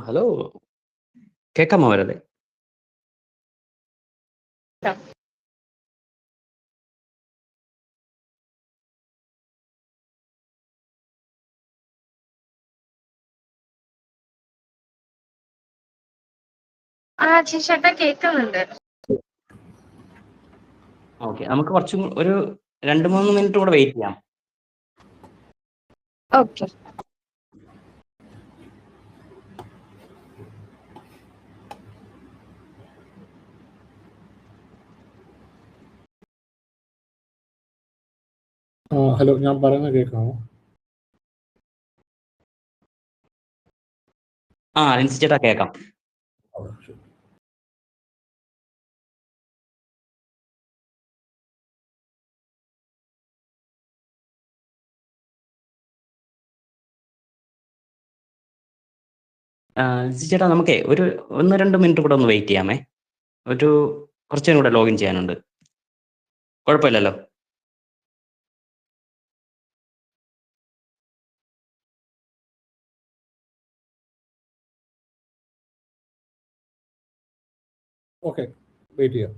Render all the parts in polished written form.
Hello. കേൾക്കാമോ അവരത്? ചേട്ടാ കേൾക്കുന്നുണ്ട്. ഓക്കെ, നമുക്ക് കുറച്ചും ഒരു 2-3 മിനിറ്റ് കൂടെ വെയിറ്റ് ചെയ്യാം. ഓക്കെ. ഹലോ, ഞാൻ പറയുന്നത് കേൾക്കാമോ? ലിൻസി ചേട്ടാ കേൾക്കാം. ലിൻസി ചേട്ടാ, നമുക്കേ ഒരു 1-2 മിനിറ്റ് കൂടെ ഒന്ന് വെയിറ്റ് ചെയ്യാമേ. കുറച്ചും കൂടെ ലോഗിൻ ചെയ്യാനുണ്ട്. കുഴപ്പമില്ലല്ലോ? ഓക്കെ, വെയിറ്റ് ചെയ്യാം.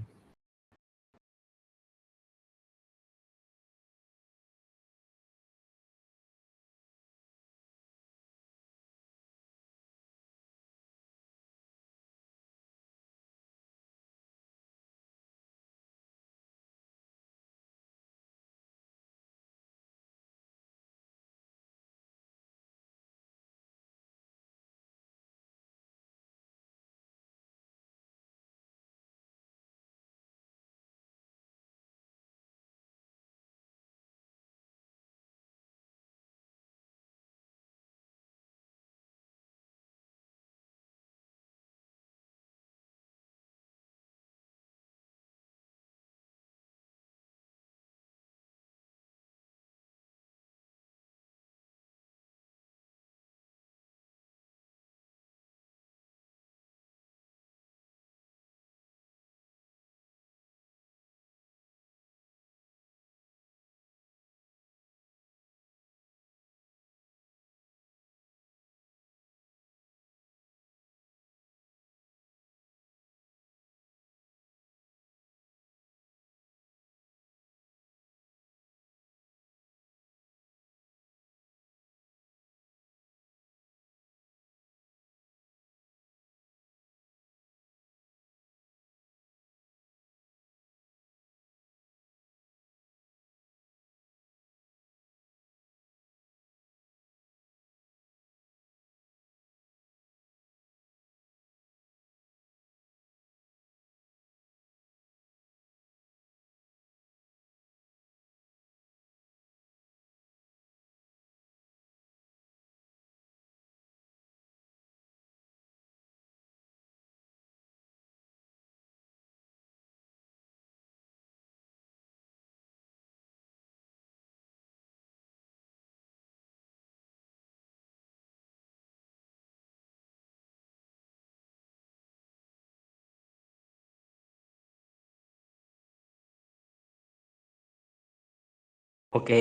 ഓക്കെ,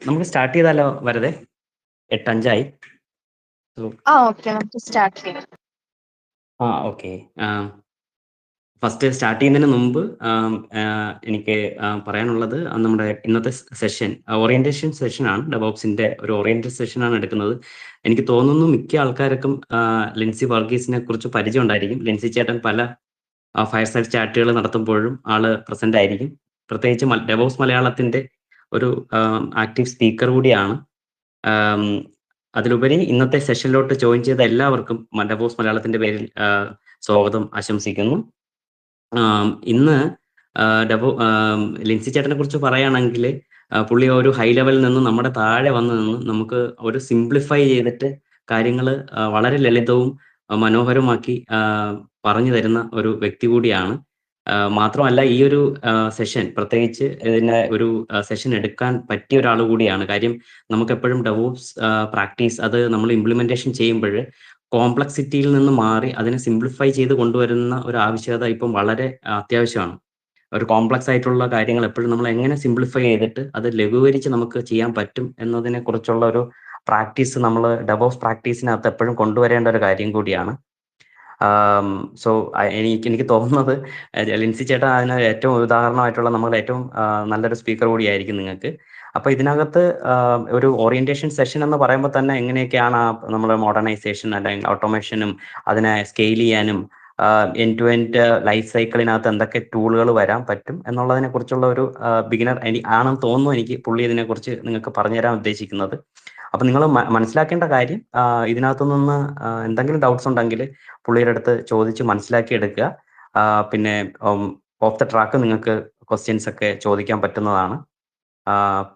നമുക്ക് സ്റ്റാർട്ട് ചെയ്താലോ വരതെ? 8:05 ഓക്കെ, നമുക്ക് സ്റ്റാർട്ട് ചെയ്യാം. ഓക്കെ. ഫസ്റ്റ് സ്റ്റാർട്ട് ചെയ്യുന്നതിന് മുമ്പ് എനിക്ക് പറയാനുള്ളത്, നമ്മുടെ ഇന്നത്തെ സെഷൻ ഓറിയന്റേഷൻ സെഷനാണ്. ഡെവോപ്സിന്റെ ഒരു ഓറിയന്റഡ് സെഷനാണ് എടുക്കുന്നത്. എനിക്ക് തോന്നുന്നു മിക്ക ആൾക്കാർക്കും ലിൻസി വർഗീസിനെ കുറിച്ച് പരിചയം ഉണ്ടായിരിക്കും. ലിൻസി ചേട്ടൻ പല ഫയർ സൈഡ് ചാറ്റുകൾ നടത്തുമ്പോഴും ആള് പ്രസന്റ് ആയിരിക്കും. പ്രത്യേകിച്ച് ഡെവോപ്സ് മലയാളത്തിന്റെ ഒരു ആക്റ്റീവ് സ്പീക്കർ കൂടിയാണ്. അതിലുപരി ഇന്നത്തെ സെഷനിലോട്ട് ജോയിൻ ചെയ്ത എല്ലാവർക്കും ഡെവോപ്സ് മലയാളത്തിന്റെ പേരിൽ സ്വാഗതം ആശംസിക്കുന്നു. ഇന്ന് ലിൻസി ചേട്ടനെ കുറിച്ച് പറയുകയാണെങ്കിൽ, പുള്ളി ഒരു ഹൈ ലെവലിൽ നിന്ന് നമ്മുടെ താഴെ വന്നു നിന്ന് നമുക്ക് ഒരു സിംപ്ലിഫൈ ചെയ്തിട്ട് കാര്യങ്ങൾ വളരെ ലളിതവും മനോഹരമാക്കി പറഞ്ഞു തരുന്ന ഒരു വ്യക്തി കൂടിയാണ്. മാത്രമല്ല, ഈ ഒരു സെഷൻ പ്രത്യേകിച്ച് ഇതിനെ ഒരു സെഷൻ എടുക്കാൻ പറ്റിയ ഒരാൾ കൂടിയാണ്. കാര്യം, നമുക്കെപ്പോഴും ഡെവോപ്സ് പ്രാക്ടീസ് അത് നമ്മൾ ഇംപ്ലിമെന്റേഷൻ ചെയ്യുമ്പോൾ കോംപ്ലക്സിറ്റിയിൽ നിന്ന് മാറി അതിനെ സിംപ്ലിഫൈ ചെയ്ത് കൊണ്ടുവരുന്ന ഒരു ആവശ്യകത ഇപ്പം വളരെ അത്യാവശ്യമാണ്. ഒരു കോംപ്ലക്സ് ആയിട്ടുള്ള കാര്യങ്ങൾ എപ്പോഴും നമ്മൾ എങ്ങനെ സിംപ്ലിഫൈ ചെയ്തിട്ട് അത് ലഘൂകരിച്ച് നമുക്ക് ചെയ്യാൻ പറ്റും എന്നതിനെ കുറിച്ചുള്ള ഒരു പ്രാക്ടീസ് നമ്മൾ ഡെവോപ്സ് പ്രാക്ടീസിനകത്ത് എപ്പോഴും കൊണ്ടുവരേണ്ട ഒരു കാര്യം കൂടിയാണ്. സോ എനിക്ക് തോന്നുന്നത് ലിൻസി ചേട്ടൻ അതിന് ഏറ്റവും ഉദാഹരണമായിട്ടുള്ള നമ്മുടെ ഏറ്റവും നല്ലൊരു സ്പീക്കർ കൂടിയായിരിക്കും നിങ്ങൾക്ക്. അപ്പോൾ ഇതിനകത്ത് ഒരു ഓറിയന്റേഷൻ സെഷൻ എന്ന് പറയുമ്പോൾ തന്നെ എങ്ങനെയൊക്കെയാണ് നമ്മുടെ മോഡേണൈസേഷൻ അല്ലെങ്കിൽ ഓട്ടോമേഷനും അതിനെ സ്കെയിൽ ചെയ്യാനും എൻഡ് ടു എൻഡ് ലൈഫ് സൈക്കിളിനകത്ത് എന്തൊക്കെ ടൂളുകൾ വരാൻ പറ്റും എന്നുള്ളതിനെ കുറിച്ചുള്ള ഒരു ബിഗിനർ ആണെന്ന് തോന്നുന്നു എനിക്ക് പുള്ളി ഇതിനെക്കുറിച്ച് നിങ്ങൾക്ക് പറഞ്ഞുതരാൻ ഉദ്ദേശിക്കുന്നത്. അപ്പം നിങ്ങൾ മനസ്സിലാക്കേണ്ട കാര്യം ഇതിനകത്തു നിന്ന് എന്തെങ്കിലും ഡൗട്ട്സ് ഉണ്ടെങ്കിൽ പുള്ളിയുടെ അടുത്ത് ചോദിച്ച് മനസ്സിലാക്കി എടുക്കുക. പിന്നെ ഓഫ് ദ ട്രാക്ക് നിങ്ങൾക്ക് ക്വസ്റ്റ്യൻസ് ഒക്കെ ചോദിക്കാൻ പറ്റുന്നതാണ്.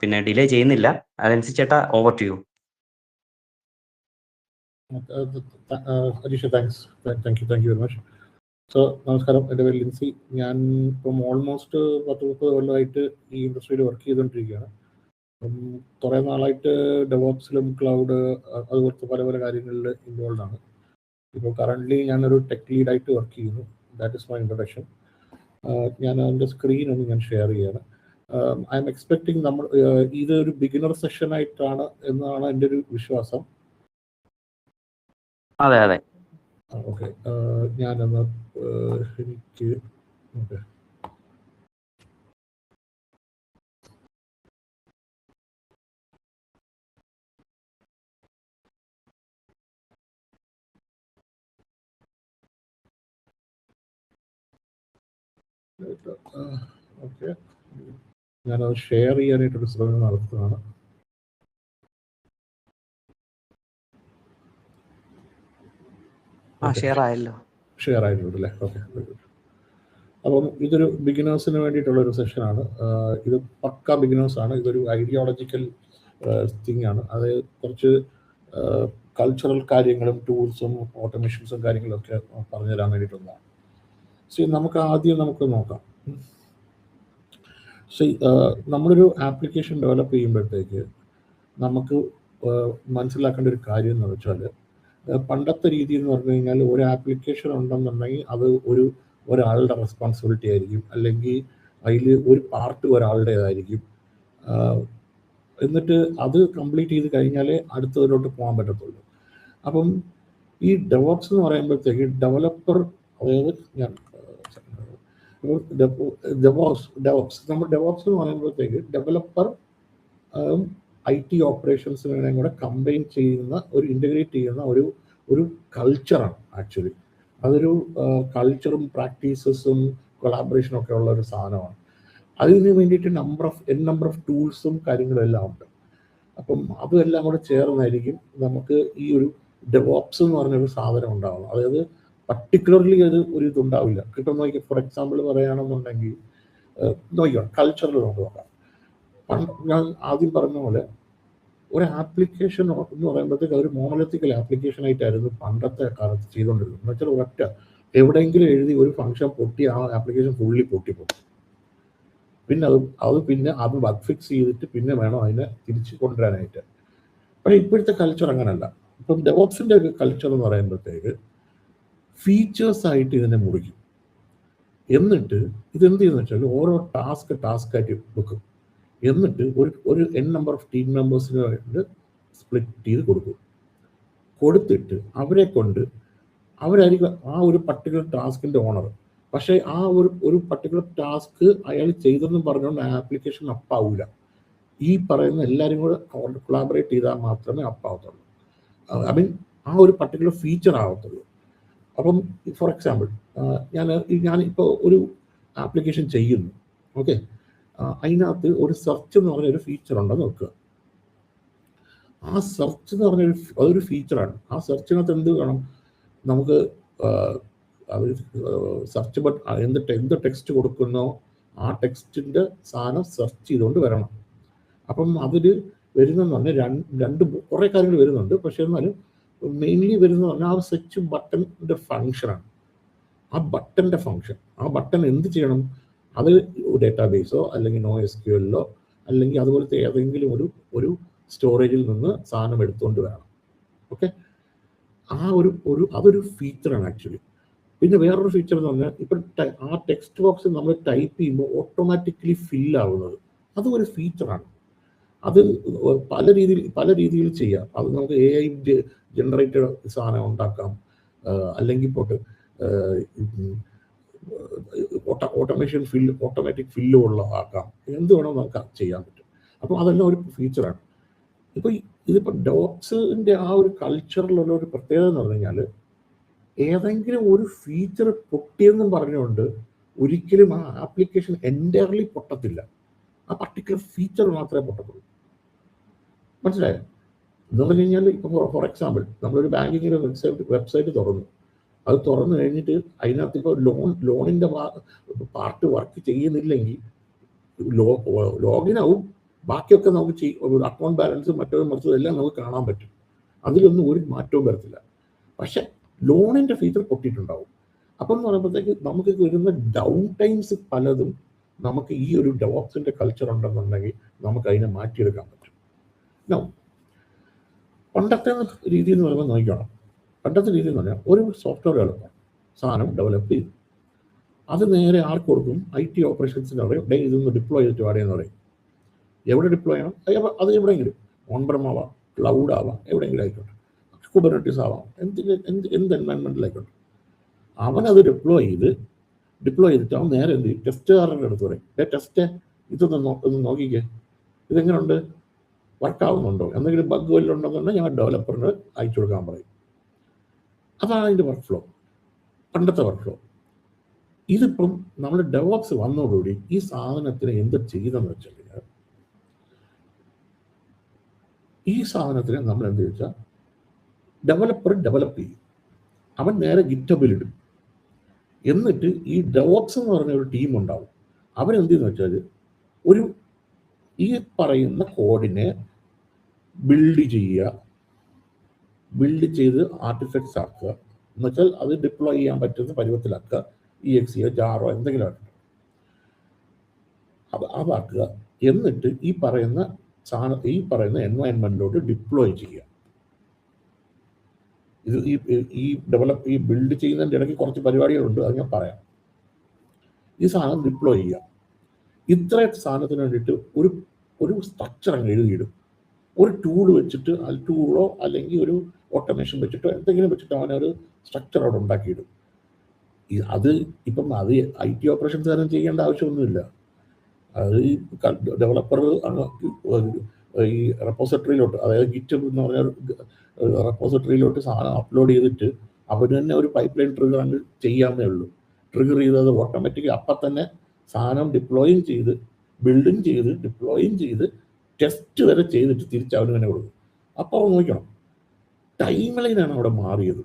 പിന്നെ ഡിലേ ചെയ്യുന്നില്ല. അലൻസി ചേട്ടാ, over to you. Ajeesha, thanks. Thank you very much. So നമസ്കാരം, എൻ്റെ പേര് ലിൻസി. ഞാൻ ഇപ്പം ഓൾമോസ്റ്റ് 10-30 കൊല്ലമായിട്ട് ഈ ഇൻഡസ്ട്രിയിൽ വർക്ക് ചെയ്തുകൊണ്ടിരിക്കുകയാണ്. കുറേ നാളായിട്ട് ഡെവോപ്സിലും ക്ലൗഡ് അതുപോലത്തെ പല പല കാര്യങ്ങളിൽ ഇൻവോൾവ് ആണ്. ഇപ്പോൾ കറൻ്റ്ലി ഞാനൊരു ടെക് ലീഡായിട്ട് വർക്ക് ചെയ്യുന്നു. That is my introduction. ഞാൻ അതിൻ്റെ സ്ക്രീൻ ഒന്ന് ഞാൻ ഷെയർ ചെയ്യാണ്. ഐ എം എക്സ്പെക്ടിങ് ഇതൊരു ബിഗിനർ സെഷൻ ആയിട്ടാണ് എന്നാണ് എൻ്റെ ഒരു വിശ്വാസം. അതെ അതെ, ഓക്കെ. ഞാനൊന്ന് എനിക്ക് ഓക്കെ ഓക്കെ ഞാനത് ഷെയർ ചെയ്യാനായിട്ടൊരു ശ്രമം നടത്തുന്നതാണ്. ഷെയർ ആയല്ലോ, ഷെയർ ആയിട്ടുണ്ട് അല്ലേ? ഓക്കെ. അപ്പം ഇതൊരു ബിഗിനേഴ്സിന് വേണ്ടിയിട്ടുള്ള ഒരു സെഷനാണ്. ഇത് പക്ക ബിഗിനേഴ്സാണ്. ഇതൊരു ഐഡിയോളജിക്കൽ തിങ് ആണ്. അത് കുറച്ച് കൾച്ചറൽ കാര്യങ്ങളും ടൂൾസും ഓട്ടോമേഷൻസും കാര്യങ്ങളൊക്കെ പറഞ്ഞു തരാൻ വേണ്ടിയിട്ടുള്ളതാണ്. നമുക്ക് നോക്കാം. നമ്മളൊരു ആപ്ലിക്കേഷൻ ഡെവലപ്പ് ചെയ്യുമ്പോഴത്തേക്ക് നമുക്ക് മനസ്സിലാക്കേണ്ട ഒരു കാര്യം എന്ന് വെച്ചാൽ, പണ്ടത്തെ രീതി എന്ന് പറഞ്ഞു കഴിഞ്ഞാൽ ഒരു ആപ്ലിക്കേഷൻ ഉണ്ടെന്നുണ്ടെങ്കിൽ അത് ഒരാളുടെ റെസ്പോൺസിബിലിറ്റി ആയിരിക്കും, അല്ലെങ്കിൽ അതിൽ ഒരു പാർട്ട് ഒരാളുടേതായിരിക്കും. എന്നിട്ട് അത് കംപ്ലീറ്റ് ചെയ്ത് കഴിഞ്ഞാലേ അടുത്തതിലോട്ട് പോകാൻ പറ്റത്തുള്ളൂ. അപ്പം ഈ ഡെവോപ്സ് എന്ന് പറയുമ്പോഴത്തേക്ക് ഡെവലപ്പർ, അതായത് ഡെവോപ്സ് എന്ന് പറയുമ്പോഴത്തേക്ക് ഡെവലപ്പർ IT ഓപ്പറേഷൻസിനെ കൂടെ കമ്പൈൻ ചെയ്യുന്ന ഇൻ്റഗ്രേറ്റ് ചെയ്യുന്ന ഒരു കൾച്ചറാണ് ആക്ച്വലി. അതൊരു കൾച്ചറും പ്രാക്ടീസസും കൊളാബറേഷനും ഒക്കെ ഉള്ള ഒരു സാധനമാണ്. അതിന് വേണ്ടിയിട്ട് നമ്പർ ഓഫ് ടൂൾസും കാര്യങ്ങളും എല്ലാം ഉണ്ട്. അപ്പം അതെല്ലാം കൂടെ ചേർന്നായിരിക്കും നമുക്ക് ഈ ഒരു ഡെവോപ്സ് എന്ന് പറഞ്ഞൊരു സാധനം ഉണ്ടാവുന്നത്. അതായത് പർട്ടിക്കുലർലി ഒരു ഇതുണ്ടാവില്ല. കിട്ടും നോക്കി, ഫോർ എക്സാമ്പിൾ പറയുകയാണെന്നുണ്ടെങ്കിൽ നോക്കിയോ കൾച്ചറിൽ നമുക്ക് നോക്കാം. ഞാൻ ആദ്യം പറഞ്ഞ പോലെ ഒരു ആപ്ലിക്കേഷൻ എന്ന് പറയുമ്പോഴത്തേക്ക് അതൊരു മോണോലിത്തിക്കൽ ആപ്ലിക്കേഷൻ ആയിട്ടായിരുന്നു പണ്ടത്തെ കാലത്ത് ചെയ്തുകൊണ്ടിരുന്നത്. എന്ന് വെച്ചാൽ ഒരൊറ്റ എവിടെയെങ്കിലും എഴുതി ഒരു ഫംഗ്ഷൻ പൊട്ടി ആ ആപ്ലിക്കേഷൻ ഫുള്ളി പൊട്ടിപ്പോകും. പിന്നെ അത് ബഗ് ഫിക്സ് ചെയ്തിട്ട് പിന്നെ വേണം അതിനെ തിരിച്ച് കൊണ്ടുവരാനായിട്ട്. പക്ഷേ ഇപ്പോഴത്തെ കൾച്ചർ അങ്ങനെയല്ല. ഇപ്പം ഡെവോപ്സിൻ്റെ ഒരു കൾച്ചർ എന്ന് പറയുമ്പോഴത്തേക്ക് ഫീച്ചേഴ്സ് ആയിട്ട് ഇതിനെ മുറിക്കും. എന്നിട്ട് ഇതെന്ത് ചെയ്യുന്ന വെച്ചാൽ ഓരോ ടാസ്ക്കായിട്ട് വെക്കും. എന്നിട്ട് ഒരു നമ്പർ ഓഫ് ടീം മെമ്പേഴ്സിന് വേണ്ടി സ്പ്ലിറ്റ് ചെയ്ത് കൊടുത്തിട്ട് അവരായിരിക്കും ആ ഒരു പർട്ടിക്കുലർ ടാസ്കിൻ്റെ ഓണർ. പക്ഷേ ആ ഒരു പർട്ടിക്കുലർ ടാസ്ക് അയാൾ ചെയ്തെന്നും പറഞ്ഞുകൊണ്ട് ആപ്ലിക്കേഷൻ അപ്പാവില്ല. ഈ പറയുന്ന എല്ലാവരും കൂടെ കൊളാബറേറ്റ് ചെയ്താൽ മാത്രമേ അപ്പാവത്തുള്ളൂ. ഐ മീൻ ആ ഒരു പർട്ടിക്കുലർ ഫീച്ചർ ആവത്തുള്ളൂ. അപ്പം ഫോർ എക്സാമ്പിൾ ഞാനിപ്പോൾ ഒരു ആപ്ലിക്കേഷൻ ചെയ്യുന്നു. ഓക്കെ, അതിനകത്ത് ഒരു സെർച്ച് എന്ന് പറഞ്ഞൊരു ഫീച്ചർ ഉണ്ടെന്ന് വെക്കുക. ആ സെർച്ച് എന്ന് പറഞ്ഞൊരു അതൊരു ഫീച്ചറാണ്. ആ സെർച്ചിനകത്ത് എന്ത് വേണം നമുക്ക്? സെർച്ച് എന്ത് ടെക്സ്റ്റ് കൊടുക്കുന്നോ ആ ടെക്സ്റ്റിൻ്റെ സാധനം സെർച്ച് ചെയ്തുകൊണ്ട് വരണം. അപ്പം അതിൽ വരുന്നതെന്ന് പറഞ്ഞാൽ കുറേ കാര്യങ്ങൾ വരുന്നുണ്ട്. പക്ഷേ എന്നാലും മെയിൻലി വരുന്നത് പറഞ്ഞാൽ ആ സെർച്ച് ബട്ടൻ്റെ ഫങ്ഷനാണ്. ആ ബട്ടൺ എന്ത് ചെയ്യണം? അത് ഡേറ്റാബേസോ അല്ലെങ്കിൽ NoSQLോ അല്ലെങ്കിൽ അതുപോലത്തെ ഏതെങ്കിലും ഒരു സ്റ്റോറേജിൽ നിന്ന് സാധനം എടുത്തുകൊണ്ട് വരണം. ഓക്കെ, അതൊരു ഫീച്ചറാണ് ആക്ച്വലി. പിന്നെ വേറൊരു ഫീച്ചർ എന്ന് പറഞ്ഞാൽ ഇപ്പം ആ ടെക്സ്റ്റ് ബോക്സിൽ നമ്മൾ ടൈപ്പ് ചെയ്യുമ്പോൾ ഓട്ടോമാറ്റിക്കലി ഫില്ലാവുന്നത് അതും ഒരു ഫീച്ചറാണ്. അത് പല രീതിയിൽ ചെയ്യാം. അത് നമുക്ക് AI ജനറേറ്റഡ് സാധനം ഉണ്ടാക്കാം, അല്ലെങ്കിൽ പോട്ട് ഓട്ടോമാറ്റിക് ഫില്ലുള്ള ആക്കാം, എന്ത് വേണോ നമുക്ക് ചെയ്യാൻ പറ്റും. അപ്പോൾ അതെല്ലാം ഒരു ഫീച്ചറാണ്. ഇപ്പോൾ ഇതിപ്പോൾ ഡോക്സിൻ്റെ ആ ഒരു കൾച്ചറിലുള്ള ഒരു പ്രത്യേകത എന്ന് പറഞ്ഞു കഴിഞ്ഞാൽ, ഏതെങ്കിലും ഒരു ഫീച്ചർ പൊട്ടിയെന്നും പറഞ്ഞുകൊണ്ട് ഒരിക്കലും ആ ആപ്ലിക്കേഷൻ എൻറ്റയർലി പൊട്ടത്തില്ല. ആ പർട്ടിക്കുലർ ഫീച്ചർ മാത്രമേ പൊട്ടത്തുള്ളൂ. മനസ്സിലായോ? എന്ന് പറഞ്ഞു കഴിഞ്ഞാൽ ഇപ്പോൾ ഫോർ എക്സാമ്പിൾ നമ്മളൊരു ബാങ്കിങ്ങിൻ്റെ വെബ്സൈറ്റ് തുറന്നു. അത് തുറന്നു കഴിഞ്ഞിട്ട് അതിനകത്ത് ഇപ്പോൾ ലോണിൻ്റെ പാർട്ട് വർക്ക് ചെയ്യുന്നില്ലെങ്കിൽ ലോഗിൻ ആവും, ബാക്കിയൊക്കെ നമുക്ക് അക്കൗണ്ട് ബാലൻസും മറ്റതും എല്ലാം നമുക്ക് കാണാൻ പറ്റും. അതിലൊന്നും ഒരു മാറ്റവും വരത്തില്ല. പക്ഷെ ലോണിൻ്റെ ഫീച്ചർ പൊട്ടിയിട്ടുണ്ടാവും. അപ്പം എന്ന് പറയുമ്പോഴത്തേക്ക് നമുക്ക് വരുന്ന ഡൗൺ ടൈംസ് പലതും നമുക്ക് ഈ ഒരു ഡെവോപ്സിൻ്റെ കൾച്ചർ ഉണ്ടെന്നുണ്ടെങ്കിൽ നമുക്ക് അതിനെ മാറ്റിയെടുക്കാൻ പറ്റും. പണ്ടത്തെ രീതി എന്ന് പറയുമ്പോൾ നോക്കണം. പണ്ടത്തെ രീതി എന്ന് പറഞ്ഞാൽ ഒരു സോഫ്റ്റ്വെയർ എളുപ്പം സാധനം ഡെവലപ്പ് ചെയ്തു, അത് നേരെ ആർക്ക് കൊടുക്കും? IT ഓപ്പറേഷൻസിൻ്റെ പറയും, ഇതൊന്ന് ഡിപ്ലോയ് ചെയ്തിട്ട് പാടിയെന്ന് പറയും. എവിടെ ഡിപ്ലോയ് ചെയ്യണം? അത് എവിടെയെങ്കിലും ഓൺ-പ്രെം ആവാം, ക്ലൗഡ് ആവാം, എവിടെയെങ്കിലും ആയിക്കോട്ടെ, കുബർനെറ്റീസ് ആവാം, എന്ത് എൻവയൺമെൻറ്റിലായിക്കോട്ടെ. അവനത് ഡിപ്ലോയ് ചെയ്തിട്ട് അവൻ നേരെ എന്ത് ചെയ്യും? ടെസ്റ്റുകാരുടെ അടുത്ത് പറയും, ടെസ്റ്റ് ഒന്ന് നോക്കിക്കേ, ഇതെങ്ങനെയുണ്ട്, വർക്കാവുന്നുണ്ടോ, എന്തെങ്കിലും ബഗ് വല്ലതും ഉണ്ടെന്നുണ്ടെങ്കിൽ ഞങ്ങൾ ഡെവലപ്പറിന് അയച്ചു കൊടുക്കാൻ പറയും. അതാണ് അതിൻ്റെ വർക്ക് ഫ്ലോ, പണ്ടത്തെ വർക്ക് ഫ്ലോ. ഇതിപ്പം നമ്മൾ ഡെവലപ്സ് വന്നതോടുകൂടി ഈ സാധനത്തിന് എന്ത് ചെയ്തെന്ന് വെച്ചാൽ, ഈ സാധനത്തിന് നമ്മൾ എന്ത് വെച്ചാൽ ഡെവലപ്പർ ഡെവലപ്പ് ചെയ്യും, അവൻ നേരെ ഗിറ്റബിലിടും. എന്നിട്ട് ഈ ഡെവോപ്സ് എന്ന് പറഞ്ഞ ഒരു ടീം ഉണ്ടാവും. അവരെന്ത് ചെയ്യുന്ന വെച്ചാൽ ഈ പറയുന്ന കോഡിനെ ബിൽഡ് ചെയ്ത് ആർട്ടിഫാക്ട്സ് ആക്കുക, എന്നുവെച്ചാൽ അത് ഡിപ്ലോയ് ചെയ്യാൻ പറ്റുന്ന പരുവത്തിലാക്കുക, EXE ജാറോ എന്തെങ്കിലും ആക്കുക, അതാക്കുക. എന്നിട്ട് ഈ പറയുന്ന എൻവയൺമെന്റിലോട്ട് ഡിപ്ലോയ് ചെയ്യുക. ഇത് ഈ ബിൽഡ് ചെയ്യുന്നതിൻ്റെ ഇടയ്ക്ക് കുറച്ച് പരിപാടികളുണ്ട്, അത് ഞാൻ പറയാം. ഈ സാധനം ഡിപ്ലോയ് ചെയ്യുക. ഇത്ര സാധനത്തിന് വേണ്ടിയിട്ട് ഒരു സ്ട്രക്ചർ അങ്ങ് എഴുതിയിടും. ഒരു ടൂൾ വെച്ചിട്ട്, ടൂളോ അല്ലെങ്കിൽ ഒരു ഓട്ടോമേഷൻ വെച്ചിട്ടോ എന്തെങ്കിലും വെച്ചിട്ട് അവനൊരു സ്ട്രക്ചർ അവിടെ ഉണ്ടാക്കിയിടും. അത് IT ഓപ്പറേഷൻസുകാരൻ ചെയ്യേണ്ട ആവശ്യമൊന്നുമില്ല. അത് ഡെവലപ്പർ ഈ റെപ്പോസിറ്ററിയിലോട്ട്, അതായത് ഗിറ്റബ് എന്ന് പറഞ്ഞ റെപ്പോസിറ്ററിയിലോട്ട് സാധനം അപ്ലോഡ് ചെയ്തിട്ട് അവന് തന്നെ ഒരു പൈപ്പ് ലൈൻ ട്രിഗർ അങ്ങ് ചെയ്യാവുന്നേ ഉള്ളൂ. ട്രിഗർ ചെയ്തത് ഓട്ടോമാറ്റിക്കലി അപ്പം തന്നെ സാധനം ഡിപ്ലോയും ചെയ്ത്, ബിൽഡും ചെയ്ത്, ഡിപ്ലോയും ചെയ്ത്, ടെസ്റ്റ് വരെ ചെയ്തിട്ട് തിരിച്ച് അവന് തന്നെ കൊടുക്കും. അപ്പോൾ നോക്കണം, ടൈം ലൈനാണ് അവിടെ മാറിയത്.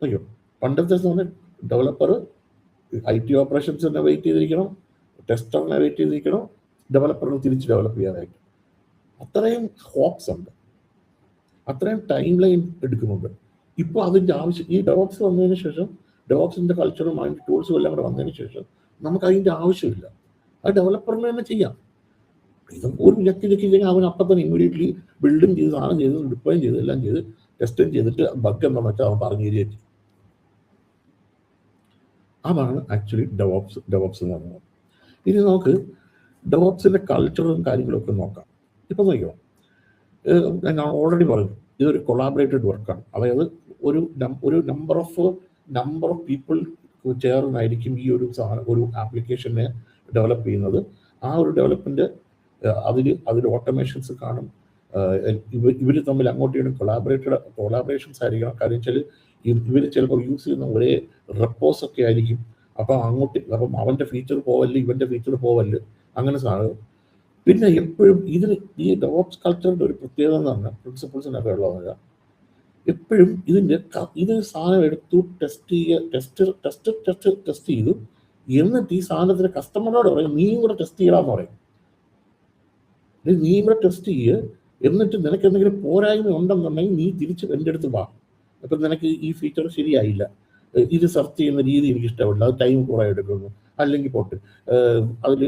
നോക്കണം, പണ്ടത്തെ ഡെവലപ്പർ IT ഓപ്പറേഷൻസ് തന്നെ വെയിറ്റ് ചെയ്തിരിക്കണം, ടെസ്റ്ററിനെ വെയിറ്റ് ചെയ്തിരിക്കണം, ഡെവലപ്പറിന് തിരിച്ച് ഡെവലപ്പ് ചെയ്യാനായിട്ട്. അത്രയും ഹോപ്സ് ഉണ്ട്, അത്രയും ടൈം ലൈൻ എടുക്കുന്നുണ്ട്. ഇപ്പോൾ അതിൻ്റെ ആവശ്യം, ഈ ഡെവോപ്സ് വന്നതിന് ശേഷം, ഡെവോപ്സിൻ്റെ കൾച്ചറും അതിൻ്റെ ടൂൾസും എല്ലാം കൂടെ വന്നതിന് ശേഷം നമുക്ക് അതിൻ്റെ ആവശ്യമില്ല. അത് ഡെവലപ്പറിന് തന്നെ ചെയ്യാം. ഇത് ഒരു ഞെക്കി കഴിഞ്ഞാൽ അവൻ അപ്പം തന്നെ ഇമ്മീഡിയറ്റ്ലി ബിൽഡും ചെയ്ത്, സാധനം ചെയ്ത്, ഡിപ്ലോയും ചെയ്ത്, എല്ലാം ചെയ്ത്, ടെസ്റ്റും ചെയ്തിട്ട് ബഗ് എന്താണെന്ന് വെച്ചാൽ അവൻ പറഞ്ഞു തരികയും ചെയ്യും. അതാണ് ആക്ച്വലി ഡെവോപ്സ് എന്ന് പറയുന്നത്. ഇനി നമുക്ക് ഡെവോപ്സിൻ്റെ കൾച്ചറും കാര്യങ്ങളൊക്കെ നോക്കാം. ഇപ്പം നോക്കിയോ, ഞാൻ ഓൾറെഡി പറഞ്ഞു, ഇതൊരു കൊളാബറേറ്റഡ് വർക്കാണ്. അതായത് ഒരു നമ്പർ ഓഫ് പീപ്പിൾ ചേർന്നായിരിക്കും ഈ ഒരു ആപ്ലിക്കേഷനെ ഡെവലപ്പ് ചെയ്യുന്നത്. ആ ഒരു ഡെവലപ്മെൻറ്റ് അതിൽ ഓട്ടോമേഷൻസ് കാണും. ഇവർ തമ്മിൽ അങ്ങോട്ടും കൊളാബറേഷൻസ് ആയിരിക്കണം. കാര്യം വെച്ചാൽ ഇവർ ചിലപ്പോൾ യൂസ് ചെയ്യുന്ന ഒരേ റെപ്പോസ് ഒക്കെ ആയിരിക്കും. അപ്പം അവൻ്റെ ഫീച്ചർ പോവല്ല്, ഇവൻ്റെ ഫീച്ചർ പോവല്ല്, അങ്ങനെ സാധനം. പിന്നെ എപ്പോഴും ഈ ഡെവോപ്സ് കൾച്ചറിൻ്റെ ഒരു പ്രത്യേകത എന്ന് പറഞ്ഞാൽ, പ്രിൻസിപ്പിൾസിനൊക്കെ ഉള്ളതെന്ന് എപ്പോഴും ഇത് സാധനം എടുത്തു ടെസ്റ്റ് ചെയ്തു, എന്നിട്ട് ഈ സാധനത്തിന് കസ്റ്റമറിനോട് പറയും, നീയും കൂടെ ടെസ്റ്റ് ചെയ്യണമെന്ന് പറയും. നീ ഇവിടെ ടെസ്റ്റ് ചെയ്യുക, എന്നിട്ട് നിനക്ക് എന്തെങ്കിലും പോരായ്മ ഉണ്ടെന്നുണ്ടെങ്കിൽ നീ തിരിച്ച് എൻ്റെ അടുത്ത് വാ. അപ്പം നിനക്ക് ഈ ഫീച്ചർ ശരിയായില്ല, ഇത് സെർച്ച് ചെയ്യുന്ന രീതി എനിക്ക് ഇഷ്ടപ്പെടില്ല, അത് ടൈം കുറേ എടുക്കുന്നു, അല്ലെങ്കിൽ പോട്ട് അതിൽ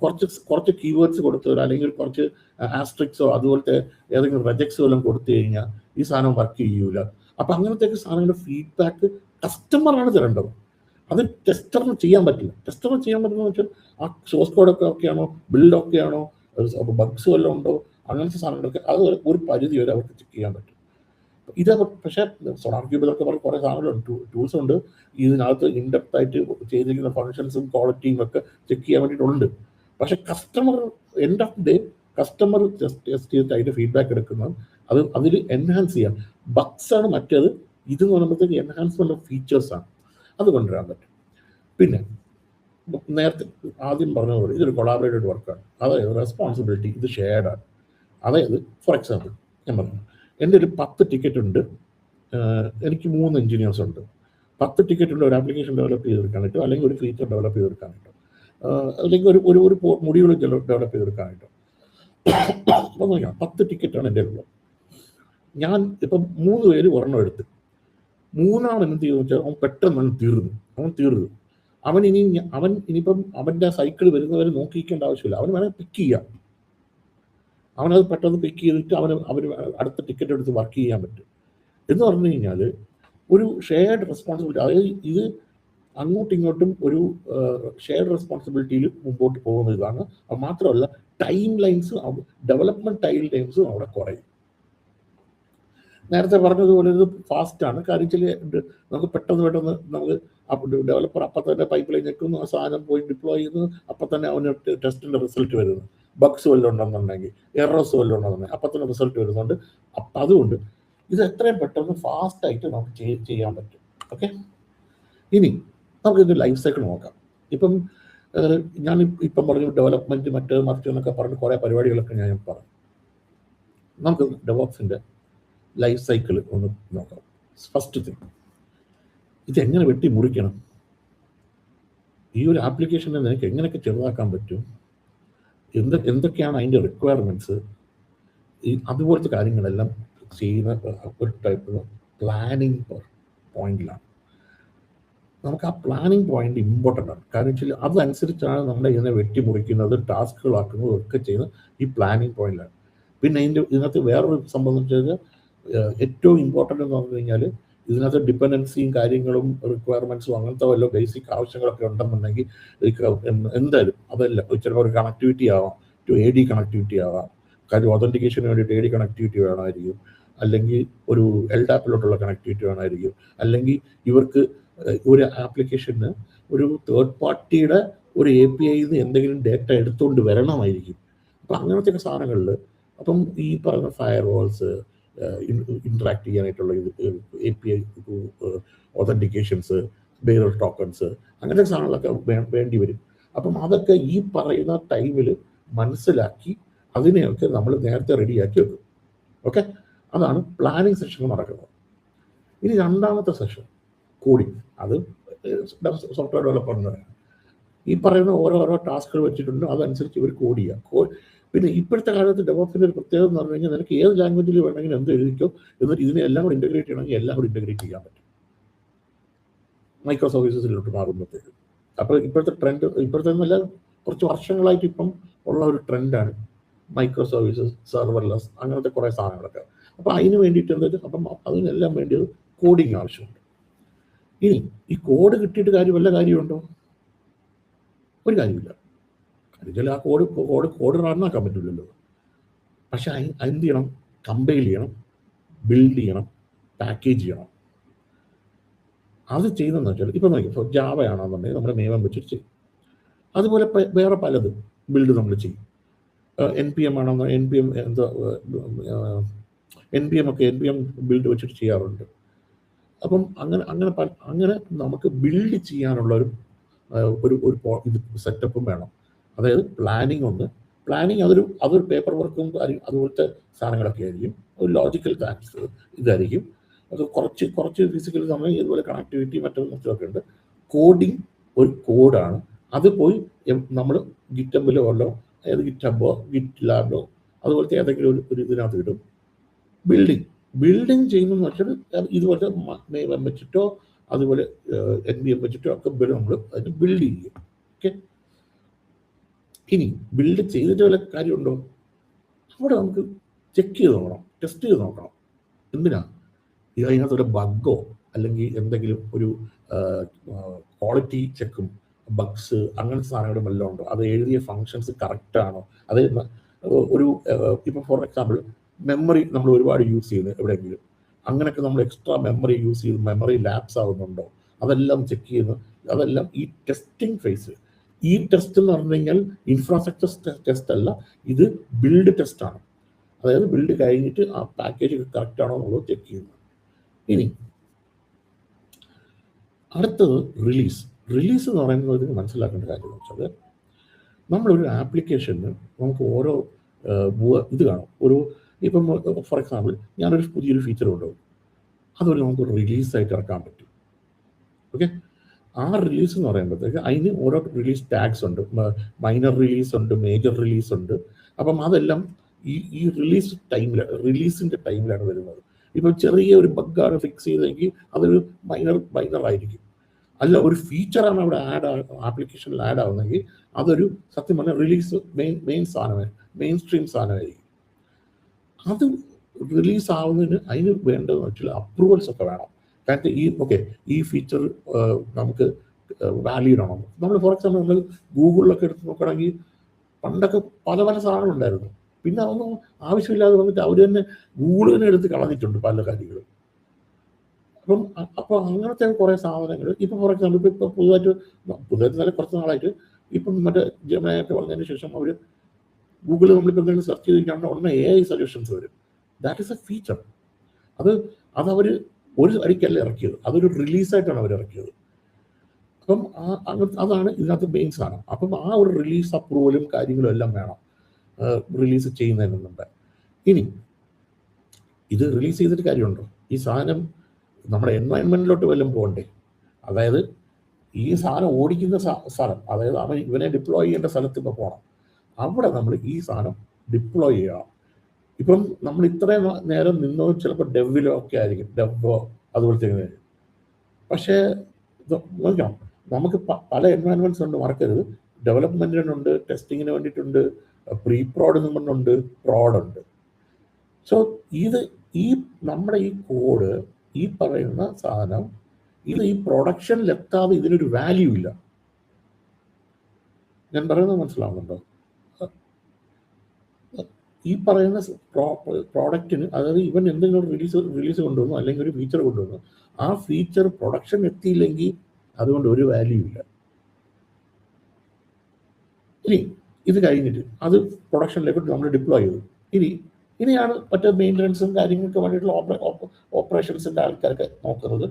കുറച്ച് കീവേഡ്സ് കൊടുത്തവർ, അല്ലെങ്കിൽ കുറച്ച് ആസ്ട്രിക്സോ അതുപോലത്തെ ഏതെങ്കിലും റെജക്ട്സോ എല്ലാം കൊടുത്തു കഴിഞ്ഞാൽ ഈ സാധനം വർക്ക് ചെയ്യൂല. അപ്പം അങ്ങനത്തെ സാധനങ്ങളുടെ ഫീഡ്ബാക്ക് കസ്റ്റമറാണ് തരേണ്ടത്. അത് ടെസ്റ്ററിന് ചെയ്യാൻ പറ്റില്ല. ടെസ്റ്ററിന് ചെയ്യാൻ പറ്റുന്നത് വെച്ചാൽ ആ സോഴ്സ് കോഡൊക്കെ ഓക്കെയാണോ, ബിൽഡ് ഓക്കെയാണോ, ബഗ്സ് വല്ലതും ഉണ്ടോ, അങ്ങനത്തെ സാധനങ്ങളൊക്കെ അത് ഒരു പരിധി വരെ അവർക്ക് ചെക്ക് ചെയ്യാൻ പറ്റും. ഇത് പക്ഷേ സോളാർ ക്യൂബിലൊക്കെ പറഞ്ഞ കുറേ സാധനങ്ങളുണ്ട്, ടൂൾസ് ഉണ്ട്, ഇതിനകത്ത് ഇൻഡെപ്ത് ആയിട്ട് ചെയ്തിരിക്കുന്ന ഫങ്ഷൻസും ക്വാളിറ്റിയും ഒക്കെ ചെക്ക് ചെയ്യാൻ വേണ്ടിയിട്ടുണ്ട്. പക്ഷെ customer end off day customer test ചെയ്തിട്ട് അതിൻ്റെ ഫീഡ്ബാക്ക് എടുക്കുന്നത് അതിൽ എൻഹാൻസ് ചെയ്യാം. ബഗ്സ് ആണ് മറ്റേത്, ഇതെന്ന് പറയുമ്പോഴത്തേക്ക് എൻഹാൻസ്മെന്റ് ഓഫ് ഫീച്ചേഴ്സാണ്, അത് കൊണ്ടുവരാൻ പറ്റും. പിന്നെ നേരത്തെ ആദ്യം പറഞ്ഞ പോലെ ഇതൊരു കൊളാബറേറ്റഡ് വർക്കാണ്, അതായത് റെസ്പോൺസിബിലിറ്റി ഇത് ഷെയർഡാണ്. അതായത് ഫോർ എക്സാമ്പിൾ ഞാൻ പറഞ്ഞു, എൻ്റെ ഒരു 10 ടിക്കറ്റ് ഉണ്ട്, എനിക്ക് 3 എഞ്ചിനീയേഴ്സ് ഉണ്ട്. 10 ടിക്കറ്റ് ഉണ്ട്, ഒരു ആപ്ലിക്കേഷൻ ഡെവലപ്പ് ചെയ്തെടുക്കാനായിട്ടോ, അല്ലെങ്കിൽ ഒരു ഫീച്ചർ ഡെവലപ്പ് ചെയ്തെടുക്കാനായിട്ടോ, അല്ലെങ്കിൽ ഒരു മൊഡ്യൂൾ ഡെവലപ്പ് ചെയ്തെടുക്കാനായിട്ടോ. അപ്പോൾ നോക്കാം, 10 ടിക്കറ്റാണ് എൻ്റെ ഉള്ളത്. ഞാൻ ഇപ്പം 3 പേര് ഒരെണ്ണം എടുത്ത്, മൂന്നാമൻ എന്ത് ചെയ്തെന്ന് വെച്ചാൽ അവൻ പെട്ടെന്ന് തീർന്നു. അവൻ ഇനിയിപ്പം അവൻ്റെ സൈക്കിൾ വരുന്നവരെ നോക്കിക്കേണ്ട ആവശ്യമില്ല, അവൻ വേണമെങ്കിൽ പിക്ക് ചെയ്യാം. അവനത് പെട്ടെന്ന് പിക്ക് ചെയ്തിട്ട് അവന് അടുത്ത ടിക്കറ്റ് എടുത്ത് വർക്ക് ചെയ്യാൻ പറ്റും. എന്ന് പറഞ്ഞു കഴിഞ്ഞാൽ ഒരു ഷെയർഡ് റെസ്പോൺസിബിലിറ്റി, അതായത് ഇത് അങ്ങോട്ടും ഇങ്ങോട്ടും ഒരു ഷെയർഡ് റെസ്പോൺസിബിലിറ്റിയിൽ മുമ്പോട്ട് പോകുന്ന ഇതാണ്. അത് മാത്രമല്ല ടൈം ലൈൻസ്, ഡെവലപ്മെൻറ്റ് ടൈം ലൈൻസും അവിടെ കുറയും. നേരത്തെ പറഞ്ഞതുപോലെ ഇത് ഫാസ്റ്റാണ്. കാര്യം വെച്ചാൽ നമുക്ക് പെട്ടെന്ന് നമുക്ക് ഡെവലപ്പർ അപ്പം തന്നെ പൈപ്പ് ലൈൻ ഞെക്കുന്നു, ആ സാധനം പോയി ഡിപ്ലോയ് ചെയ്യുന്നു, അപ്പം തന്നെ അവന് ടെസ്റ്റിൻ്റെ റിസൾട്ട് വരുന്നു. ബഗ്സ് വല്ലതും ഉണ്ടെന്നുണ്ടെങ്കിൽ, എറേഴ്സ് വല്ലതും ഉണ്ടെന്നുണ്ടെങ്കിൽ അപ്പം തന്നെ റിസൾട്ട് വരുന്നുണ്ട്. അപ്പം അതുകൊണ്ട് ഇത് എത്രയും പെട്ടെന്ന് ഫാസ്റ്റായിട്ട് നമുക്ക് ചെയ്യാൻ പറ്റും. ഓക്കെ, ഇനി നമുക്ക് ഇതിൻ്റെ ലൈഫ് സൈക്കിൾ നോക്കാം. ഇപ്പം ഞാൻ ഇപ്പം പറഞ്ഞു ഡെവലപ്മെൻറ്റ് മറിച്ച് എന്നൊക്കെ പറഞ്ഞ് കുറേ പരിപാടികളൊക്കെ ഞാൻ പറഞ്ഞു. നമുക്ക് ഡെവോപ്സിൻ്റെ ലൈഫ് സൈക്കിൾ ഒന്ന് നോക്കാം. ഫസ്റ്റ് തിങ്, ഇതെങ്ങനെ വെട്ടി മുറിക്കണം, ഈ ഒരു ആപ്ലിക്കേഷനെ നിനക്ക് എങ്ങനെയൊക്കെ ചെറുതാക്കാൻ പറ്റും, എന്തൊക്കെയാണ് അതിൻ്റെ റിക്വയർമെൻറ്റ്സ്, അതുപോലത്തെ കാര്യങ്ങളെല്ലാം ചെയ്യുന്ന ഒരു ടൈപ്പ് പ്ലാനിങ് പോയിന്റിലാണ്. നമുക്ക് ആ പ്ലാനിങ് പോയിന്റ് ഇമ്പോർട്ടൻ്റ് ആണ്. കാരണം വെച്ചാൽ അതനുസരിച്ചാണ് നമ്മൾ ഇതിനെ വെട്ടിമുറിക്കുന്നത്, ടാസ്കുകളാക്കുന്നതും ഒക്കെ ചെയ്യുന്നത് ഈ പ്ലാനിങ് പോയിന്റിലാണ്. പിന്നെ ഇതിനകത്ത് വേറൊരു സംബന്ധിച്ച് ഏറ്റവും ഇമ്പോർട്ടൻ്റ് എന്ന് പറഞ്ഞു കഴിഞ്ഞാൽ ഇതിനകത്ത് ഡിപ്പെൻഡൻസിയും കാര്യങ്ങളും റിക്വയർമെൻറ്റ്സും അങ്ങനത്തെ വല്ല ബേസിക് ആവശ്യങ്ങളൊക്കെ ഉണ്ടെന്നുണ്ടെങ്കിൽ എന്തായാലും അതെല്ലാം ചിലപ്പോൾ ഒരു കണക്ടിവിറ്റി ആവാം, ടു AD കണക്ടിവിറ്റി ആവാം. കാര്യം ഒതൻറ്റിക്കേഷന് വേണ്ടിയിട്ട് AD കണക്ടിവിറ്റി വേണമായിരിക്കും, അല്ലെങ്കിൽ ഒരു LDAP-ലോട്ടുള്ള കണക്ടിവിറ്റി വേണമായിരിക്കും, അല്ലെങ്കിൽ ഇവർക്ക് ഒരു ആപ്ലിക്കേഷന് ഒരു തേർഡ് പാർട്ടിയുടെ ഒരു API-ന്ന് എന്തെങ്കിലും ഡേറ്റ എടുത്തുകൊണ്ട് വരണമായിരിക്കും. അപ്പം അങ്ങനത്തെ സാധനങ്ങളിൽ അപ്പം ഈ പറയുന്ന ഫയർ വാൾസ്, ഇൻട്രാക്ട് ചെയ്യാനായിട്ടുള്ള API ഒതൻറ്റിക്കേഷൻസ്, ബെയറർ ടോക്കൺസ്, അങ്ങനത്തെ സാധനങ്ങളൊക്കെ വേണ്ടി വരും. അപ്പം അതൊക്കെ ഈ പറയുന്ന ടൈമിൽ മനസ്സിലാക്കി അതിനെയൊക്കെ നമ്മൾ നേരത്തെ റെഡിയാക്കി വെക്കും. ഓക്കെ, അതാണ് പ്ലാനിങ് സെഷൻ നടക്കുന്നത്. ഇനി രണ്ടാമത്തെ സെഷൻ കോഡിങ്, അത് സോഫ്റ്റ്വെയർ ഡെവലപ്പറിന് ഈ പറയുന്ന ഓരോരോ ടാസ്കുകൾ വെച്ചിട്ടുണ്ട്, അതനുസരിച്ച് ഇവർ കോഡ് ചെയ്യുക. പിന്നെ ഇപ്പോഴത്തെ കാലത്ത് ഡെവലപ്പിൻ്റെ ഒരു പ്രത്യേകത എന്ന് പറഞ്ഞു കഴിഞ്ഞാൽ നിനക്ക് ഏത് ലാംഗ്വേജിൽ വേണമെങ്കിലും എന്ത് എഴുതിക്കോ, എന്നിട്ട് ഇതിനെ എല്ലാം കൂടി ഇൻ്റഗ്രേറ്റ് ചെയ്യണമെങ്കിൽ എല്ലാം കൂടി ഇൻ്റഗ്രേറ്റ് ചെയ്യാൻ പറ്റും മൈക്രോ സർവീസസിലോട്ട് മാറുമ്പോഴത്തേക്ക്. അപ്പോൾ ഇപ്പോഴത്തെ നല്ല കുറച്ച് വർഷങ്ങളായിട്ട് ഇപ്പം ഉള്ള ഒരു ട്രെൻഡാണ് മൈക്രോ സർവീസസ്, സെർവർലെസ്, അങ്ങനത്തെ കുറേ സാധനങ്ങളൊക്കെ. അപ്പോൾ അതിന് വേണ്ടിയിട്ട് എന്താ വെച്ചാൽ അപ്പം അതിനെല്ലാം വേണ്ടിയത് കോഡിങ് ആവശ്യമുണ്ട്. ഇനി ഈ കോഡ് കിട്ടിയിട്ട് വല്ല കാര്യമുണ്ടോ? ഒരു കാര്യമില്ല. കാര്യം ആ കോഡ് റണ്ണാക്കാൻ പറ്റില്ലല്ലോ. പക്ഷെ എന്ത് ചെയ്യണം? കമ്പൈൽ ചെയ്യണം, ബിൽഡ് ചെയ്യണം, പാക്കേജ് ചെയ്യണം. അത് ചെയ്യുന്നതെന്ന് വെച്ചാൽ ഇപ്പം നോക്കി, ഇപ്പോൾ ജാവയാണെന്നുണ്ടെങ്കിൽ നമ്മുടെ നിയമം വെച്ചിട്ട് ചെയ്യും. അതുപോലെ വേറെ പലതും ബിൽഡ് നമ്മൾ ചെയ്യും. NPM ആണെന്നോ NPM ബിൽഡ് വെച്ചിട്ട് ചെയ്യാറുണ്ട്. അപ്പം അങ്ങനെ നമുക്ക് ബിൽഡ് ചെയ്യാനുള്ള ഒരു ഇത് സെറ്റപ്പും വേണം. അതായത് പ്ലാനിങ് അതൊരു പേപ്പർ വർക്കും അതുപോലത്തെ സാധനങ്ങളൊക്കെ ആയിരിക്കും. ഒരു ലോജിക്കൽ ടാക്സ് ഇതായിരിക്കും. അത് കുറച്ച് ഫിസിക്കൽ സമയം ഇതുപോലെ കണക്ടിവിറ്റി മറ്റൊക്കെ ഉണ്ട്. കോഡിങ് ഒരു കോഡാണ്. അത് പോയി നമ്മൾ ഗിറ്റബിലോ അതായത് ഗിറ്റബോ GitLabോ അതുപോലത്തെ ഏതെങ്കിലും ഒരു ഇതിനകത്ത് കിട്ടും. ബിൽഡിങ് ചെയ്യുന്നതെന്ന് വെച്ചാൽ ഇതുപോലത്തെ മെയിൻ വെച്ചിട്ടോ അതുപോലെ NPM വെച്ചിട്ടോ ഒക്കെ നമ്മൾ അതിന് ബിൽഡ് ചെയ്യും. ഓക്കെ, ഇനി ബിൽഡ് ചെയ്തിട്ട് വല്ല കാര്യമുണ്ടോ? അവിടെ നമുക്ക് ചെക്ക് ചെയ്ത് നോക്കണം, ടെസ്റ്റ് ചെയ്ത് നോക്കണം. എന്തിനാ? അതിനകത്തൊരു ബഗ്ഗോ അല്ലെങ്കിൽ എന്തെങ്കിലും ഒരു ക്വാളിറ്റി ചെക്കും, ബഗ്സ് അങ്ങനത്തെ സാധനങ്ങളും എല്ലാം ഉണ്ടോ, അത് എഴുതിയ ഫങ്ഷൻസ് കറക്റ്റാണോ, അത് ഒരു ഇപ്പം ഫോർ എക്സാമ്പിൾ മെമ്മറി നമ്മൾ ഒരുപാട് യൂസ് ചെയ്യുന്നത് എവിടെയെങ്കിലും, അങ്ങനെയൊക്കെ നമ്മൾ എക്സ്ട്രാ മെമ്മറി യൂസ് ചെയ്ത് മെമ്മറി ലാപ്സ് ആവുന്നുണ്ടോ, അതെല്ലാം ചെക്ക് ചെയ്യുന്നു. അതെല്ലാം ഈ ടെസ്റ്റിംഗ് ഫേസ്. ഈ ടെസ്റ്റ് എന്ന് പറഞ്ഞു കഴിഞ്ഞാൽ ഇൻഫ്രാസ്ട്രക്ചർ ടെസ്റ്റ് അല്ല, ഇത് ബിൽഡ് ടെസ്റ്റാണ്. അതായത് ബിൽഡ് കഴിഞ്ഞിട്ട് ആ പാക്കേജ് കറക്റ്റ് ആണോ എന്നുള്ളത് ചെക്ക് ചെയ്യുന്നത്. ഇനി അടുത്തത് റിലീസ്. റിലീസ് എന്ന് പറയുന്നത് മനസ്സിലാക്കേണ്ട കാര്യം എന്ന് വെച്ചാൽ, നമ്മളൊരു ആപ്ലിക്കേഷന് നമുക്ക് ഓരോ ഇത് കാണും. ഒരു ഇപ്പം ഫോർ എക്സാമ്പിൾ ഞാനൊരു പുതിയൊരു ഫീച്ചർ കൊണ്ടുപോകും, അതൊരു നമുക്ക് റിലീസായിട്ട് ഇറക്കാൻ പറ്റും. ഓക്കെ, ആ റിലീസ് എന്ന് പറയുമ്പോഴത്തേക്ക് അതിന് ഓരോ റിലീസ് ടാഗ്സ് ഉണ്ട്. മൈനർ റിലീസ് ഉണ്ട്, മേജർ റിലീസ് ഉണ്ട്. അപ്പം അതെല്ലാം ഈ റിലീസിൻ്റെ ടൈമിലാണ് വരുന്നത്. ഇപ്പം ചെറിയ ഒരു ബഗ്ഗാണ് ഫിക്സ് ചെയ്തെങ്കിൽ അതൊരു മൈനർ ആയിരിക്കും. അല്ല, ഒരു ഫീച്ചറാണ് അവിടെ ആപ്ലിക്കേഷനിൽ ആഡ് ആവുന്നെങ്കിൽ അതൊരു സത്യം പറഞ്ഞാൽ റിലീസ് മെയിൻ സ്ട്രീം സാധനമായിരിക്കും. അത് റിലീസ് ആവുന്നതിന് അതിന് വേണ്ടതെന്ന് വെച്ചാൽ അപ്രൂവൽസ് ഒക്കെ വേണം. കാരണം ഈ ഫീച്ചർ നമുക്ക് വാലിഡ് ആണോ. നമ്മൾ ഫോർ എക്സാമ്പിൾ നമ്മൾ ഗൂഗിളിലൊക്കെ എടുത്ത് നോക്കുകയാണെങ്കിൽ പണ്ടൊക്കെ പല സാധനങ്ങളുണ്ടായിരുന്നു, പിന്നെ അതൊന്നും ആവശ്യമില്ലാതെ വന്നിട്ട് അവർ തന്നെ ഗൂഗിൾ തന്നെ എടുത്ത് കളഞ്ഞിട്ടുണ്ട് പല കാര്യങ്ങളും. അപ്പം അങ്ങനത്തെ കുറേ സാധനങ്ങൾ ഇപ്പം ഫോർ എക്സാമ്പിൾ ഇപ്പം പുതുതായിട്ട് നല്ല കുറച്ച് നാളായിട്ട് ഇപ്പം മറ്റേ ജെമിനിയൊക്കെ വന്നതിന് ശേഷം അവർ ഗൂഗിളിൽ നമ്മളിപ്പോൾ എന്തെങ്കിലും സെർച്ച് ചെയ്തിട്ടാണ് ഉടനെ AI സൊല്യൂഷൻസ് വരും. That is A feature. അതവർ ഒരു അടിക്കല്ല ഇറക്കിയത്, അതൊരു റിലീസായിട്ടാണ് അവർ ഇറക്കിയത്. അപ്പം അതാണ് ഇതിനകത്ത് മെയിൻ സാധനം. അപ്പം ആ ഒരു റിലീസ് അപ്രൂവലും കാര്യങ്ങളും എല്ലാം വേണം റിലീസ് ചെയ്യുന്നതിന് മുമ്പ്. ഇനി ഇത് റിലീസ് ചെയ്തിട്ട് കാര്യമുണ്ടോ? ഈ സാധനം നമ്മുടെ എൻവയൺമെൻറ്റിലോട്ട് വല്ലതും പോകണ്ടേ? അതായത് ഈ സാധനം ഓടിക്കുന്ന സ്ഥലം, അതായത് ഇവനെ ഡിപ്ലോയ് ചെയ്യേണ്ട സ്ഥലത്ത് ഇപ്പോൾ പോകണം. അവിടെ നമ്മൾ ഈ സാധനം ഡിപ്ലോയ് ചെയ്യണം. ഇപ്പം നമ്മൾ ഇത്രയും നേരം നിന്നത് ചിലപ്പോൾ ഡെവിലോ ഒക്കെ ആയിരിക്കും, ഡെവോ അതുപോലത്തെ. പക്ഷേ നോക്കാം, നമുക്ക് പല എൻവയൺമെൻറ്റ്സ് ഉണ്ട്, മറക്കരുത്. ഡെവലപ്മെൻറ്റിനുണ്ട്, ടെസ്റ്റിങ്ങിന് വേണ്ടിയിട്ടുണ്ട്, പ്രീ പ്രോഡ് എന്നുണ്ട്, പ്രോഡുണ്ട്. സോ ഈ നമ്മുടെ ഈ കോഡ്, ഈ പറയുന്ന സാധനം, ഇത് ഈ പ്രൊഡക്ഷനിലെത്താതെ ഇതിനൊരു വാല്യൂ ഇല്ല. ഞാൻ പറയുന്നത് മനസ്സിലാവുന്നുണ്ടോ? ഈ പറയുന്ന പ്രോഡക്റ്റിന്, അതായത് ഇവൻ എന്തെങ്കിലും റിലീസ് കൊണ്ടുവന്നു അല്ലെങ്കിൽ ഒരു ഫീച്ചർ കൊണ്ടുവന്നു, ആ ഫീച്ചർ പ്രൊഡക്ഷൻ എത്തിയില്ലെങ്കിൽ അതുകൊണ്ട് ഒരു വാല്യൂ ഇല്ല. ഇനി ഇത് കഴിഞ്ഞിട്ട് അത് പ്രൊഡക്ഷനിലേക്ക് നമ്മൾ ഡിപ്ലോയ് ചെയ്തു. ഇനിയാണ് മറ്റേ മെയിൻ്റനൻസും കാര്യങ്ങൾക്ക് വേണ്ടിയിട്ടുള്ള ഓപ്പറേഷൻസിൻ്റെ ആൾക്കാരൊക്കെ നോക്കുന്നത്.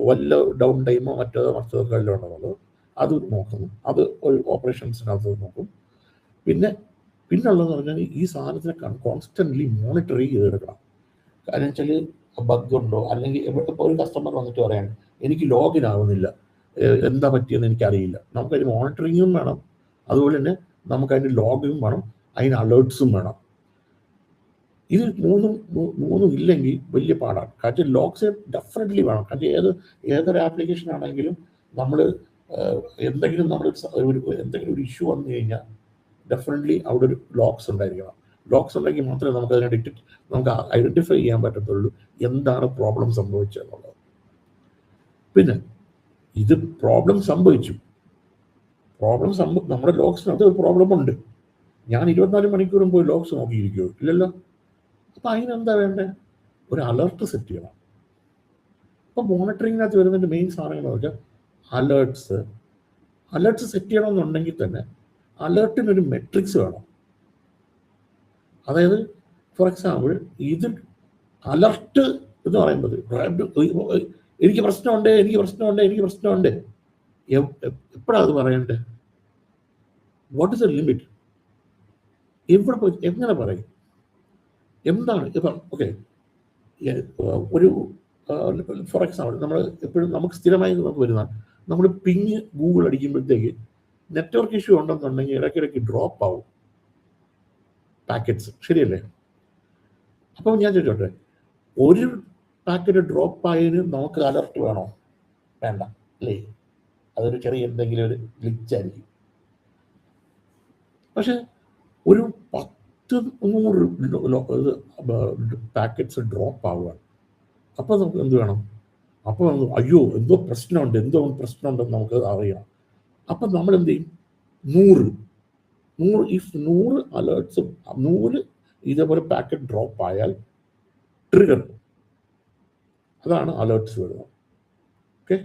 വല്ല ഡൗൺ ടൈമോ മറ്റേതൊക്കെ എല്ലാം ഉണ്ടെന്നുള്ളത് അത് നോക്കുന്നു. അത് ഒരു ഓപ്പറേഷൻസിനകത്ത് നോക്കും. പിന്നുള്ളതെന്ന് പറഞ്ഞാൽ ഈ സാധനത്തിനെ കോൺസ്റ്റൻ്റ്ലി മോണിറ്റർ ചെയ്തെടുക്കണം. കാരണം വെച്ചാൽ ബഗ് ഉണ്ടോ, അല്ലെങ്കിൽ ഇപ്പോൾ ഒരു കസ്റ്റമർ വന്നിട്ട് പറയാണ് എനിക്ക് ലോഗിൻ ആവുന്നില്ല, എന്താ പറ്റിയെന്ന് എനിക്കറിയില്ല. നമുക്കതിന് മോണിറ്ററിങ്ങും വേണം, അതുപോലെ തന്നെ നമുക്കതിന് ലോഗിങ്ങും വേണം, അതിന് അലേർട്ട്സും വേണം. ഇത് മൂന്നും ഇല്ലെങ്കിൽ വലിയ പാടാണ്. കാരണം ലോഗ്സ് ഡെഫിനറ്റ്ലി വേണം. കാരണം ഏതൊരു ആപ്ലിക്കേഷൻ ആണെങ്കിലും നമ്മൾ എന്തെങ്കിലും ഒരു ഇഷ്യൂ വന്നു കഴിഞ്ഞാൽ ഡെഫിനറ്റ്ലി അവിടെ ഒരു ലോഗ്സ് ഉണ്ടായിരിക്കണം. ലോഗ്സ് ഉണ്ടെങ്കിൽ മാത്രമേ നമുക്ക് ഐഡൻറ്റിഫൈ ചെയ്യാൻ പറ്റത്തുള്ളൂ എന്താണ് പ്രോബ്ലം സംഭവിച്ചതെന്നുള്ളത്. പിന്നെ ഇത് പ്രോബ്ലം സംഭവിച്ചു, നമ്മുടെ ലോഗ്സിനകത്ത് ഒരു പ്രോബ്ലം ഉണ്ട്. ഞാൻ 24 മണിക്കൂറും പോയി ലോഗ്സ് നോക്കിയിരിക്കുമോ? ഇല്ലല്ലോ. അപ്പം അതിനെന്താ വേണ്ടേ? ഒരു അലർട്ട് സെറ്റ് ചെയ്യണം. അപ്പം മോണിറ്ററിങ്ങിനകത്ത് വരുന്നതിൻ്റെ മെയിൻ സാധനങ്ങൾ വെച്ചാൽ അലേർട്ട്സ് സെറ്റ് ചെയ്യണമെന്നുണ്ടെങ്കിൽ തന്നെ അലേർട്ടിനൊരു മെട്രിക്സ് വേണം. അതായത് ഫോർ എക്സാമ്പിൾ ഇത് അലർട്ട് എന്ന് പറയുന്നത് എനിക്ക് പ്രശ്നമുണ്ട് എപ്പോഴാണ് അത് പറയണ്ടേ? What is the limit? എവിടെ പോയി എങ്ങനെ പറയും? എന്താണ് ഇപ്പം? ഒരു ഫോർ എക്സാമ്പിൾ നമ്മൾ എപ്പോഴും നമുക്ക് സ്ഥിരമായി വരുന്ന നമ്മൾ പിങ് ഗൂഗിൾ അടിക്കുമ്പോഴത്തേക്ക് നെറ്റ്വർക്ക് ഇഷ്യൂ ഉണ്ടെന്നുണ്ടെങ്കിൽ ഇടയ്ക്കിടയ്ക്ക് ഡ്രോപ്പ് ആവും പാക്കറ്റ്സ്, ശരിയല്ലേ? അപ്പം ഞാൻ ചോദിച്ചോട്ടെ, ഒരു പാക്കറ്റ് ഡ്രോപ്പ് ആയതിന് നമുക്ക് അലർട്ട് വേണോ? വേണ്ട അല്ലേ? അതൊരു ചെറിയ എന്തെങ്കിലും ഒരു ഗ്ലിച്ചായിരിക്കും. പക്ഷെ ഒരു 100 പാക്കറ്റ്സ് ഡ്രോപ്പ് ആവുകയാണ്. അപ്പോൾ നമുക്ക് എന്ത് വേണം? അപ്പോൾ അയ്യോ എന്തോ പ്രശ്നമുണ്ടെന്ന് നമുക്ക് അറിയണം. അപ്പം നമ്മൾ എന്ത് ചെയ്യും? 100 അലേർട്ട്സും 100 ഇതേപോലെ പാക്കറ്റ് ഡ്രോപ്പ് ആയാൽ ട്രിഗർ, അതാണ് അലേർട്ട്സ് വരുന്നത്. ഓക്കെ,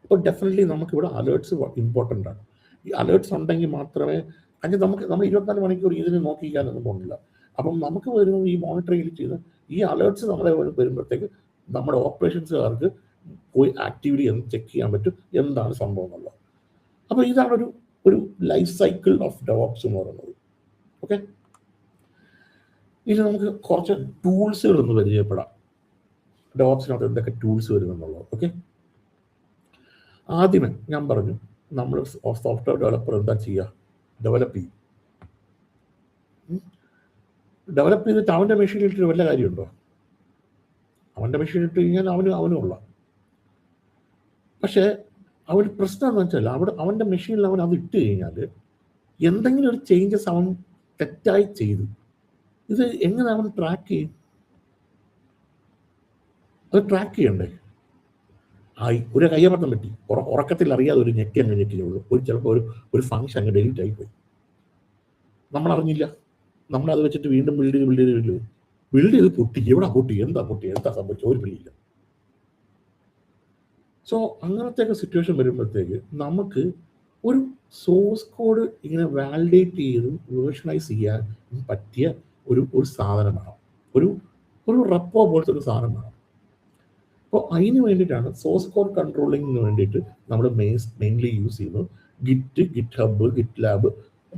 അപ്പോൾ ഡെഫിനറ്റ്ലി നമുക്കിവിടെ അലേർട്ട്സ് ഇമ്പോർട്ടൻ്റ് ആണ്. ഈ അലേർട്ട്സ് ഉണ്ടെങ്കിൽ മാത്രമേ, അല്ലെങ്കിൽ നമ്മൾ 24 മണിക്കൂർ ഇതിന് നോക്കിക്കാനൊന്നും പോകുന്നില്ല. അപ്പം നമുക്ക് വരുന്നത് ഈ മോണിറ്ററിംഗ് ചെയ്ത് ഈ അലേർട്ട്സ് നമ്മളെ വരുമ്പോഴത്തേക്ക് നമ്മുടെ ഓപ്പറേഷൻസുകാർക്ക് പോയി ആക്റ്റീവ്ലി ചെക്ക് ചെയ്യാൻ പറ്റും എന്താണ് സംഭവം എന്നുള്ളത്. അപ്പോൾ ഇതാണ് ഒരു ലൈഫ് സൈക്കിൾ ഓഫ് ഡെവോപ്സ് എന്ന് പറയുന്നത്. ഓക്കെ, ഇനി നമുക്ക് കുറച്ച് ടൂൾസുകൾ ഒന്ന് പരിചയപ്പെടാം. ഡെവോപ്സിനകത്ത് എന്തൊക്കെ ടൂൾസ് വരുമെന്നുള്ളത്. ഓക്കെ, ആദ്യമേ ഞാൻ പറഞ്ഞു, നമ്മൾ സോഫ്റ്റ്വെയർ ഡെവലപ്പർ എന്താ ചെയ്യുക? ഡെവലപ്പ് ചെയ്യും. ഡെവലപ്പ് ചെയ്തിട്ട് അവൻ്റെ മെഷീനിലിട്ട് വല്ല കാര്യമുണ്ടോ? അവൻ്റെ മെഷീനിട്ട് കഴിഞ്ഞാൽ അവനുമുള്ള. പക്ഷേ അവൻ പ്രശ്നം എന്ന് വെച്ചാൽ അവൻ്റെ മെഷീനിൽ അവൻ അത് ഇട്ട് കഴിഞ്ഞാൽ എന്തെങ്കിലും ഒരു ചേഞ്ചസ് അവൻ തെറ്റായി ചെയ്തു, ഇത് എങ്ങനെ അവൻ ട്രാക്ക് ചെയ്യും? അത് ട്രാക്ക് ചെയ്യണ്ടേ? ഒരു കയ്യബദ്ധം പറ്റി, ഉറക്കത്തിൽ അറിയാതെ ഒരു ഞെക്കിയുള്ളൂ, ചിലപ്പോൾ ഒരു ഫംഗ്ഷൻ അങ്ങ് ഡിലീറ്റ് ആയിപ്പോയി, നമ്മളറിഞ്ഞില്ല. നമ്മളത് വെച്ചിട്ട് വീണ്ടും ബിൽഡ് ചെയ്ത് പൊട്ടി, എന്താ സംഭവിച്ചത് ഒരു പിടിയില്ല. സോ അങ്ങനത്തെയൊക്കെ സിറ്റുവേഷൻ വരുമ്പോഴത്തേക്ക് നമുക്ക് ഒരു സോഴ്സ് കോഡ് ഇങ്ങനെ വാലിഡേറ്റ് ചെയ്ത് വേർഷനൈസ് ചെയ്യാൻ പറ്റിയ ഒരു സാധനം വേണം, ഒരു റെപ്പോ പോലത്തെ ഒരു സാധനം വേണം. അപ്പോൾ അതിന് വേണ്ടിയിട്ടാണ് സോഴ്സ് കോഡ് കൺട്രോളിങ്ങിന് വേണ്ടിയിട്ട് നമ്മൾ മെയിൻലി യൂസ് ചെയ്യുന്നത് GitHub, GitLab,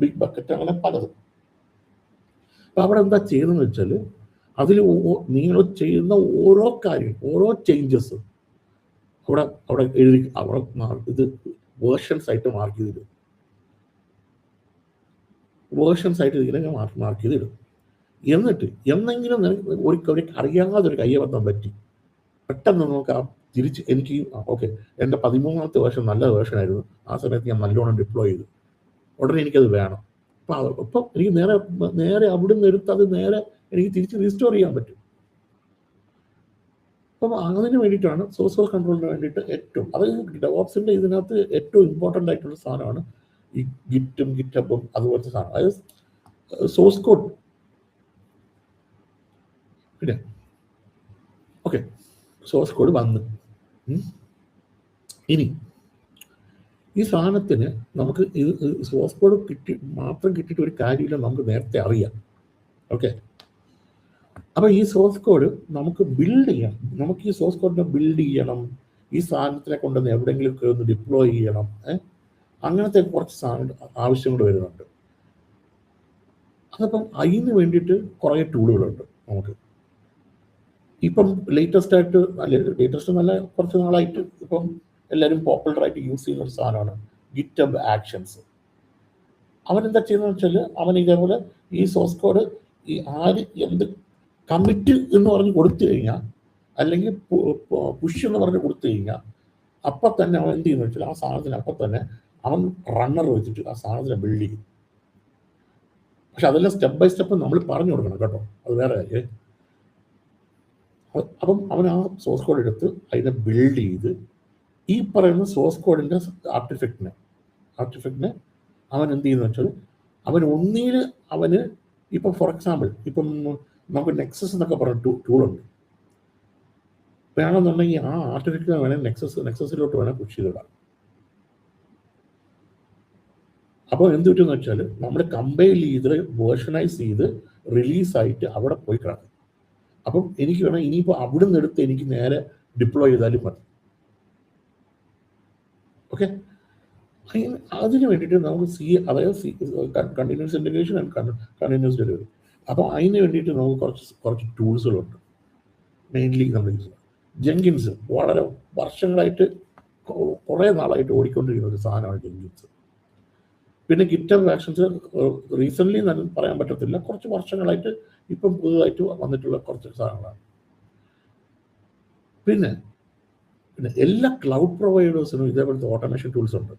Bitbucket, അങ്ങനെ പലതും. അപ്പോൾ അവിടെ എന്താ ചെയ്യുന്നതെന്ന് വെച്ചാൽ അതിൽ നിങ്ങൾ ചെയ്യുന്ന ഓരോ കാര്യം, ഓരോ ചേഞ്ചസും അവിടെ എഴുതി, ഇത് വേർഷൻസ് ആയിട്ട് മാർക്ക് ചെയ്തിടും. ഇങ്ങനെ മാർക്ക് ചെയ്തിടും. എന്നിട്ട് എന്തെങ്കിലും ഒരു അറിയാതൊരു കയ്യബദ്ധം പറ്റി, പെട്ടെന്ന് നമുക്ക് എനിക്ക് ഓക്കെ, എൻ്റെ 13ാമത്തെ വേർഷൻ നല്ല വേർഷനായിരുന്നു, ആ സമയത്ത് ഞാൻ നല്ലോണം ഡിപ്ലോയ് ചെയ്തു, ഉടനെ എനിക്കത് വേണം. അപ്പം എനിക്ക് നേരെ അവിടുന്ന് എടുത്ത് അത് നേരെ എനിക്ക് തിരിച്ച് റീസ്റ്റോർ ചെയ്യാൻ പറ്റും. അപ്പം അതിന് വേണ്ടിയിട്ടാണ് സോഴ്സ് കോഡ് കൺട്രോളിന് വേണ്ടിയിട്ട് അത് ഡെവോപ്സിൻ്റെ ഇതിനകത്ത് ഏറ്റവും ഇമ്പോർട്ടൻ്റ് ആയിട്ടുള്ള സാധനമാണ് ഈ ഗിറ്റും ഗിറ്റബും അതുപോലത്തെ സാധനം. അതായത് സോഴ്സ് കോഡ്. പിന്നെ ഓക്കെ, സോഴ്സ് കോഡ് വന്ന് ഇനി ഈ സാധനത്തിന് നമുക്ക് ഇത് സോഴ്സ് കോഡ് കിട്ടിയിട്ട് ഒരു കാര്യമില്ല, നമുക്ക് നേരത്തെ അറിയാം. ഓക്കെ, അപ്പോൾ ഈ സോഴ്സ് കോഡ് നമുക്ക് ബിൽഡ് ചെയ്യാം. നമുക്ക് ഈ സോഴ്സ് കോഡിനെ ബിൽഡ് ചെയ്യണം, ഈ സാധനത്തിനെ കൊണ്ടുവന്ന് എവിടെയെങ്കിലും ഒന്ന് ഡിപ്ലോയ് ചെയ്യണം, അങ്ങനത്തെ കുറച്ച് ആവശ്യങ്ങൾ വരുന്നുണ്ട്. അതപ്പം അതിന് വേണ്ടിയിട്ട് കുറേ ടൂളുകളുണ്ട് നമുക്ക്. ഇപ്പം ലേറ്റസ്റ്റ് നല്ല കുറച്ച് നാളായിട്ട് ഇപ്പം എല്ലാവരും പോപ്പുലറായിട്ട് യൂസ് ചെയ്യുന്ന ഒരു സാധനമാണ് ഗിറ്റബ് ആക്ഷൻസ്. അവനെന്താ ചെയ്യുന്നതെന്ന് വെച്ചാൽ അവൻ ഇതേപോലെ ഈ സോഴ്സ് കോഡ് ഈ എന്ത് കമ്മിറ്റ് എന്ന് പറഞ്ഞ് കൊടുത്തു കഴിഞ്ഞാൽ, അല്ലെങ്കിൽ പുഷ് എന്ന് പറഞ്ഞ് കൊടുത്തു കഴിഞ്ഞാൽ, അപ്പം തന്നെ അവൻ എന്ത് ചെയ്യുന്ന വെച്ചാൽ ആ സാധനത്തിന് അപ്പം തന്നെ അവൻ റണ്ണർ വെച്ചിട്ട് ആ സാധനത്തിനെ ബിൽഡ് ചെയ്യും. പക്ഷെ അതെല്ലാം സ്റ്റെപ്പ് ബൈ സ്റ്റെപ്പ് നമ്മൾ പറഞ്ഞു കൊടുക്കണം കേട്ടോ, അത് വേറെ കാര്യം. അപ്പം അവൻ ആ സോഴ്സ് കോഡ് എടുത്ത് അതിനെ ബിൽഡ് ചെയ്ത് ഈ പറയുന്ന സോഴ്സ് കോഡിൻ്റെ ആർട്ടിഫാക്റ്റിനെ അവൻ എന്ത് ചെയ്യുന്ന വെച്ചാൽ അവന് ഇപ്പം ഫോർ എക്സാമ്പിൾ ഇപ്പം നമുക്ക് നെക്സസ് എന്നൊക്കെ പറഞ്ഞ ടൂളുണ്ട്. വേണമെന്നുണ്ടെങ്കിൽ ആ ആർട്ടിഫാക്റ്റിനെ വേണേൽ നെക്സസിലോട്ട് വേണേൽ പുഷ് ചെയ്തിടാം. അപ്പോൾ എന്ത് പറ്റുമെന്ന് വെച്ചാൽ നമ്മൾ കമ്പൈൽ ചെയ്ത് വേർഷനൈസ് ചെയ്ത് റിലീസായിട്ട് അവിടെ പോയി കിടക്കും. അപ്പം എനിക്ക് വേണം ഇനിയിപ്പോൾ അവിടെ നിന്ന് എടുത്ത് എനിക്ക് നേരെ ഡിപ്ലോയ് ചെയ്താലും മതി. ഓക്കെ, അതിന് വേണ്ടിയിട്ട് നമുക്ക് അതായത് continuous integration and continuous delivery. അപ്പോൾ അതിന് വേണ്ടിയിട്ട് നമുക്ക് കുറച്ച് ടൂൾസുകളുണ്ട്. മെയിൻലി നമ്മൾ യൂസ് ചെയ്യുന്നത് ജെങ്കിൻസ്. വളരെ വർഷങ്ങളായിട്ട് കുറേ നാളായിട്ട് ഓടിക്കൊണ്ടിരിക്കുന്ന ഒരു സാധനമാണ് ജെങ്കിൻസ്. പിന്നെ ഗിറ്റബ് ആക്ഷൻസ് റീസെൻ്റ്ലി പറയാൻ പറ്റത്തില്ല, കുറച്ച് വർഷങ്ങളായിട്ട് ഇപ്പം പുതുതായിട്ട് വന്നിട്ടുള്ള കുറച്ച് സാധനങ്ങളാണ്. പിന്നെ എല്ലാ ക്ലൗഡ് പ്രൊവൈഡേഴ്സിനും ഇതേപോലത്തെ ഓട്ടോമേഷൻ ടൂൾസ് ഉണ്ട്.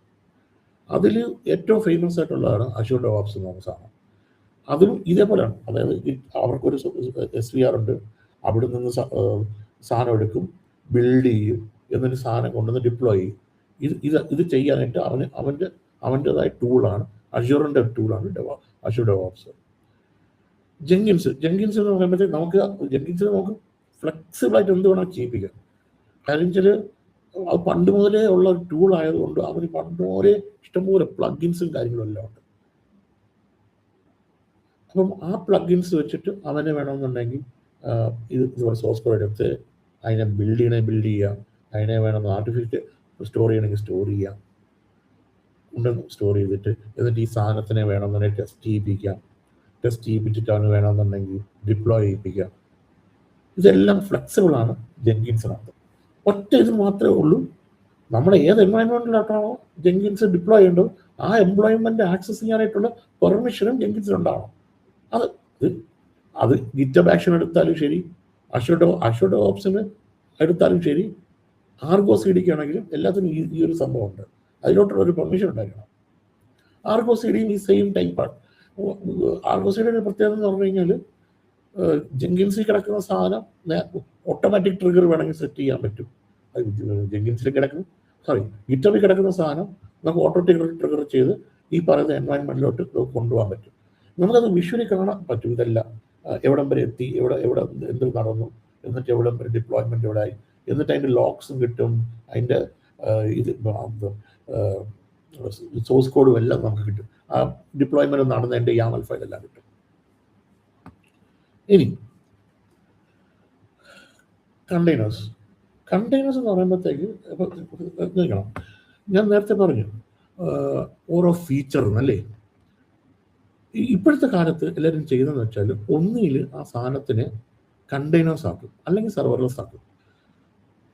അതിൽ ഏറ്റവും ഫേമസ് ആയിട്ടുള്ളതാണ് അഷ്യൂർ ഡെവോപ്സ് എന്ന് പറഞ്ഞ സാധനം. അതും ഇതേപോലെയാണ്. അതായത് അവർക്കൊരു SVR ഉണ്ട്, അവിടെ നിന്ന് സാധനം എടുക്കും, ബിൽഡ് ചെയ്യും, എന്നിട്ട് സാധനം കൊണ്ടുവന്ന് ഡിപ്ലോയ് ചെയ്യും. ഇത് ചെയ്യാനായിട്ട് അവൻ്റേതായ ടൂളാണ് അഷ്യൂറിൻ്റെ ടൂളാണ് അഷ്യൂർ ഡെവോപ്സ്. ജെങ്കിൻസ് എന്ന് പറയുമ്പോഴത്തേക്ക് നമുക്ക് ഫ്ലെക്സിബിളായിട്ട് എന്ത് വേണം ചെയ്യിപ്പിക്കാം. കാര്യം വെച്ചാൽ അത് പണ്ട് മുതലേ ഉള്ള ഒരു ടൂൾ ആയതുകൊണ്ട് അവന് പണ്ട് മുതലേ ഇഷ്ടംപോലെ പ്ലഗിൻസും കാര്യങ്ങളും എല്ലാം ഉണ്ട്. അപ്പം ആ പ്ലഗിൻസ് വെച്ചിട്ട് അവനെ വേണമെന്നുണ്ടെങ്കിൽ ഇതുപോലെ സോഴ്സ് കോഡ് എടുത്ത് അതിനെ ബിൽഡ് ചെയ്യാം, അതിനെ വേണമെന്ന് ആർട്ടിഫിഷ്യൽ സ്റ്റോർ ചെയ്യണമെങ്കിൽ സ്റ്റോർ ചെയ്യാം, സ്റ്റോർ ചെയ്തിട്ട് എന്നിട്ട് ഈ സാധനത്തിനെ വേണമെന്നുണ്ടെങ്കിൽ ടെസ്റ്റ് ചെയ്യിപ്പിച്ചിട്ട് അവന് വേണമെന്നുണ്ടെങ്കിൽ ഡിപ്ലോയ് ചെയ്യിപ്പിക്കാം. ഇതെല്ലാം ഫ്ലെക്സിബിളാണ് ജെങ്കിൻസിനകത്ത്. ഒറ്റ ഇത് മാത്രമേ ഉള്ളൂ, നമ്മുടെ ഏത് എൻവയോൺമെൻറ്റിലായിട്ടാണോ ജെങ്കിൻസ് ഡിപ്ലോയ് ചെയ്യേണ്ടത് ആ എംപ്ലോയ്മെൻറ്റ് ആക്സസ് ചെയ്യാനായിട്ടുള്ള പെർമിഷനും ജെങ്കിൻസിനുണ്ടാവണം. അത് ഗിറ്റബ് ആക്ഷൻ എടുത്താലും ശരി, അഷ്യൂർ ഡെവോപ്സിന് എടുത്താലും ശരി, ആർഗോ സിഡിക്ക് ആണെങ്കിലും എല്ലാത്തിനും ഈ ഒരു സംഭവമുണ്ട്. അതിലോട്ടുള്ള ഒരു പെർമിഷൻ ഉണ്ടാക്കണം. ആർഗോ സിഡിയും ഈ സെയിം ടൈപ്പാണ്. ആർഗോ സിഡിയുടെ പ്രത്യേകത എന്ന് പറഞ്ഞു കഴിഞ്ഞാൽ ജെങ്കിൻസിൽ കിടക്കുന്ന സാധനം ഓട്ടോമാറ്റിക് ട്രിഗർ വേണമെങ്കിൽ സെറ്റ് ചെയ്യാൻ പറ്റും. ജെങ്കിൻസിൽ ഗിറ്റബിൽ കിടക്കുന്ന സാധനം നമുക്ക് ഓട്ടോമാറ്റിക് ട്രിഗർ ചെയ്ത് ഈ പറയുന്ന എൻവയോൺമെൻറ്റിലോട്ട് കൊണ്ടുപോകാൻ പറ്റും. നമുക്കത് വിഷ്വലി കാണാൻ പറ്റും. ഇതെല്ലാം എവിടം വരെ എത്തി, എവിടെ എന്ത് നടന്നു, എന്നിട്ട് എവിടം വരെ ഡിപ്ലോയ്മെൻറ്റ് എവിടെ ആയി, എന്നിട്ട് അതിൻ്റെ ലോക്സും കിട്ടും, അതിൻ്റെ സോഴ്സ് കോഡും എല്ലാം നമുക്ക് കിട്ടും. ആ ഡിപ്ലോയ്മെൻറ്റ് നടന്നതിൻ്റെ YAML ഫയൽ എല്ലാം കിട്ടും. ഇനി കണ്ടെയ്നേഴ്സ് എന്ന് പറയുമ്പോഴത്തേക്ക് ഞാൻ നേരത്തെ പറഞ്ഞു ഓരോ ഫീച്ചറും ഇപ്പോഴത്തെ കാലത്ത് എല്ലാവരും ചെയ്യുന്നതെന്ന് വെച്ചാൽ ഒന്നിൽ ആ സാധനത്തിനെ കണ്ടെയ്നേഴ്സ് ആക്കും, അല്ലെങ്കിൽ സെർവർലെസ് ആക്കും.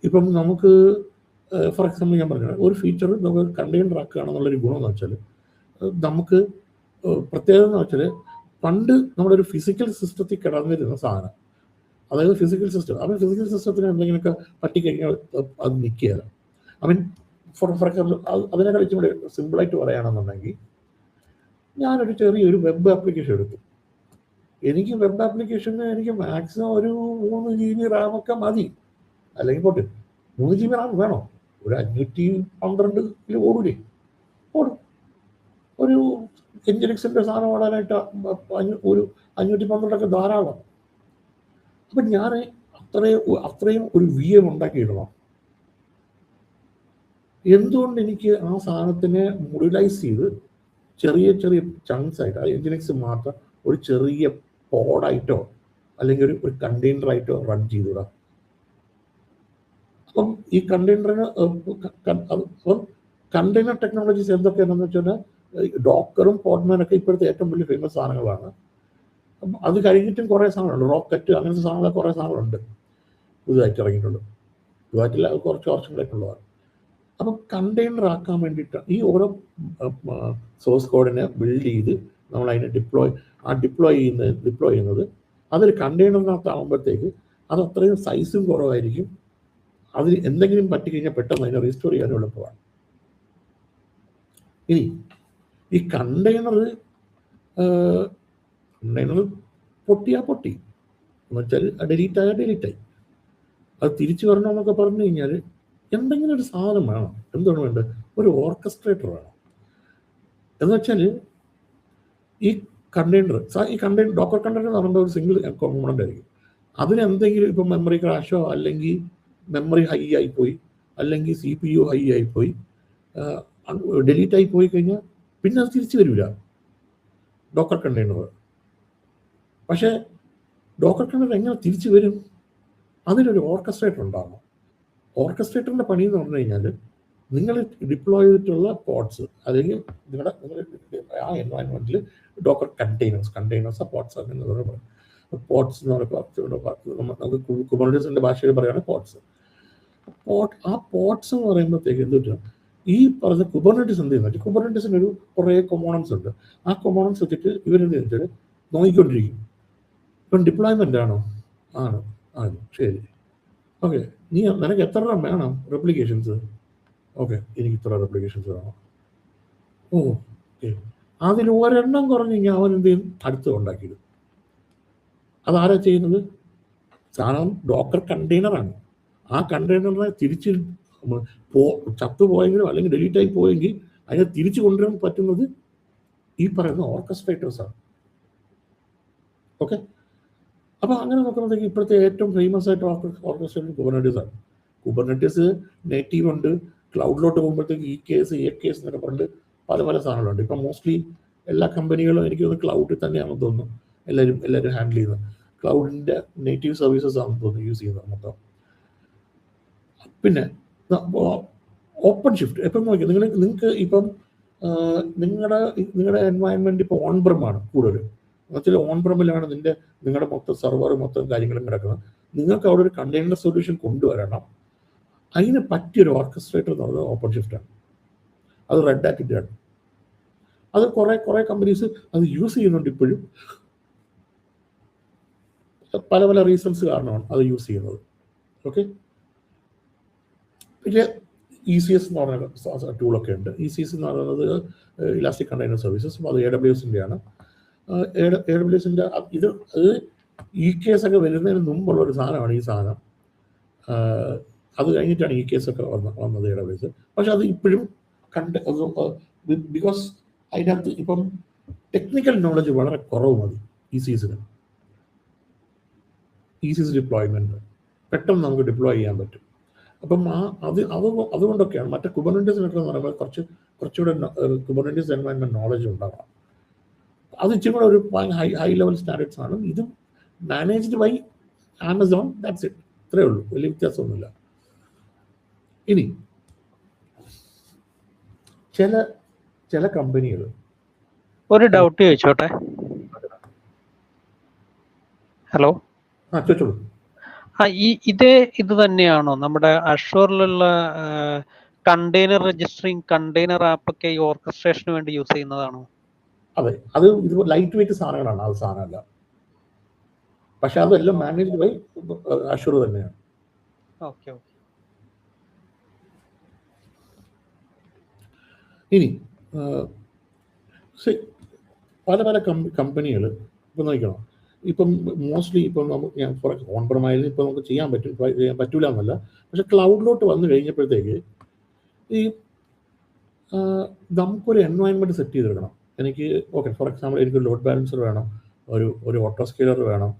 ഇപ്പം നമുക്ക് ഫോർ എക്സാമ്പിൾ ഞാൻ പറഞ്ഞത് ഒരു ഫീച്ചർ നമുക്ക് കണ്ടെയ്നർ ആക്കുകയാണെന്നുള്ളൊരു ഗുണമെന്ന് വെച്ചാൽ നമുക്ക് പ്രത്യേകത എന്ന് വെച്ചാൽ പണ്ട് നമ്മുടെ ഒരു ഫിസിക്കൽ സിസ്റ്റത്തിൽ കിടന്നിരുന്ന സാധനം, അതായത് ഫിസിക്കൽ സിസ്റ്റത്തിന് എന്തെങ്കിലുമൊക്കെ പറ്റിക്കഴിഞ്ഞാൽ അത് നിൽക്കുകയില്ല. ഫോർ എക്സാമ്പിൾ അതിനേക്കാൾ ഇച്ചിരി കൂടെ സിമ്പിളായിട്ട് പറയുകയാണെന്നുണ്ടെങ്കിൽ ഞാനൊരു ചെറിയൊരു വെബ് ആപ്ലിക്കേഷൻ എടുത്തു. എനിക്ക് വെബ് ആപ്ലിക്കേഷന് എനിക്ക് മാക്സിമം ഒരു 3 GB റാമൊക്കെ മതി, അല്ലെങ്കിൽ പോട്ടെ 3 GB റാം വേണോ, ഒരു 512 ഓടൂലേ, ഓടും. ഒരു എൻജിനിക്സിൻ്റെ സാധനം ഓടാനായിട്ട് ഒരു 512 ധാരാളം. അപ്പം ഞാൻ അത്രയും ഒരു VM ഉണ്ടാക്കിയിടണം. എന്തുകൊണ്ട് എനിക്ക് ആ സാധനത്തിനെ മോഡുലൈസ് ചെയ്ത് ചെറിയ ചങ്ക്സ് ആയിട്ട് ആ എൻജിനിക്സ് മാത്രം ഒരു ചെറിയ പോഡായിട്ടോ അല്ലെങ്കിൽ ഒരു കണ്ടെയ്നറായിട്ടോ റൺ ചെയ്തുകൂടാ. അപ്പം ഈ കണ്ടെയ്നർ ടെക്നോളജീസ് എന്തൊക്കെയാണെന്ന് വെച്ചാൽ ഡോക്കറും പോഡ്മാനൊക്കെ ഇപ്പോഴത്തെ ഏറ്റവും വലിയ ഫേമസ് സാധനങ്ങളാണ്. അത് കഴിഞ്ഞിട്ടും കുറേ സാധനങ്ങളുണ്ട്, റോക്കറ്റ് അങ്ങനത്തെ സാധനങ്ങളൊക്കെ കുറേ സാധനങ്ങളുണ്ട് പുതുതായിട്ട് ഇറങ്ങിയിട്ടുണ്ട്. പുതുതായിട്ടില്ല, കുറച്ച് വർഷങ്ങളായിട്ടുള്ളതാണ്. അപ്പം കണ്ടെയ്നർ ആക്കാൻ വേണ്ടിയിട്ട് ഈ ഓരോ സോഴ്സ് കോഡിനെ ബിൽഡ് ചെയ്ത് നമ്മൾ അതിനെ ഡിപ്ലോയ് ചെയ്യുന്നത് അതൊരു കണ്ടെയ്നറിനകത്താകുമ്പോഴത്തേക്ക് അത് അത്രയും സൈസും കുറവായിരിക്കും. അതിൽ എന്തെങ്കിലും പറ്റിക്കഴിഞ്ഞാൽ പെട്ടെന്ന് അതിനെ റീസ്റ്റോർ ചെയ്യാൻ എളുപ്പമാണ്. ഇനി ഈ കണ്ടെയ്നർ പൊട്ടി എന്ന് വെച്ചാൽ ഡിലീറ്റായി അത് തിരിച്ചു വരണമെന്നൊക്കെ പറഞ്ഞു കഴിഞ്ഞാൽ എന്തെങ്കിലും ഒരു സാധനം വേണം. എന്താണ് വേണ്ടത്? ഒരു ഓർക്കസ്ട്രേറ്റർ വേണം. എന്ന് വെച്ചാൽ ഈ ഡോക്കർ കണ്ടെയ്നർ എന്ന് പറയുമ്പോൾ ഒരു സിംഗിൾ കോമ്പണൻ്റ് ആയിരിക്കും. അതിനെന്തെങ്കിലും ഇപ്പം മെമ്മറി ക്രാഷോ അല്ലെങ്കിൽ മെമ്മറി ഹൈ ആയിപ്പോയി അല്ലെങ്കിൽ CPU ഹൈ ആയിപ്പോയി ഡിലീറ്റ് ആയി പോയി കഴിഞ്ഞാൽ പിന്നെ അത് തിരിച്ചു വരില്ല ഡോക്കർ കണ്ടെയ്നർ. പക്ഷേ ഡോക്കർ കണ്ടെയ്നർ എങ്ങനെ തിരിച്ചു വരും? അതിനൊരു ഓർക്കസ്ട്രേറ്റർ ഉണ്ടാകണം. ഓർക്കസ്ട്രേറ്ററിൻ്റെ പണി എന്ന് പറഞ്ഞു കഴിഞ്ഞാൽ നിങ്ങൾ ഡിപ്ലോയ് ചെയ്തിട്ടുള്ള പോഡ്സ് അല്ലെങ്കിൽ നിങ്ങളുടെ ആ എൻവയോൺമെൻറ്റിൽ ഡോക്കർ കണ്ടെയ്നേഴ്സ് പോഡ്സ് അങ്ങനെ പറയും. പോഡ്സ് എന്ന് പറയുമ്പോൾ നമുക്ക് കുബർനെറ്റീസിൻ്റെ ഭാഷയിൽ പറയുകയാണ് പോഡ്സ്. ആ പോഡ്സ് എന്ന് പറയുമ്പോഴത്തേക്ക് എന്തുപറ്റും, ഈ പറഞ്ഞ കുബർനെറ്റീസ് എന്ത് ചെയ്യുന്നത്, കുബർനെറ്റീസിനൊരു കുറേ കൊമോണൻസ് ഉണ്ട്. ആ കൊമോണൻസ് വെച്ചിട്ട് ഇവരെന്ത് വെച്ചാൽ നോക്കിക്കൊണ്ടിരിക്കും. ഇപ്പം ഡിപ്ലോയ്മെൻ്റ് ആണോ? ആണ്. ശരി, ഓക്കെ. നിനക്ക് എത്ര എണ്ണം വേണം റെപ്ലിക്കേഷൻസ്? ഓക്കെ, എനിക്ക് ഇത്ര റെപ്ലിക്കേഷൻസ് വേണം. ഓക്കെ, അതിൽ ഒരെണ്ണം കുറഞ്ഞ് കഴിഞ്ഞാൽ അവൻ എന്ത് ചെയ്യും? അടുത്ത് ഉണ്ടാക്കിയിടും. അതാരാ ചെയ്യുന്നത്? സാധനം ഡോക്കർ കണ്ടെയ്നറാണ്. ആ കണ്ടെയ്നറിനെ തിരിച്ച് ചത്തുപോയെങ്കിലും അല്ലെങ്കിൽ ഡിലീറ്റായി പോയെങ്കിൽ അതിനെ തിരിച്ചു കൊണ്ടുവരാൻ പറ്റുന്നത് ഈ പറയുന്ന ഓർക്കസ്ട്രേറ്റേഴ്സാണ്. ഓക്കെ, അപ്പോൾ അങ്ങനെ നോക്കുമ്പോഴത്തേക്ക് ഇപ്പോഴത്തെ ഏറ്റവും ഫേമസ് ആയിട്ട് ഓർക്കസ്ട്രേറ്റർ കുബർനെറ്റീസാണ്. കുബർനെറ്റീസ് നേറ്റീവ് ഉണ്ട്, ക്ലൗഡിലോട്ട് പോകുമ്പോഴത്തേക്ക് EKS AKS എന്നൊക്കെ പറഞ്ഞിട്ട് പല പല സാധനങ്ങളുണ്ട്. ഇപ്പം മോസ്റ്റ്ലി എല്ലാ കമ്പനികളും എനിക്ക് തോന്നുന്നു ക്ലൗഡിൽ തന്നെയാണെന്ന് തോന്നുന്നു എല്ലാവരും ഹാൻഡിൽ ചെയ്യുന്നത്. ക്ലൗഡിൻ്റെ നേറ്റീവ് സർവീസസ് ആണെന്ന് തോന്നുന്നു യൂസ് ചെയ്യുന്നത് മൊത്തം. പിന്നെ ഓപ്പൺ ഷിഫ്റ്റ് എപ്പം നോക്കി നിങ്ങൾക്ക് ഇപ്പം നിങ്ങളുടെ എൻവയൺമെൻറ്റ് ഇപ്പോൾ ഓൺ പ്രമാണ് കൂടുതൽ. എന്നുവെച്ചാൽ ഓൺ പ്രമിലാണ് നിങ്ങളുടെ മൊത്തം സെർവർ മൊത്തം കാര്യങ്ങളും കിടക്കുന്നത്. നിങ്ങൾക്ക് അവിടെ ഒരു കണ്ടെയ്നർ സൊല്യൂഷൻ കൊണ്ടുവരണം. അതിന് പറ്റിയൊരു ഓർക്കസ്ട്രേറ്റർ എന്ന് പറയുന്നത് ഓപ്പൺ ഷിഫ്റ്റാണ്. അത് റെഡ് ഹാറ്റിൻ്റെ ആണ്. അത് കുറേ കമ്പനീസ് അത് യൂസ് ചെയ്യുന്നുണ്ട് ഇപ്പോഴും. പല പല റീസൺസ് കാരണമാണ് അത് യൂസ് ചെയ്യുന്നത്. ഓക്കെ, പിന്നെ ECS എന്ന് പറയുന്ന ടൂളൊക്കെ ഉണ്ട്. ECS എന്ന് പറയുന്നത് ഇലാസ്റ്റിക് കണ്ടെയ്നർ സർവീസസ്. അത് AWSൻ്റെ ആണ്. AWSൻ്റെ ഇത് EKS ഒക്കെ വരുന്നതിന് മുമ്പുള്ള ഒരു സാധനമാണ് ഈ സാധനം. അത് കഴിഞ്ഞിട്ടാണ് EKS ഒക്കെ വന്നത് AWS. പക്ഷെ അത് ഇപ്പോഴും ബിക്കോസ് അതിനകത്ത് ഇപ്പം ടെക്നിക്കൽ നോളജ് വളരെ കുറവ് മതി ECSന്. ECS ഡിപ്ലോയ്മെൻറ്റ് പെട്ടെന്ന് നമുക്ക് ഡിപ്ലോയ് ചെയ്യാൻ പറ്റും. അപ്പം അതുകൊണ്ടൊക്കെയാണ് മറ്റേ കുബർനെറ്റീസിനൊക്കെ എന്ന് പറയുമ്പോൾ കുറച്ചുകൂടെ കുബർനെറ്റീസ് എൻവയൺമെൻറ്റ് നോളജ് ഉണ്ടാകാം. അത് ഇച്ചിരി കൂടെ ഒരു ഹൈ ലെവൽ സ്റ്റാൻഡേർഡ്സ് ആണ്. ഇതും managed by Amazon. That's it. ഇത്രയേ ഉള്ളൂ, വലിയ വ്യത്യാസമൊന്നുമില്ല. ഇനി ചില കമ്പനികൾ ഒരു ഡൗട്ട് ചോദിച്ചോട്ടെ. ഹലോ, ചോദിച്ചോളൂ. ഇത് തന്നെയാണോ നമ്മുടെ അഷ്വറിലുള്ള കണ്ടെയ്നർ രജിസ്റ്ററിങ് കണ്ടെയ്നർ ആപ്പൊക്കെ ഈ ഓർക്കസ്ട്രേഷന് വേണ്ടി യൂസ് ചെയ്യുന്നതാണോ? അതെ, അത് ഇത് ലൈറ്റ് വെയിറ്റ് സാധനങ്ങളാണ്. അത് സാധനമല്ല, പക്ഷെ അതെല്ലാം മാനേജ്ഡ് ബൈ അഷ്വർ തന്നെയാണ്. ഓക്കെ. ഇനി പല പല കമ്പനികൾ ഇപ്പം നോക്കണം. ഇപ്പം മോസ്റ്റ്ലി ഇപ്പം ഞാൻ ഓൺ പ്രമായാലും ഇപ്പം നമുക്ക് ചെയ്യാൻ പറ്റൂല എന്നല്ല. പക്ഷെ ക്ലൗഡിലോട്ട് വന്നു കഴിഞ്ഞപ്പോഴത്തേക്ക് ഈ നമുക്കൊരു എൻവയൺമെൻറ്റ് സെറ്റ് ചെയ്തെടുക്കണം. എനിക്ക് ഫോർ എക്സാമ്പിൾ എനിക്കൊരു ലോഡ് ബാലൻസർ വേണം, ഒരു ഓട്ടോസ്കെയിലർ വേണം,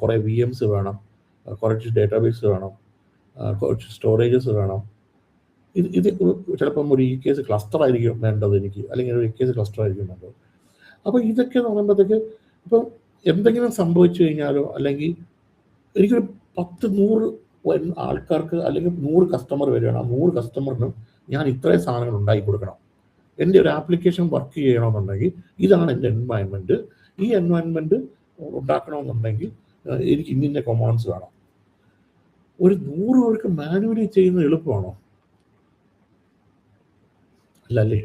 കുറേ VMs വേണം, കുറച്ച് ഡേറ്റാബേസ് വേണം, കുറച്ച് സ്റ്റോറേജസ് വേണം. ഇത് ചിലപ്പം ഒരു EKS ക്ലസ്റ്റർ ആയിരിക്കും വേണ്ടത് എനിക്ക്, അല്ലെങ്കിൽ ഒരു EKS ക്ലസ്റ്റർ ആയിരിക്കും വേണ്ടത്. അപ്പോൾ ഇതൊക്കെ എന്ന് പറയുമ്പോഴത്തേക്ക് ഇപ്പം എന്തെങ്കിലും സംഭവിച്ചു കഴിഞ്ഞാലോ, അല്ലെങ്കിൽ എനിക്കൊരു 10-100 ആൾക്കാർക്ക് അല്ലെങ്കിൽ 100 കസ്റ്റമർ വരികയാണ്. ആ 100 കസ്റ്റമറിനും ഞാൻ ഇത്രയും സാധനങ്ങൾ ഉണ്ടാക്കി കൊടുക്കണം. എൻ്റെ ഒരു ആപ്ലിക്കേഷൻ വർക്ക് ചെയ്യണമെന്നുണ്ടെങ്കിൽ ഇതാണ് എൻ്റെ എൻവയൺമെൻറ്റ്. ഈ എൻവയൺമെൻറ്റ് ഉണ്ടാക്കണമെന്നുണ്ടെങ്കിൽ എനിക്ക് ഇന്ന കൊമാൻഡ്സ് വേണം. ഒരു 100 പേർക്ക് മാനുവലി ചെയ്യുന്നത് എളുപ്പമാണോ? അല്ലേ,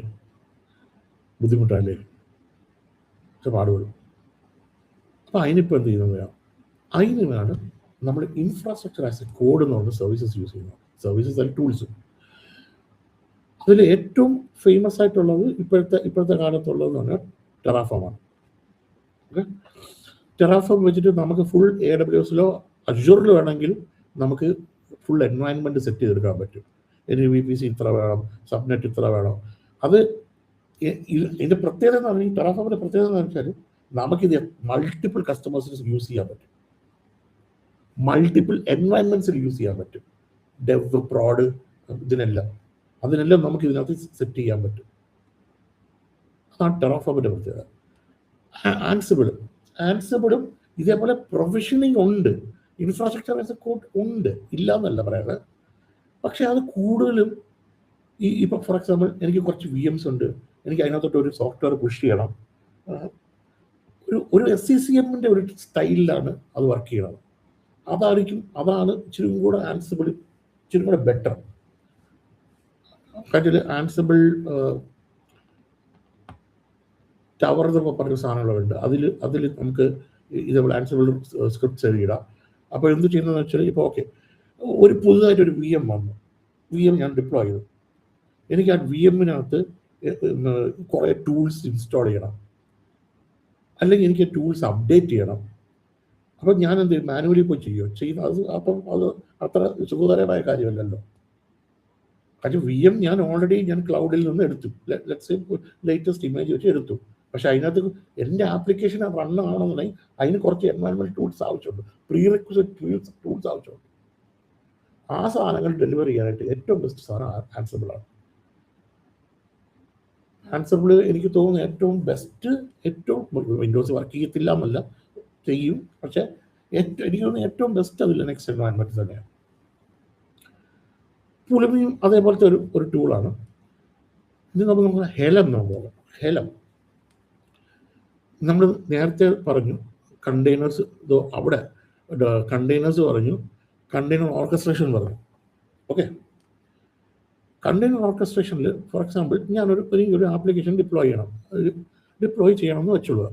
ബുദ്ധിമുട്ടല്ലേ, പക്ഷെ പാടുപെടും. അപ്പോൾ അതിനിപ്പോൾ എന്ത് ചെയ്യുന്നത്? അതിനാണ് നമ്മൾ ഇൻഫ്രാസ്ട്രക്ചർ ആസ് എ കോഡ് എന്ന് പറഞ്ഞ സർവീസസ് യൂസ് ചെയ്യുന്നത്. സർവീസസ് ആൻഡ് ടൂൾസും അതിൽ ഏറ്റവും ഫേമസ് ആയിട്ടുള്ളത് ഇപ്പോഴത്തെ കാലത്തുള്ളതെന്ന് പറഞ്ഞാൽ ടെറാഫോമാണ്. ഓക്കെ, ടെറാഫോം വെച്ചിട്ട് നമുക്ക് ഫുൾ AWSലോ അഷ്യൂറിലോ വേണമെങ്കിൽ നമുക്ക് ഫുൾ എൻവയൺമെൻറ്റ് സെറ്റ് ചെയ്തെടുക്കാൻ പറ്റും. VPC ഇത്ര വേണം, സബ്നെറ്റ് ഇത്ര വേണം. അത് ഇതിൻ്റെ പ്രത്യേകത എന്ന് പറഞ്ഞാൽ, ഈ ടെറാഫോമിൻ്റെ പ്രത്യേകത എന്ന് വെച്ചാൽ നമുക്കിത് മൾട്ടിപ്പിൾ കസ്റ്റമേഴ്സിന് യൂസ് ചെയ്യാൻ പറ്റും, മൾട്ടിപ്പിൾ എൻവയൺമെൻറ്റ്സിൽ യൂസ് ചെയ്യാൻ പറ്റും. ഡെവ്, പ്രോഡ്, അതിനെല്ലാം നമുക്ക് ഇതിനകത്ത് സെറ്റ് ചെയ്യാൻ പറ്റും. അതാണ് ടെറാഫോമിൻ്റെ പ്രത്യേകത. ആൻസിബിളും ഇതേപോലെ പ്രൊവിഷനിങ് ഉണ്ട്, ഇൻഫ്രാസ്ട്രക്ചർ ആസ് എ കോഡ് ഉണ്ട്, ഇല്ല എന്നല്ല പറയുന്നത്. പക്ഷെ അത് കൂടുതലും ഇപ്പം ഫോർ എക്സാമ്പിൾ എനിക്ക് കുറച്ച് VMs ഉണ്ട്, എനിക്ക് അതിനകത്തോട്ട് ഒരു സോഫ്റ്റ്വെയർ പുഷ് ചെയ്യണം. ഒരു SCCMൻ്റെ ഒരു സ്റ്റൈലിലാണ് അത് വർക്ക് ചെയ്യണത്. അതാണ് ഇച്ചിരി കൂടെ ആൻസിബിൾ, ഇച്ചിരി കൂടെ ബെറ്റർ. കാര്യം ആൻസിബിൾ ടവർ എന്നൊക്കെ പറഞ്ഞ സാധനങ്ങളുണ്ട്. അതിൽ നമുക്ക് ഇതേപോലെ ആൻസിബിൾ സ്ക്രിപ്റ്റ്സ് എഴുതിയിടാം. അപ്പോൾ എന്ത് ചെയ്യുന്നതെന്ന് വെച്ചാൽ, ഇപ്പോൾ ഓക്കെ ഒരു പുതുതായിട്ടൊരു VM വന്നു, VM ഞാൻ ഡിപ്ലോയ് ചെയ്തു. എനിക്ക് ആ VMനകത്ത് കുറേ ടൂൾസ് ഇൻസ്റ്റാൾ ചെയ്യണം, അല്ലെങ്കിൽ എനിക്ക് ടൂൾസ് അപ്ഡേറ്റ് ചെയ്യണം. അപ്പം ഞാൻ എന്ത് ചെയ്യും? മാനുവലി പോയി ചെയ്യുന്നത്. അപ്പം അത് അത്ര സുഖകരമായ കാര്യമല്ലല്ലോ. കാരണം VM ഞാൻ ഓൾറെഡി ക്ലൗഡിൽ നിന്ന് എടുത്തു, ലേറ്റസ്റ്റ് ഇമേജ് വെച്ച് എടുത്തു. പക്ഷെ അതിനകത്ത് എൻ്റെ ആപ്ലിക്കേഷൻ റൺ ആണെന്നുണ്ടെങ്കിൽ അതിന് കുറച്ച് എൻവയൺമെൻറ്റ് ടൂൾസ് ആവശ്യമുണ്ട്, പ്രീ റിക്വസിറ്റ് ടൂൾസ് ആവശ്യമുണ്ട്. ആ സാധനങ്ങൾ ഡെലിവർ ചെയ്യാനായിട്ട് ഏറ്റവും ബെസ്റ്റ് സാധനം ആൻസിബിളാണ്. ആൻസിബിൾ എനിക്ക് തോന്നുന്നു ഏറ്റവും ബെസ്റ്റ്, ഏറ്റവും വിൻഡോസ് വർക്ക് ചെയ്യത്തില്ല എന്നല്ല, ചെയ്യും, പക്ഷെ എനിക്ക് തോന്നുന്നു ഏറ്റവും ബെസ്റ്റ് അത് ലിനക്സ് എൻവയൺമെൻറ്റ് തന്നെയാണ്. പുളിമിയും അതേപോലത്തെ ഒരു ടൂളാണ്. ഇത് നമുക്ക് ഹെലം നോക്കാം. ഹെലം നമ്മൾ നേരത്തെ പറഞ്ഞു കണ്ടെയ്നേഴ്സ്, അവിടെ കണ്ടെയ്നേഴ്സ് പറഞ്ഞു, കണ്ടെയ്നർ ഓർക്കസ്ട്രേഷൻ പറഞ്ഞു. ഓക്കെ, കണ്ടെയ്നർ ഓർക്കസ്ട്രേഷനിൽ ഫോർ എക്സാമ്പിൾ ഒരു ആപ്ലിക്കേഷൻ ഡിപ്ലോയ് ചെയ്യണമെന്ന് വെച്ചുള്ളൂ.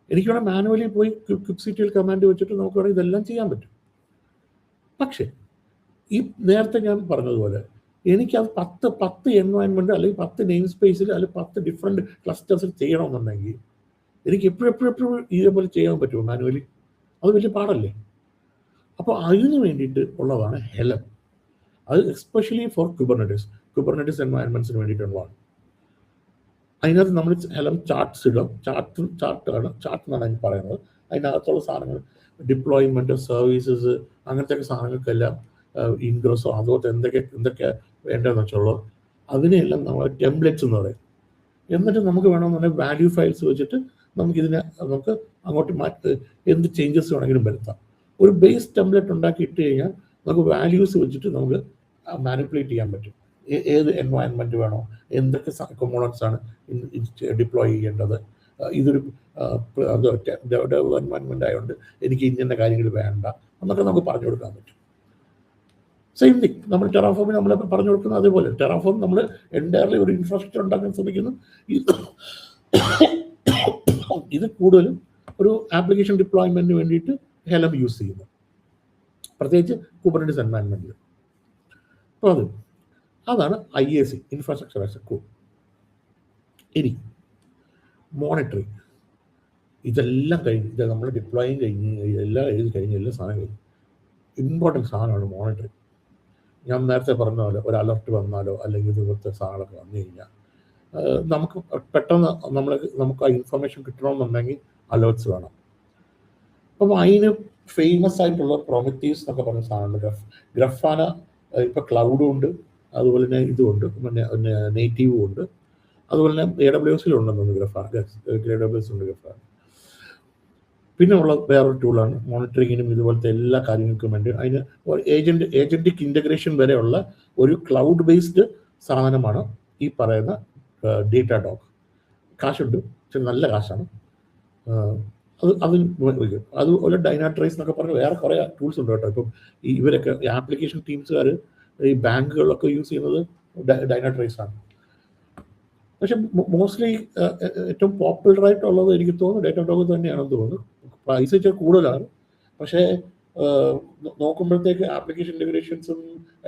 എനിക്ക് വേണമെങ്കിൽ മാനുവലി പോയി kubectl കമാൻഡ് വെച്ചിട്ട് നമുക്ക് വേണമെങ്കിൽ ഇതെല്ലാം ചെയ്യാൻ പറ്റും. പക്ഷേ ഈ നേരത്തെ ഞാൻ പറഞ്ഞതുപോലെ എനിക്കത് 10 എൻവയൺമെൻറ്റ് അല്ലെങ്കിൽ 10 നെയിം സ്പേസിൽ അല്ലെങ്കിൽ 10 ഡിഫറെൻറ്റ് ക്ലസ്റ്റേഴ്സിൽ ചെയ്യണമെന്നുണ്ടെങ്കിൽ എനിക്ക് എപ്പോഴും ഇതേപോലെ ചെയ്യാൻ പറ്റുമോ മാനുവലി? അത് വലിയ പാടല്ലേ. അപ്പോൾ അതിന് വേണ്ടിയിട്ട് ഉള്ളതാണ് ഹെലം. അത് എസ്പെഷ്യലി ഫോർ കുബർനെറ്റിസ് എൻവയൺമെൻറ്റ്സിന് വേണ്ടിയിട്ടുള്ളതാണ്. അതിനകത്ത് നമ്മൾ ഹെലം ചാർട്ട്സ് ഇടാം. ചാർട്ട് എന്നാണ് അതിന് പറയുന്നത്. അതിനകത്തുള്ള സാധനങ്ങൾ ഡിപ്ലോയ്മെൻറ്റ്, സർവീസസ്, അങ്ങനത്തെ സാധനങ്ങൾക്കെല്ലാം ഇൻഗ്രസോ അതുപോലെ എന്തൊക്കെ വേണ്ടതെന്ന് വെച്ചുള്ളൂ അതിനെല്ലാം നമ്മൾ ടെംപ്ലേറ്റ്സ് എന്ന് പറയും. എന്നിട്ട് നമുക്ക് വേണമെന്നുണ്ടെങ്കിൽ വാല്യൂ ഫയൽസ് വെച്ചിട്ട് നമുക്ക് അങ്ങോട്ട് എന്ത് ചേഞ്ചസ് വേണമെങ്കിലും വരുത്താം. ഒരു ബേസ് ടെംപ്ലേറ്റ് ഉണ്ടാക്കി ഇട്ട് കഴിഞ്ഞാൽ നമുക്ക് വാല്യൂസ് വെച്ചിട്ട് നമുക്ക് മാനിപ്പുലേറ്റ് ചെയ്യാൻ പറ്റും. ഏത് എൻവയൺമെൻറ്റ് വേണോ, എന്തൊക്കെ കമ്പോണൻസ് ആണ് ഡിപ്ലോയ് ചെയ്യേണ്ടത്, ഇതൊരു എൻവയൺമെൻറ്റ് ആയതുകൊണ്ട് എനിക്ക് ഇന്ന കാര്യങ്ങൾ വേണ്ട എന്നൊക്കെ നമുക്ക് പറഞ്ഞു കൊടുക്കാൻ പറ്റും. സെയിം തിങ് നമ്മൾ ടെറാഫോമിൽ നമ്മൾ പറഞ്ഞു കൊടുക്കുന്നത് അതേപോലെ. ടെറാഫോം നമ്മൾ എൻറ്റയർലി ഒരു ഇൻഫ്രാസ്ട്രക്ചർ ഉണ്ടാക്കാൻ ശ്രമിക്കുന്നു. ഇത് കൂടുതലും ഒരു ആപ്ലിക്കേഷൻ ഡിപ്ലോയ്മെൻറ്റിന് വേണ്ടിയിട്ട് ഹെലം യൂസ് ചെയ്യുന്നു, പ്രത്യേകിച്ച് കുബർനെറ്റിസ് എൻവയൺമെൻറ്റിൽ. അപ്പോൾ അതാണ് IAC, infrastructure as A code. ഇനി മോണിറ്ററിങ്, ഇതെല്ലാം കഴിഞ്ഞ് ഇത് നമ്മൾ ഡിപ്ലോയും കഴിഞ്ഞ് എല്ലാം എഴുതി കഴിഞ്ഞ് എല്ലാ സാധനം കഴിഞ്ഞ് ഇമ്പോർട്ടൻറ്റ് സാധനമാണ് മോണിറ്ററിങ്. ഞാൻ നേരത്തെ പറഞ്ഞ പോലെ ഒരു അലർട്ട് വന്നാലോ അല്ലെങ്കിൽ ഇതുപോലത്തെ സാധനങ്ങളൊക്കെ വന്നു കഴിഞ്ഞാൽ നമുക്ക് പെട്ടെന്ന് നമുക്ക് ആ ഇൻഫർമേഷൻ കിട്ടണമെന്നുണ്ടെങ്കിൽ അലേർട്ട്സ് വേണം. അപ്പം അതിന് ഫേമസ് ആയിട്ടുള്ള പ്രൊമത്തീസ് എന്നൊക്കെ പറഞ്ഞ സാധനമുണ്ട്. ഗ്രഫാന ഇപ്പോൾ ക്ലൗഡും ഉണ്ട്, അതുപോലെ തന്നെ ഇതുമുണ്ട്, പിന്നെ നേറ്റീവും ഉണ്ട്, അതുപോലെ തന്നെ AWS-ലുണ്ടെന്ന് AWS ഉണ്ട് ഗ്രഫാന. പിന്നെ ഉള്ള വേറൊരു ടൂളാണ് മോണിറ്ററിങ്ങിനും ഇതുപോലത്തെ എല്ലാ കാര്യങ്ങൾക്കും വേണ്ടി അതിന് ഏജന്റിക് ഇൻ്റഗ്രേഷൻ വരെയുള്ള ഒരു ക്ലൗഡ് ബേസ്ഡ് സാധനമാണ് ഈ പറയുന്ന ഡേറ്റാഡോഗ്. കാശുണ്ട്, പക്ഷെ നല്ല കാശാണ്. അതുപോലെ ഡൈനാട്രൈസ് എന്നൊക്കെ പറഞ്ഞ് വേറെ കുറേ ടൂൾസ് ഉണ്ട് കേട്ടോ. ഇപ്പം ഇവരൊക്കെ ആപ്ലിക്കേഷൻ ടീംസുകാർ ഈ ബാങ്കുകളിലൊക്കെ യൂസ് ചെയ്യുന്നത് ഡൈനാട്രൈസ് ആണ്. പക്ഷെ മോസ്റ്റ്ലി ഏറ്റവും പോപ്പുലറായിട്ടുള്ളത് എനിക്ക് തോന്നുന്നു ഡേറ്റാഡോഗ് തന്നെയാണെന്ന് തോന്നുന്നു. പ്രൈസ് വെച്ചാൽ കൂടുതലാണ്, പക്ഷേ നോക്കുമ്പോഴത്തേക്ക് ആപ്ലിക്കേഷൻ ഇൻ്റഗ്രേഷൻസും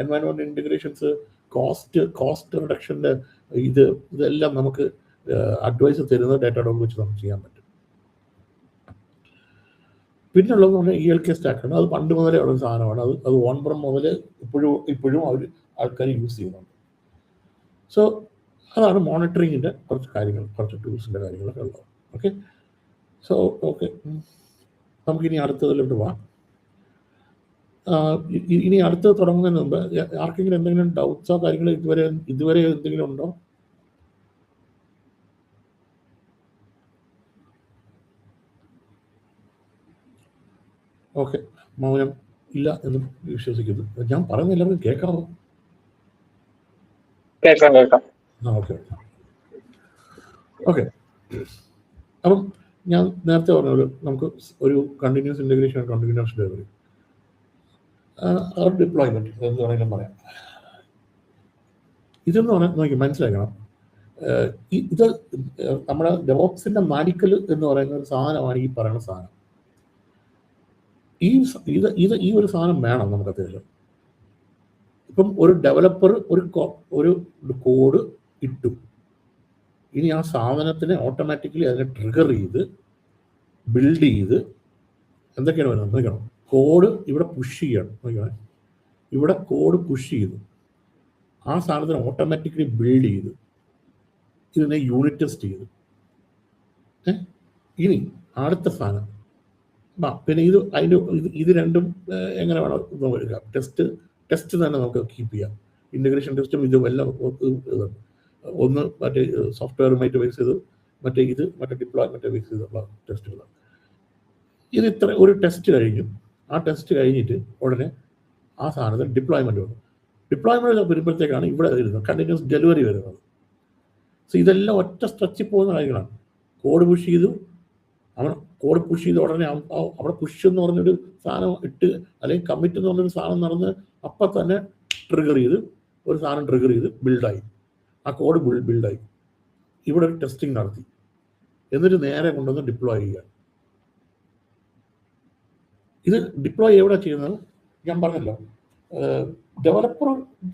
എൻവയൺമെൻറ്റ് ഇൻ്റഗ്രേഷൻസ്, കോസ്റ്റ് റിഡക്ഷൻ്റെ ഇതെല്ലാം നമുക്ക് അഡ്വൈസ് തരുന്നത് ഡേറ്റാഡോഗ് വെച്ച് നമുക്ക് ചെയ്യാൻ പറ്റും. പിന്നുള്ളതെന്ന് പറഞ്ഞാൽ ELK സ്റ്റാക്കാണ്. അത് പണ്ട് മുതലേ ഉള്ള സാധനമാണ്. അത് ഓൺപ്രം മുതൽ ഇപ്പോഴും ആൾക്കാർ യൂസ് ചെയ്യുന്നുണ്ട്. സോ അതാണ് മോണിറ്ററിങ്ങിൻ്റെ കുറച്ച് കാര്യങ്ങൾ, കുറച്ച് ടൂൾസിൻ്റെ കാര്യങ്ങളൊക്കെ ഉള്ളത്. ഓക്കെ, സോ ഓക്കെ, നമുക്കിനി അടുത്തതിലോട്ട് പോവാം. ഇനി അടുത്തത് തുടങ്ങുന്നതിന് മുമ്പ് ആർക്കെങ്കിലും എന്തെങ്കിലും ഡൗട്ട്സോ കാര്യങ്ങളോ ഇതുവരെ എന്തെങ്കിലും ഉണ്ടോ? ഓക്കെ, മൗനം ഇല്ല എന്ന് വിശ്വസിക്കുന്നു. ഞാൻ പറയുന്ന എല്ലാവർക്കും കേൾക്കാമോ? കേൾക്കാം. Okay okay. അപ്പം ഞാൻ നേരത്തെ പറഞ്ഞ നമുക്ക് ഒരു continuous integration, continuous delivery, deployment എന്ന് വേണമെങ്കിലും പറയാം. ഇതെന്ന് പറഞ്ഞാൽ നോക്കി മനസ്സിലാക്കണം, ഇത് നമ്മുടെ ഡെവോപ്സിൻ്റെ മാനിക്കൽ എന്ന് പറയുന്ന ഒരു സാധനമാണ് ഈ പറയുന്ന സാധനം. ഈ ഒരു സാധനം വേണം നമുക്ക് അത്യാവശ്യം. ഇപ്പം ഒരു ഡെവലപ്പർ ഒരു കോഡ് ഇട്ടു, ഇനി ആ സാധനത്തിനെ ഓട്ടോമാറ്റിക്കലി അതിനെ ട്രിഗർ ചെയ്ത് ബിൽഡ് ചെയ്ത് എന്തൊക്കെയാണ് വരുന്നത് നോക്കണം. കോഡ് ഇവിടെ പുഷ് ചെയ്യണം. നോക്കണം, ഇവിടെ കോഡ് പുഷ് ചെയ്തു, ആ സാധനത്തിന് ഓട്ടോമാറ്റിക്കലി ബിൽഡ് ചെയ്ത് ഇതിനെ യൂണിറ്റ് ടെസ്റ്റ് ചെയ്തു. ഇനി അടുത്ത സാധനം പിന്നെ ഇത് രണ്ടും എങ്ങനെ വേണം എടുക്കാം. ടെസ്റ്റ് തന്നെ നമുക്ക് കീപ്പ് ചെയ്യാം. ഇൻ്റഗ്രേഷൻ ടെസ്റ്റും ഇതും എല്ലാം ഒന്ന് മറ്റേ സോഫ്റ്റ്വെയറുമായിട്ട് ബേസ് ചെയ്ത് മറ്റേ ഡിപ്ലോയ്മെൻറ്റ് ബേസ് ചെയ്തുള്ള ടെസ്റ്റുകളാണ്. ഇത് ഇത്ര ഒരു ടെസ്റ്റ് കഴിഞ്ഞു. ആ ടെസ്റ്റ് കഴിഞ്ഞിട്ട് ഉടനെ ആ സാധനത്തിൽ ഡിപ്ലോയ്മെൻറ്റ് വന്നു. ഡിപ്ലോയ്മെൻറ്റ് വരുമ്പോഴത്തേക്കാണ് ഇവിടെ വരുന്നത് കണ്ടിന്യൂസ് ഡെലിവറി വരുന്നത്. സോ ഇതെല്ലാം ഒറ്റ സ്ട്രെച്ചിൽ പോകുന്ന കാര്യങ്ങളാണ്. കോഡ് പുഷ് ചെയ്തു, കോഡ് പുഷ് ചെയ്ത് ഉടനെ അവിടെ പുഷ് എന്ന് പറഞ്ഞൊരു സാധനം ഇട്ട്, അല്ലെങ്കിൽ കമ്മിറ്റ് എന്ന് പറഞ്ഞൊരു സാധനം നടന്ന് അപ്പം തന്നെ ഒരു സാധനം ട്രിഗർ ചെയ്ത് ബിൽഡായി. ആ കോഡ് ബിൽഡായി. ഇവിടെ ഒരു ടെസ്റ്റിംഗ് നടത്തി, എന്നിട്ട് നേരെ കൊണ്ടുവന്ന് ഡിപ്ലോയ് ചെയ്യുക. ഇത് ഡിപ്ലോയ് എവിടെ ചെയ്യുന്നത് ഞാൻ പറഞ്ഞല്ലോ. ഡെവലപ്പർ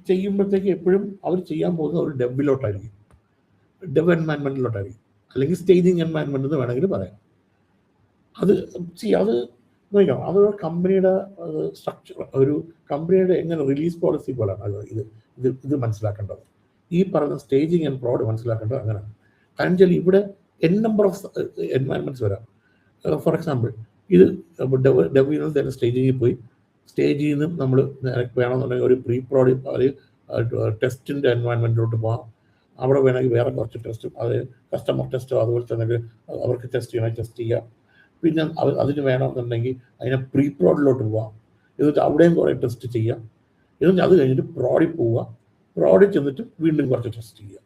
ചെയ്യുമ്പോഴത്തേക്ക് എപ്പോഴും അവർ ചെയ്യാൻ പോകുന്നത് ഒരു ഡെവിലോട്ടായിരിക്കും, ഡെവ് എൻവയൺമെൻറ്റിലോട്ടായിരിക്കും, അല്ലെങ്കിൽ സ്റ്റേജിങ് എൻവയൺമെൻറ്റ് എന്ന് വേണമെങ്കിൽ പറയാം. അത് നോക്കാം, അത് കമ്പനിയുടെ സ്ട്രക്ചർ, ഒരു കമ്പനിയുടെ എങ്ങനെ റിലീസ് പോളിസി പോലെയാണ് ഇത് മനസ്സിലാക്കേണ്ടത്. ഈ പറഞ്ഞ സ്റ്റേജിങ് ആൻഡ് പ്രോഡ് മനസ്സിലാക്കേണ്ടത് അങ്ങനെയാണ്. കാരണം വെച്ചാൽ ഇവിടെ നമ്പർ ഓഫ് എൻവയൺമെൻറ്റ്സ് വരാം. ഫോർ എക്സാമ്പിൾ, ഇത് ഡെവിൽ നിന്ന് തന്നെ സ്റ്റേജിങ്ങിൽ പോയി, സ്റ്റേജിൽ നിന്ന് നമ്മൾ വേണമെന്നുണ്ടെങ്കിൽ ഒരു പ്രീ പ്രോഡ് ടെസ്റ്റിൻ്റെ എൻവയൺമെൻറ്റിലോട്ട് പോകാം. അവിടെ വേണമെങ്കിൽ വേറെ കുറച്ച് ടെസ്റ്റും, അത് കസ്റ്റമർ ടെസ്റ്റോ അതുപോലെ തന്നെ അവർക്ക് ടെസ്റ്റ് ചെയ്യാം. പിന്നെ അതിന് വേണമെന്നുണ്ടെങ്കിൽ അതിനെ പ്രീ പ്രോഡിലോട്ട് പോവാം. എന്നിട്ട് അവിടെയും കുറേ ടെസ്റ്റ് ചെയ്യാം. എന്നിട്ട് അത് കഴിഞ്ഞിട്ട് പ്രോഡിൽ പോവുക, പ്രോഡിൽ ചെന്നിട്ട് വീണ്ടും കുറച്ച് ടെസ്റ്റ് ചെയ്യുക.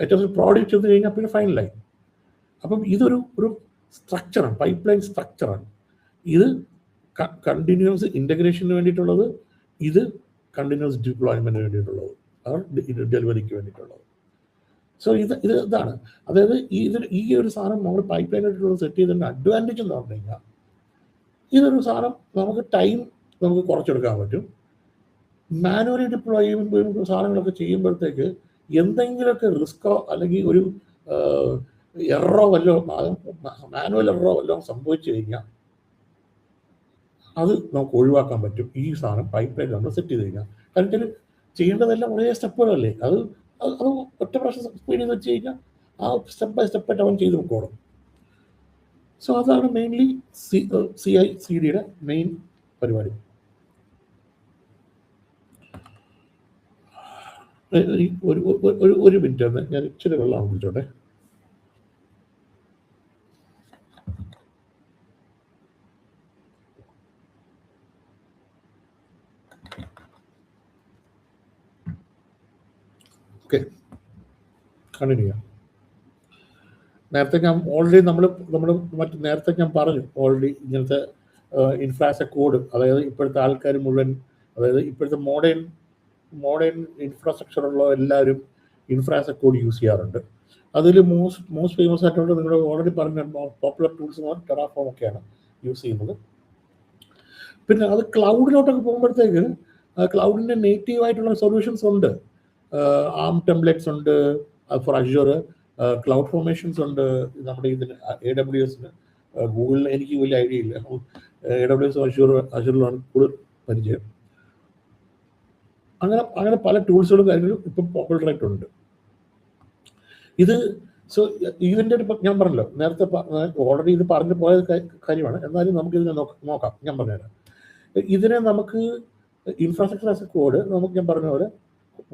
ഏറ്റവും പ്രോഡിൽ ചെന്ന് കഴിഞ്ഞാൽ പിന്നെ ഫൈനലായി. അപ്പം ഇതൊരു സ്ട്രക്ചറാണ്, പൈപ്പ് ലൈൻ സ്ട്രക്ചറാണ്. ഇത് കണ്ടിന്യൂസ് ഇൻ്റഗ്രേഷന് വേണ്ടിയിട്ടുള്ളത്, ഇത് കണ്ടിന്യൂസ് ഡിപ്ലോയ്മെൻറ്റിന് വേണ്ടിയിട്ടുള്ളത്, ഇത് ഡെലിവറിക്ക് വേണ്ടിയിട്ടുള്ളത്. സോ ഇതാണ്. അതായത് ഈ ഒരു സാധനം നമ്മൾ പൈപ്പ് ലൈനായിട്ടുള്ള സെറ്റ് ചെയ്തതിൻ്റെ അഡ്വാൻറ്റേജ് എന്ന് പറഞ്ഞു കഴിഞ്ഞാൽ, ഇതൊരു സാധനം നമുക്ക് ടൈം നമുക്ക് കുറച്ചെടുക്കാൻ പറ്റും. മാനുവലി ഡിപ്ലോയ് ചെയ്യുമ്പോൾ സാധനങ്ങളൊക്കെ ചെയ്യുമ്പോഴത്തേക്ക് എന്തെങ്കിലുമൊക്കെ റിസ്കോ അല്ലെങ്കിൽ ഒരു എററോ മാനുവൽ എററോ വല്ലതും സംഭവിച്ചു കഴിഞ്ഞാൽ അത് നമുക്ക് ഒഴിവാക്കാൻ പറ്റും. ഈ സാധനം പൈപ്പ് ലൈൻ നമ്മൾ സെറ്റ് ചെയ്ത് കഴിഞ്ഞാൽ. കാരണം ചെയ്യേണ്ടതെല്ലാം ഒരേ സ്റ്റെപ്പുകളല്ലേ, അത് ഒറ്റ പ്രാവശ്യം സ്പീഡ് ചെയ്ത് വെച്ച് കഴിഞ്ഞാൽ ആ സ്റ്റെപ്പ് ബൈ സ്റ്റെപ്പായിട്ട് അവൻ ചെയ്ത് നോക്കണം. സോ അതാണ് മെയിൻലി CI/CD മെയിൻ പരിപാടി. ഒരു മിനിറ്റ് തന്നെ, ഞാൻ ഇച്ചിരി വെള്ളം കുടിച്ചോട്ടെ. ഓക്കെ, കണ്ടിന്യൂ ചെയ്യാം. നേരത്തെ ഞാൻ ഓൾറെഡി നേരത്തെ ഞാൻ പറഞ്ഞു ഓൾറെഡി ഇങ്ങനത്തെ ഇൻഫ്രാസ്ട്രക്ചർ കോഡ്, അതായത് ഇപ്പോഴത്തെ ആൾക്കാർ മുഴുവൻ, അതായത് ഇപ്പോഴത്തെ മോഡേൺ ഇൻഫ്രാസ്ട്രക്ചർ ഉള്ള എല്ലാവരും ഇൻഫ്രാസ്ട്രക്ചർ കോഡ് യൂസ് ചെയ്യാറുണ്ട്. അതിൽ മോസ്റ്റ് ഫേമസ് ആയിട്ടുള്ള നിങ്ങൾ ഓൾറെഡി പറഞ്ഞ പോപ്പുലർ ടൂൾസ് ടെറാഫോം ഒക്കെയാണ് യൂസ് ചെയ്യുന്നത്. പിന്നെ അത് ക്ലൗഡിലോട്ടൊക്കെ പോകുമ്പോഴത്തേക്ക് ക്ലൗഡിൻ്റെ നേറ്റീവ് ആയിട്ടുള്ള സൊല്യൂഷൻസ് ഉണ്ട്. ആം ടെംപ്ലേറ്റ്സ് ഉണ്ട് ഫോർ അഷ്യൂർ, ക്ലൗഡ് ഫോർമേഷൻസ് ഉണ്ട് നമ്മുടെ ഇതിന് AWSന്. ഗൂഗിളിന് എനിക്ക് വലിയ ഐഡിയ ഇല്ല. AWS അഷ്യൂറിലാണ് കൂടുതൽ പരിചയം. അങ്ങനെ പല ടൂൾസുകളും കാര്യങ്ങളും ഇപ്പം പോപ്പുലറായിട്ടുണ്ട്. സോ ഇതിൻ്റെ ഞാൻ പറഞ്ഞല്ലോ നേരത്തെ, ഓൾറെഡി ഇത് പറഞ്ഞു പോയ കാര്യമാണ്, എന്നാലും നമുക്കിതിനെ നോക്കാം. ഞാൻ പറഞ്ഞുതരാം. ഇതിനെ നമുക്ക് ഇൻഫ്രാസ്ട്രക്ചർ ആസ് എ കോഡ് നമുക്ക് ഞാൻ പറഞ്ഞ പോലെ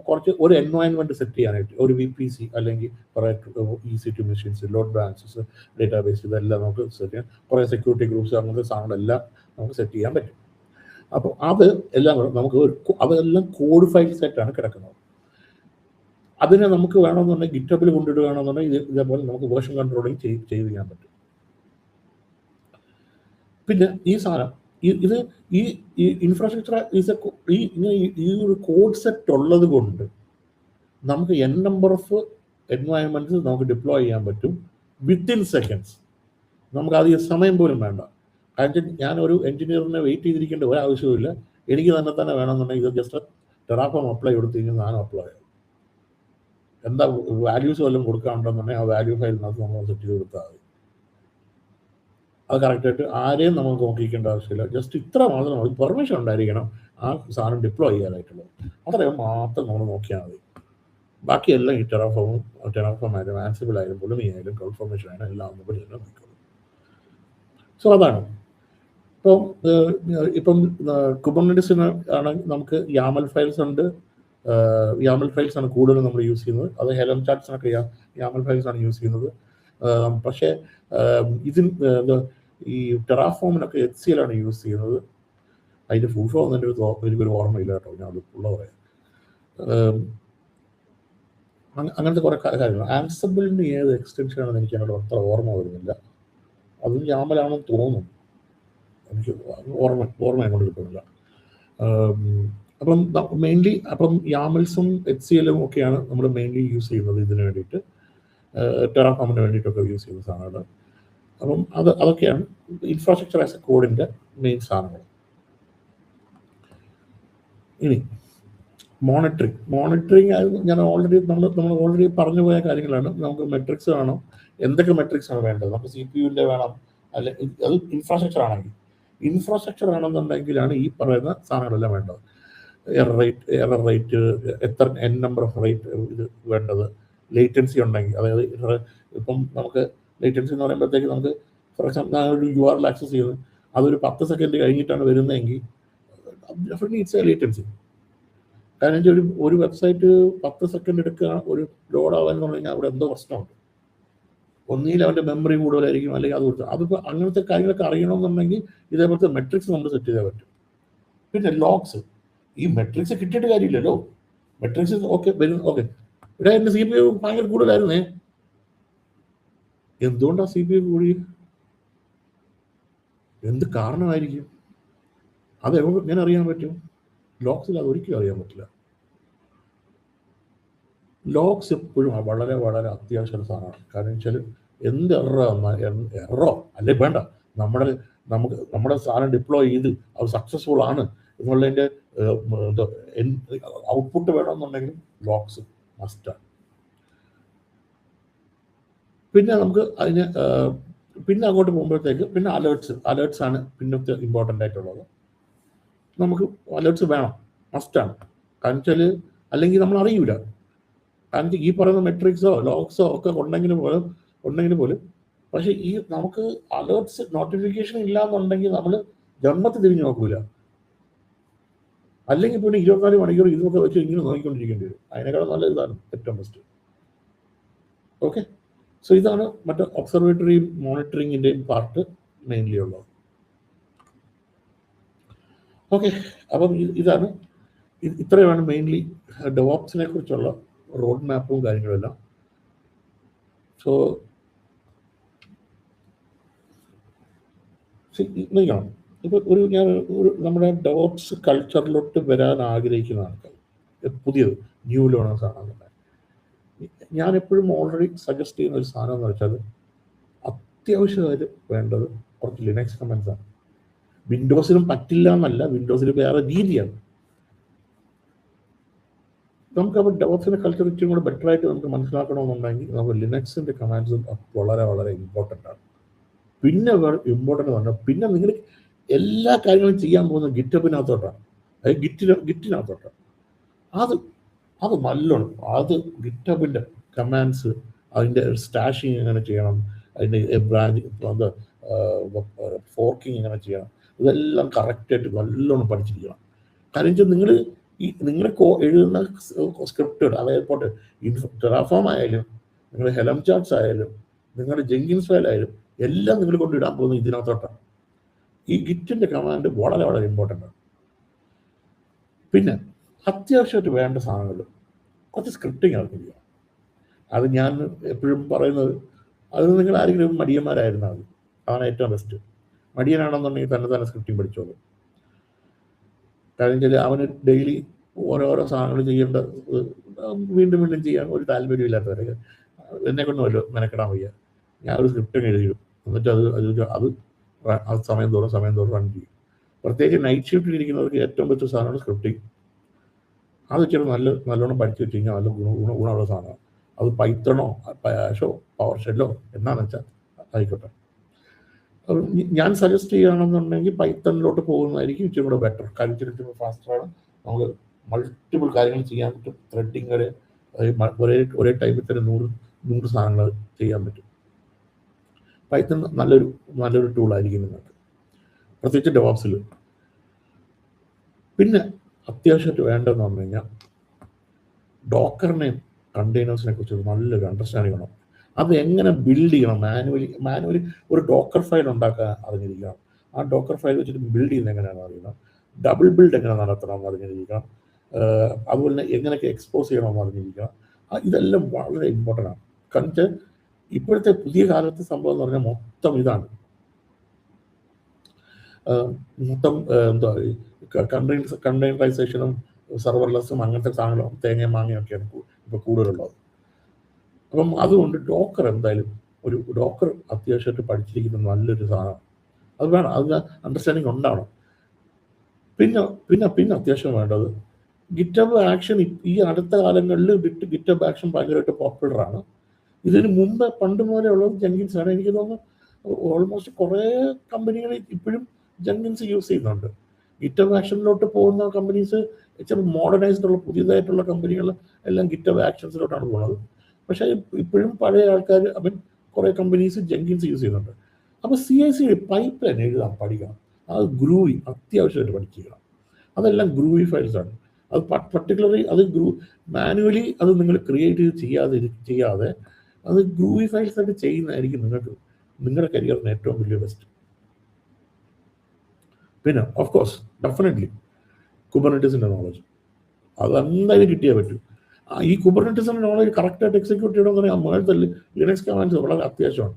കുറച്ച് ഒരു എൻവയൺമെൻറ്റ് സെറ്റ് ചെയ്യാനായിട്ട് ഒരു VPC അല്ലെങ്കിൽ കുറേ EC2 machines, load balances, database, ഇതെല്ലാം നമുക്ക് സെറ്റ് ചെയ്യാം. കുറേ സെക്യൂരിറ്റി ഗ്രൂപ്പ്സ്, അങ്ങനത്തെ സാധനങ്ങളെല്ലാം നമുക്ക് സെറ്റ് ചെയ്യാൻ പറ്റും. അപ്പോൾ അത് എല്ലാം നമുക്ക് അതെല്ലാം കോഡ് ഫയൽ സെറ്റാണ് കിടക്കുന്നത്. അതിനെ നമുക്ക് വേണമെന്നുണ്ടെങ്കിൽ ഗിറ്റബിൽ കൊണ്ടിടുകയാണെന്നുണ്ടെങ്കിൽ ഇതേപോലെ നമുക്ക് വേർഷൻ കൺട്രോളിങ് ചെയ്ത് ചെയ്യാൻ പറ്റും. പിന്നെ ഈ സാധനം ഈ ഇൻഫ്രാസ്ട്രക്ചർ ഈ ഒരു കോഡ് സെറ്റ് ഉള്ളത് കൊണ്ട് നമുക്ക് നമ്പർ ഓഫ് എൻവയൺമെൻറ്റ്സ് നമുക്ക് ഡിപ്ലോയ് ചെയ്യാൻ പറ്റും വിത്തിൻ സെക്കൻഡ്സ്. നമുക്ക് അധികം സമയം പോലും വേണ്ട. കാരണം ഞാനൊരു എഞ്ചിനീയറിനെ വെയിറ്റ് ചെയ്തിരിക്കേണ്ട ഒരാവശ്യവുമില്ല. എനിക്ക് തന്നെ വേണമെന്നുണ്ടെങ്കിൽ ഇത് ജസ്റ്റ് ടെറാഫോം അപ്ലൈ കൊടുത്തു കഴിഞ്ഞാൽ സാധനം അപ്ലൈ ആകും. എന്താ വാല്യൂസ് വല്ലതും കൊടുക്കാനുണ്ടെന്നുണ്ടെങ്കിൽ ആ വാല്യൂ ഫയലിനകത്ത് നമ്മൾ സെറ്റ് ചെയ്ത് കൊടുത്താൽ മതി. അത് കറക്റ്റായിട്ട് ആരെയും നമുക്ക് നോക്കിക്കേണ്ട ആവശ്യമില്ല. ജസ്റ്റ് ഇത്ര മാത്രം മതി, പെർമിഷൻ ഉണ്ടായിരിക്കണം ആ സാധനം ഡിപ്ലോയ് ചെയ്യാനായിട്ടുള്ളത്. അത്രയും മാത്രം നമ്മൾ നോക്കിയാൽ മതി. ബാക്കിയെല്ലാം ഈ ടെറാഫോം ആയാലും ആൻസിബിൾ ആയാലും പൊളിമി ആയാലും കൺഫർമേഷൻ ആയാലും എല്ലാം നമ്മൾ തന്നെ നോക്കണം. സോ അതാണ് ഇപ്പം കുബർനെറ്റിസിന് ആണെങ്കിൽ നമുക്ക് യാമൽ ഫയൽസ് ഉണ്ട്. യാമൽ ഫയൽസ് ആണ് കൂടുതലും നമ്മൾ യൂസ് ചെയ്യുന്നത്. അത് ഹെലം ചാർട്ട്സിനൊക്കെ യാമൽ ഫയൽസ് ആണ് യൂസ് ചെയ്യുന്നത്. പക്ഷേ ഈ ടെറാഫോമിനൊക്കെ HCL ആണ് യൂസ് ചെയ്യുന്നത്. അതിൻ്റെ ഫുൾ ഫോം എനിക്കൊരു ഓർമ്മയില്ല കേട്ടോ, ഞാൻ അത് ഉള്ള പറയാം. അങ്ങനത്തെ കുറേ കാര്യങ്ങൾ. ആൻസിബിളിന് ഏത് എക്സ്റ്റൻഷൻ ആണെന്ന് എനിക്ക് എന്നോട് അത്ര ഓർമ്മ വരുന്നില്ല. അതും യാമലാണെന്ന് തോന്നുന്നു, എനിക്ക് ഓർമ്മ കൊണ്ട് കിട്ടുന്നില്ല. അപ്പം മെയിൻലി യാമൽസും HCLും ഒക്കെയാണ് നമ്മൾ മെയിൻലി യൂസ് ചെയ്യുന്നത് ഇതിന് വേണ്ടിയിട്ട്, ടെറാഫോമിന് വേണ്ടിയിട്ടൊക്കെ യൂസ് ചെയ്യുന്ന സാധനങ്ങൾ. അപ്പം അതൊക്കെയാണ് ഇൻഫ്രാസ്ട്രക്ചർ ആസ് എ കോഡിൻ്റെ മെയിൻ സാധനങ്ങൾ. ഇനി മോണിറ്ററിങ് ഞാൻ നമ്മൾ ഓൾറെഡി പറഞ്ഞു പോയ കാര്യങ്ങളാണ്. നമുക്ക് മെട്രിക്സ് വേണം. എന്തൊക്കെ മെട്രിക്സ് ആണ് വേണ്ടത്? നമുക്ക് CPU-ൻ്റെ വേണം, അല്ലെ അത് ഇൻഫ്രാസ്ട്രക്ചർ ആണെന്നുണ്ടെങ്കിലാണ് ഈ പറയുന്ന സാധനങ്ങളെല്ലാം വേണ്ടത്. എറർ റേറ്റ് എത്ര നമ്പർ ഓഫ് റേറ്റ് ഇത് വേണ്ടത്. ലേറ്റൻസി ഉണ്ടെങ്കിൽ, അതായത് ഇപ്പം നമുക്ക് ലേറ്റൻസി എന്ന് പറയുമ്പോഴത്തേക്ക് നമുക്ക് ഫോർ എക്സാമ്പിൾ ഒരു URL ആക്സസ് ചെയ്യുന്നത് അതൊരു 10 സെക്കൻഡ് കഴിഞ്ഞിട്ടാണ് വരുന്നതെങ്കിൽ ഡെഫിനറ്റ്ലി ഇറ്റ്സ് എ ലേറ്റൻസി. കാരണം ഒരു വെബ്സൈറ്റ് 10 സെക്കൻഡ് എടുക്കുക ഒരു ലോഡ് ആവാൻ പറഞ്ഞു കഴിഞ്ഞാൽ അവിടെ എന്തോ പ്രശ്നമുണ്ട്. ഒന്നിയിൽ അവൻ്റെ മെമ്മറി കൂടുതലായിരിക്കും, അല്ലെങ്കിൽ അതിപ്പോൾ അങ്ങനത്തെ കാര്യങ്ങളൊക്കെ അറിയണമെന്നുണ്ടെങ്കിൽ ഇതേപോലത്തെ മെട്രിക്സ് നമ്മൾ സെറ്റ് ചെയ്താൽ പറ്റും. പിന്നെ ലോഗ്സ്, ഈ മെട്രിക്സ് കിട്ടിയിട്ട് കാര്യമില്ലല്ലോ. മെട്രിക്സ് ഓക്കെ വരും, ഓക്കെ ഇവിടെ എൻ്റെ CPU ഭയങ്കര കൂടുതലായിരുന്നേ, എന്തുകൊണ്ടാണ് CPU കൂടി, എന്ത് കാരണമായിരിക്കും, അത് എങ്ങനെ അറിയാൻ പറ്റും? ലോഗ്സിൽ അത് ഒരിക്കലും അറിയാൻ പറ്റില്ല. ലോഗ്സ് എപ്പോഴും വളരെ വളരെ അത്യാവശ്യമുള്ള സാധനമാണ്. കാരണം വെച്ചാൽ എന്ത് എററോ അല്ലെ വേണ്ട, നമ്മുടെ സാധനം ഡിപ്ലോയ് ചെയ്ത് അത് സക്സസ്ഫുൾ ആണ് എന്നുള്ളതിൻ്റെ ഔട്ട്പുട്ട് വേണമെന്നുണ്ടെങ്കിലും ലോഗ്സ് മസ്റ്റാണ്. പിന്നെ നമുക്ക് അതിന് പിന്നെ അങ്ങോട്ട് പോകുമ്പോഴത്തേക്ക് പിന്നെ അലേർട്സ് ആണ് പിന്നത്തെ ഇമ്പോർട്ടൻ്റ് ആയിട്ടുള്ളത്. നമുക്ക് അലേർട്സ് വേണം, മസ്റ്റാണ്. കാരണം വെച്ചാൽ അല്ലെങ്കിൽ നമ്മൾ അറിയൂല. കാരണം ഈ പറയുന്ന മെട്രിക്സോ ലോഗ്സോ ഒക്കെ ഉണ്ടെങ്കിൽ പോലും പക്ഷേ ഈ നമുക്ക് അലേർട്സ് നോട്ടിഫിക്കേഷൻ ഇല്ല എന്നുണ്ടെങ്കിൽ നമ്മൾ ജന്മത്തിൽ തിരിഞ്ഞു നോക്കൂല. അല്ലെങ്കിൽ പിന്നെ 24 മണിക്കൂർ ഇതൊക്കെ വെച്ച് ഇങ്ങനെ നോക്കിക്കൊണ്ടിരിക്കേണ്ടി വരും. അതിനേക്കാളും നല്ല ഇതാണ് ഏറ്റവും ബെസ്റ്റ്. ഓക്കെ, സോ ഇതാണ് മറ്റേ ഒബ്സർവേറ്ററിയും മോണിറ്ററിങ്ങിൻ്റെയും പാർട്ട് മെയിൻലി ഉള്ളത്. ഓക്കെ, അപ്പം ഇതാണ് ഇത്രയുമാണ് മെയിൻലി ഡെവോപ്സിനെ കുറിച്ചുള്ള റോഡ് മാപ്പും കാര്യങ്ങളെല്ലാം. സോ നോക്കണം, ഇപ്പോൾ നമ്മുടെ ഡെവോപ്സ് കൾച്ചറിലോട്ട് വരാൻ ആഗ്രഹിക്കുന്ന ആൾക്കാർ, പുതിയത് ന്യൂ ലേണേഴ്സ് ആണെന്നുണ്ടെങ്കിൽ ഞാൻ എപ്പോഴും ഓൾറെഡി സജസ്റ്റ് ചെയ്യുന്ന ഒരു സാധനം എന്ന് വെച്ചാൽ അത്യാവശ്യമായിട്ട് വേണ്ടത് കുറച്ച് ലിനക്സ് കമാൻഡ്സ് ആണ്. വിൻഡോസിലും പറ്റില്ല എന്നല്ല, വിൻഡോസിൽ വേറെ രീതിയാണ്. നമുക്കപ്പോൾ ഡെവോപ്സിൻ്റെ കൾച്ചർ ഇച്ചിരി കൂടെ ബെറ്ററായിട്ട് നമുക്ക് മനസ്സിലാക്കണമെന്നുണ്ടെങ്കിൽ നമുക്ക് ലിനക്സിൻ്റെ കമാൻഡ്സും വളരെ വളരെ ഇമ്പോർട്ടൻ്റ് ആണ്. പിന്നെ ഇമ്പോർട്ടൻ്റ് പറഞ്ഞാൽ പിന്നെ നിങ്ങൾ എല്ലാ കാര്യങ്ങളും ചെയ്യാൻ പോകുന്ന ഗിറ്റബിനകത്തോട്ടാണ്, അതായത് ഗിറ്റിനകത്തോട്ടാണ്. അത് നല്ലോണം ഗിറ്റബിൻ്റെ കമാൻഡ്സ്, അതിൻ്റെ സ്റ്റാഷിങ് എങ്ങനെ ചെയ്യണം, അതിൻ്റെ ബ്രാഞ്ച് ഫോർക്കിങ് എങ്ങനെ ചെയ്യണം, ഇതെല്ലാം കറക്റ്റായിട്ട് നല്ലോണം പഠിച്ചിരിക്കണം. കാരണം വെച്ചാൽ നിങ്ങൾ എഴുതുന്ന സ്ക്രിപ്റ്റുകൾ, അതായത് പോട്ടെ ടെറാഫോം ആയാലും നിങ്ങളുടെ ഹെലം ചാർട്ട്സ് ആയാലും നിങ്ങളുടെ ജെങ്കിൻസ് ഫയൽ ആയാലും എല്ലാം നിങ്ങൾ കൊണ്ടിടാൻ പോകുന്നത് ഇതിനകത്തോട്ടാണ്. ഈ ഗിറ്റിൻ്റെ കമാൻഡ് വളരെ വളരെ ഇമ്പോർട്ടൻ്റ് ആണ്. പിന്നെ അത്യാവശ്യമായിട്ട് വേണ്ട സാധനങ്ങൾ കുറച്ച് സ്ക്രിപ്റ്റിംഗ് അറിഞ്ഞിരിക്കുക. അത് ഞാൻ എപ്പോഴും പറയുന്നത്, അത് നിങ്ങൾ ആരെങ്കിലും മടിയന്മാരായിരുന്നാൽ അതാണ് ഏറ്റവും ബെസ്റ്റ്. മടിയനാണെന്നുണ്ടെങ്കിൽ തന്നെ സ്ക്രിപ്റ്റിംഗ് പഠിച്ചോളൂ. കാരണം വെച്ചാൽ അവന് ഡെയിലി ഓരോരോ സാധനങ്ങൾ ചെയ്യേണ്ട, വീണ്ടും ചെയ്യാൻ ഒരു താല്പര്യമില്ലാത്തവരെ എന്നെക്കൊണ്ട് വല്ലോ മെനക്കെടാൻ വയ്യ. ഞാൻ ഒരു സ്ക്രിപ്റ്റ് എഴുതിയിടും, എന്നിട്ട് അത് സമയം തോറും റൺ ചെയ്യും. പ്രത്യേകിച്ച് നൈറ്റ് ഷിഫ്റ്റിൽ ഇരിക്കുന്നവർക്ക് ഏറ്റവും ബെസ്റ്റ് സാധനമാണ് സ്ക്രിപ്റ്റിംഗ്. അത് ഇച്ചിരി നല്ലോണം പഠിച്ചു വെച്ച് കഴിഞ്ഞാൽ നല്ല ഗുണമുള്ള സാധനമാണ്. അത് പൈത്തണോ പാഷോ പവർ ഷെല്ലോ എന്നാന്ന് വെച്ചാൽ ആയിക്കോട്ടെ. ഞാൻ സജസ്റ്റ് ചെയ്യുകയാണെന്നുണ്ടെങ്കിൽ പൈത്തണിലോട്ട് പോകുന്നതായിരിക്കും ഇച്ചിരി കൂടെ ബെറ്റർ. കാര്യം ഇച്ചിരി ഫാസ്റ്ററാണ്, നമുക്ക് മൾട്ടിപ്പിൾ കാര്യങ്ങൾ ചെയ്യാൻ പറ്റും. ത്രെഡിങ് വരെ ഒരേ ടൈമിൽ തന്നെ 100 സാധനങ്ങൾ ചെയ്യാൻ പറ്റും. പൈത്തൺ നല്ലൊരു ടൂളായിരിക്കും നിങ്ങൾക്ക്, പ്രത്യേകിച്ച് ഡെവോപ്സിൽ. പിന്നെ അത്യാവശ്യമായിട്ട് വേണ്ടതെന്ന് പറഞ്ഞു കഴിഞ്ഞാൽ ഡോക്കറിനെയും കണ്ടെയ്നേഴ്സിനെ കുറിച്ച് നല്ലൊരു അണ്ടർസ്റ്റാൻഡിങ് വേണം. അത് എങ്ങനെ ബിൽഡ് ചെയ്യണം, മാനുവലി ഒരു ഡോക്കർ ഫയൽ ഉണ്ടാക്കാൻ അറിഞ്ഞിരിക്കണം. ആ ഡോക്കർ ഫയൽ വെച്ചിട്ട് ബിൽഡ് ചെയ്യുന്നത് എങ്ങനെയാണെന്ന് അറിയണം. ഡബിൾ ബിൽഡ് എങ്ങനെ നടത്തണം എന്ന് അറിഞ്ഞിരിക്കണം. അതുപോലെ തന്നെ എങ്ങനെയൊക്കെ എക്സ്പോസ് ചെയ്യണമെന്ന് അറിഞ്ഞിരിക്കണം. ഇതെല്ലാം വളരെ ഇമ്പോർട്ടൻ്റ് ആണ്. കാരണം ഇപ്പോഴത്തെ പുതിയ കാലത്തെ സംഭവം എന്ന് പറഞ്ഞാൽ മൊത്തം ഇതാണ്. മൊത്തം എന്താ കണ്ടെയ്നറൈസേഷനും സെർവർലെസ്സും അങ്ങനത്തെ സാധനങ്ങളും തേങ്ങയും മാങ്ങയൊക്കെയാണ് ഇപ്പോൾ കൂടുതലുള്ളത്. അപ്പം അതുകൊണ്ട് ഡോക്കർ എന്തായാലും ഒരു ഡോക്കർ അത്യാവശ്യമായിട്ട് പഠിച്ചിരിക്കുന്ന നല്ലൊരു സാധനമാണ്. അത് വേണം, അതിന് അണ്ടർസ്റ്റാൻഡിങ് ഉണ്ടാവണം. പിന്നെ അത്യാവശ്യം വേണ്ടത് ഗിറ്റബ് ആക്ഷൻ. ഈ അടുത്ത കാലങ്ങളിൽ ഗിറ്റബ് ആക്ഷൻ ഭയങ്കരമായിട്ട് പോപ്പുലറാണ്. ഇതിന് മുമ്പ് പണ്ട് മുതലേ ഉള്ളത് ജെങ്കിൻസ് ആണ്. എനിക്ക് തോന്നുന്നു ഓൾമോസ്റ്റ് കുറേ കമ്പനികൾ ഇപ്പോഴും ജെങ്കിൻസ് യൂസ് ചെയ്യുന്നുണ്ട്. ഗിറ്റബ് ആക്ഷനിലോട്ട് പോകുന്ന കമ്പനീസ് ഇച്ചിരി മോഡേണൈസ്ഡ് ഉള്ള പുതിയതായിട്ടുള്ള കമ്പനികൾ എല്ലാം ഗിറ്റബ് ആക്ഷൻസിലോട്ടാണ് പോകുന്നത്. പക്ഷേ ഇപ്പോഴും പഴയ ആൾക്കാർ കുറേ കമ്പനീസ് ജെങ്കിൻസ് യൂസ് ചെയ്യുന്നുണ്ട്. അപ്പോൾ CI/CD പൈപ്പ് ലൈൻ എഴുതാൻ പഠിക്കണം. അത് ഗ്രൂവി അത്യാവശ്യമായിട്ട് പഠിക്കുക. അതെല്ലാം ഗ്രൂവി ഫയൽസാണ്. അത് പർട്ടിക്കുലർലി അത് മാനുവലി അത് നിങ്ങൾ ക്രിയേറ്റ് ചെയ്യാതെ അത് ഗ്രൂവി ഫയൽസ് ആയിട്ട് ചെയ്യുന്നതായിരിക്കും നിങ്ങളുടെ കരിയറിന് ഏറ്റവും വലിയ ബെസ്റ്റ്. പിന്നെ ഓഫ് കോഴ്സ് ഡെഫിനറ്റ്ലി കുബർനെറ്റീസിൻ്റെ നോളജ് അതെന്തായാലും കിട്ടിയേ പറ്റൂ. ഈ കുബർനെറ്റീസിൻ്റെ നോളജ് കറക്റ്റായിട്ട് എക്സിക്യൂട്ട് ചെയ്യണമെന്ന് പറഞ്ഞാൽ മുകളിലത്തെ ലിനക്സ് കമാൻഡ്സ് വളരെ അത്യാവശ്യമാണ്.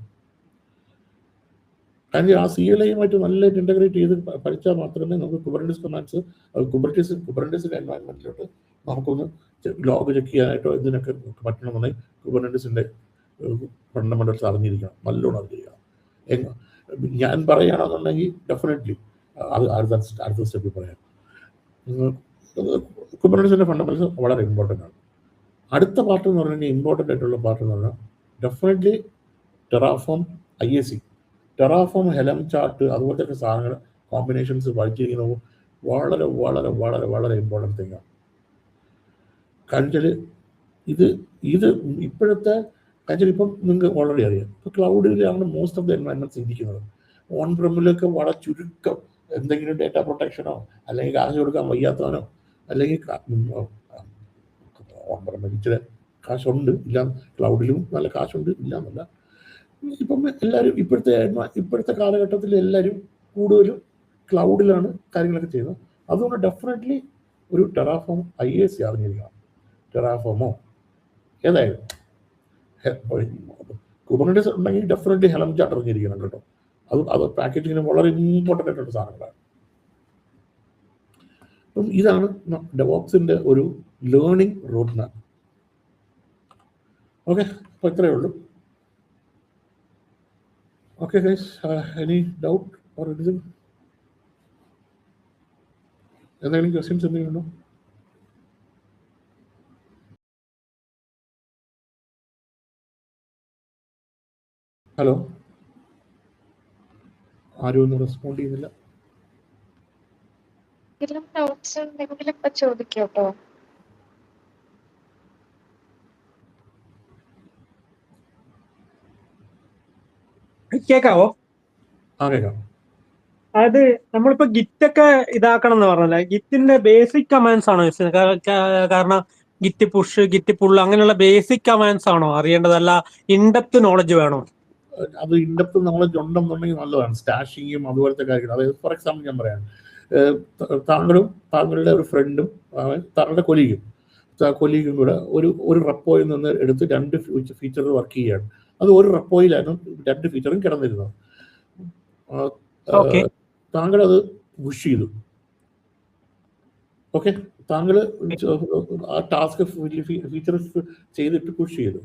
കാരണം ആ CLI-യുമായിട്ട് നല്ലതായിട്ട് ഇൻ്റഗ്രേറ്റ് ചെയ്ത് പഠിച്ചാൽ മാത്രമേ നമുക്ക് കുബർനെറ്റീസ് കമാൻഡ്സ് കുബർനെറ്റീസിൻ്റെ എൻവയൺമെൻറ്റിലോട്ട് നമുക്കൊന്ന് ലോഗ് ചെക്ക് ചെയ്യാനായിട്ടോ ഇതിനൊക്കെ പറ്റണമെന്നുണ്ടെങ്കിൽ കുബർനെറ്റീസിൻ്റെ ഫണ്ടമെൻ്റൽസ് അറിഞ്ഞിരിക്കണം, നല്ലോണം അറിഞ്ഞിരിക്കണം. ഞാൻ പറയുകയാണെന്നുണ്ടെങ്കിൽ ഡെഫിനറ്റ്ലി അത് അടുത്ത സ്റ്റെപ്പിൽ പറയാം. കുബർനെറ്റീസിൻ്റെ ഫണ്ടമെൻ്റൽസ് വളരെ ഇമ്പോർട്ടൻ്റ് ആണ്. അടുത്ത പാർട്ട് എന്ന് പറഞ്ഞു കഴിഞ്ഞാൽ ഇമ്പോർട്ടൻ്റ് ആയിട്ടുള്ള പാർട്ട് എന്ന് പറഞ്ഞാൽ definitely terraform, IAC, terraform, ഹെലം chart അതുപോലത്തെ സാധനങ്ങൾ കോമ്പിനേഷൻസ് പഠിച്ചിരിക്കുന്നത് വളരെ വളരെ വളരെ വളരെ ഇമ്പോർട്ടൻ്റ് തിങ്ങാണ്. കാരണം വെച്ചാൽ ഇത് ഇപ്പോഴത്തെ കാര്യം ഇപ്പം നിങ്ങൾക്ക് ഓൾറെഡി അറിയാം. ഇപ്പോൾ ക്ലൗഡിലാണ് മോസ്റ്റ് ഓഫ് ദ എൻവയൺമെൻറ്റ്സ് ഇരിക്കുന്നത്. ഓൺ പ്രെമിലൊക്കെ വളരെ ചുരുക്കം എന്തെങ്കിലും ഡേറ്റ പ്രൊട്ടക്ഷനോ അല്ലെങ്കിൽ കാശ് കൊടുക്കാൻ വയ്യാത്തവനോ അല്ലെങ്കിൽ ഓൺ പ്രെമിൽ ഇച്ചിരി കാശുണ്ട്, ഇല്ല ക്ലൗഡിലും നല്ല കാശുണ്ട്, ഇല്ല എന്നല്ല. ഇപ്പം എല്ലാവരും ഇപ്പോഴത്തെ കാലഘട്ടത്തിൽ എല്ലാവരും കൂടുതലും ക്ലൗഡിലാണ് കാര്യങ്ങളൊക്കെ ചെയ്യുന്നത്. അതുകൊണ്ട് ഡെഫിനറ്റ്ലി ഒരു ടെറാഫോം IAC അറിഞ്ഞിരിക്കണം. ടെറാഫോമോ ഏതായാലും കുബർനെറ്റീസ് ഉണ്ടെങ്കിൽ ഡെഫിനറ്റ്ലി ഹെലം ചാർട്ട് അറിഞ്ഞിരിക്കണം കേട്ടോ. അത് പാക്കേജിങ്ങിന് വളരെ ഇമ്പോർട്ടൻ്റ് ആയിട്ടുള്ള സാധനങ്ങളാണ്. അപ്പം ഇതാണ് ഡെവോപ്സിൻ്റെ ഒരു ലേണിംഗ് റോഡ് മാപ്പ്. ഓക്കെ, അപ്പോൾ ഇത്രയേ ഉള്ളൂ. Okay guys, any doubt or anything? എന്തെങ്കിലും ക്വസ്റ്റ്യൻസ് എന്തെങ്കിലും ഉണ്ടോ? ഹലോ, ആരും ഒന്നും റെസ്പോണ്ട് ചെയ്യുന്നില്ല. ഡൗട്ട്സ് ഉണ്ടെങ്കിൽ ഇപ്പൊ ചോദിക്കട്ടോ. കേക്കാവോ? കേൾക്കാം. അതായത് നമ്മളിപ്പോ ഗിറ്റൊക്കെ ഇതാക്കണം എന്ന് പറഞ്ഞല്ലേ, ഗിറ്റിന്റെ ബേസിക് കമാൻഡ്സ് ആണോ? കാരണം ഗിറ്റ് പുഷ്, ഗിറ്റ് പുള്ള് അങ്ങനെയുള്ള ബേസിക് കമാൻഡ്സ് ആണോ അറിയേണ്ടതല്ല ഇൻഡെപ്ത് നോളജ് വേണോ? അത് ഇൻഡെപ്ത് നോളജ് ഉണ്ടെന്നുണ്ടെങ്കിൽ നല്ലതാണ്. സ്റ്റാഷിങ്ങും അതുപോലത്തെ കാര്യങ്ങൾ. അതായത് ഫോർ എക്സാമ്പിൾ ഞാൻ പറയാം, താങ്കളും താങ്കളുടെ ഒരു ഫ്രണ്ടും താങ്കളുടെ കൊലീഗും കൂടെ ഒരു റെപ്പോയിൽ നിന്ന് എടുത്ത് 2 ഫീച്ചർ വർക്ക് ചെയ്യുകയാണ്. അത് ഒരു റെപ്പോയിലാണ് 2 ഫീച്ചറും കിടന്നിരുന്നത്. താങ്കൾ അത് പുഷ് ചെയ്തു. ഓക്കെ, താങ്കൾ ആ ടാസ്ക് ഫീച്ചർ ചെയ്തിട്ട് പുഷ് ചെയ്തു.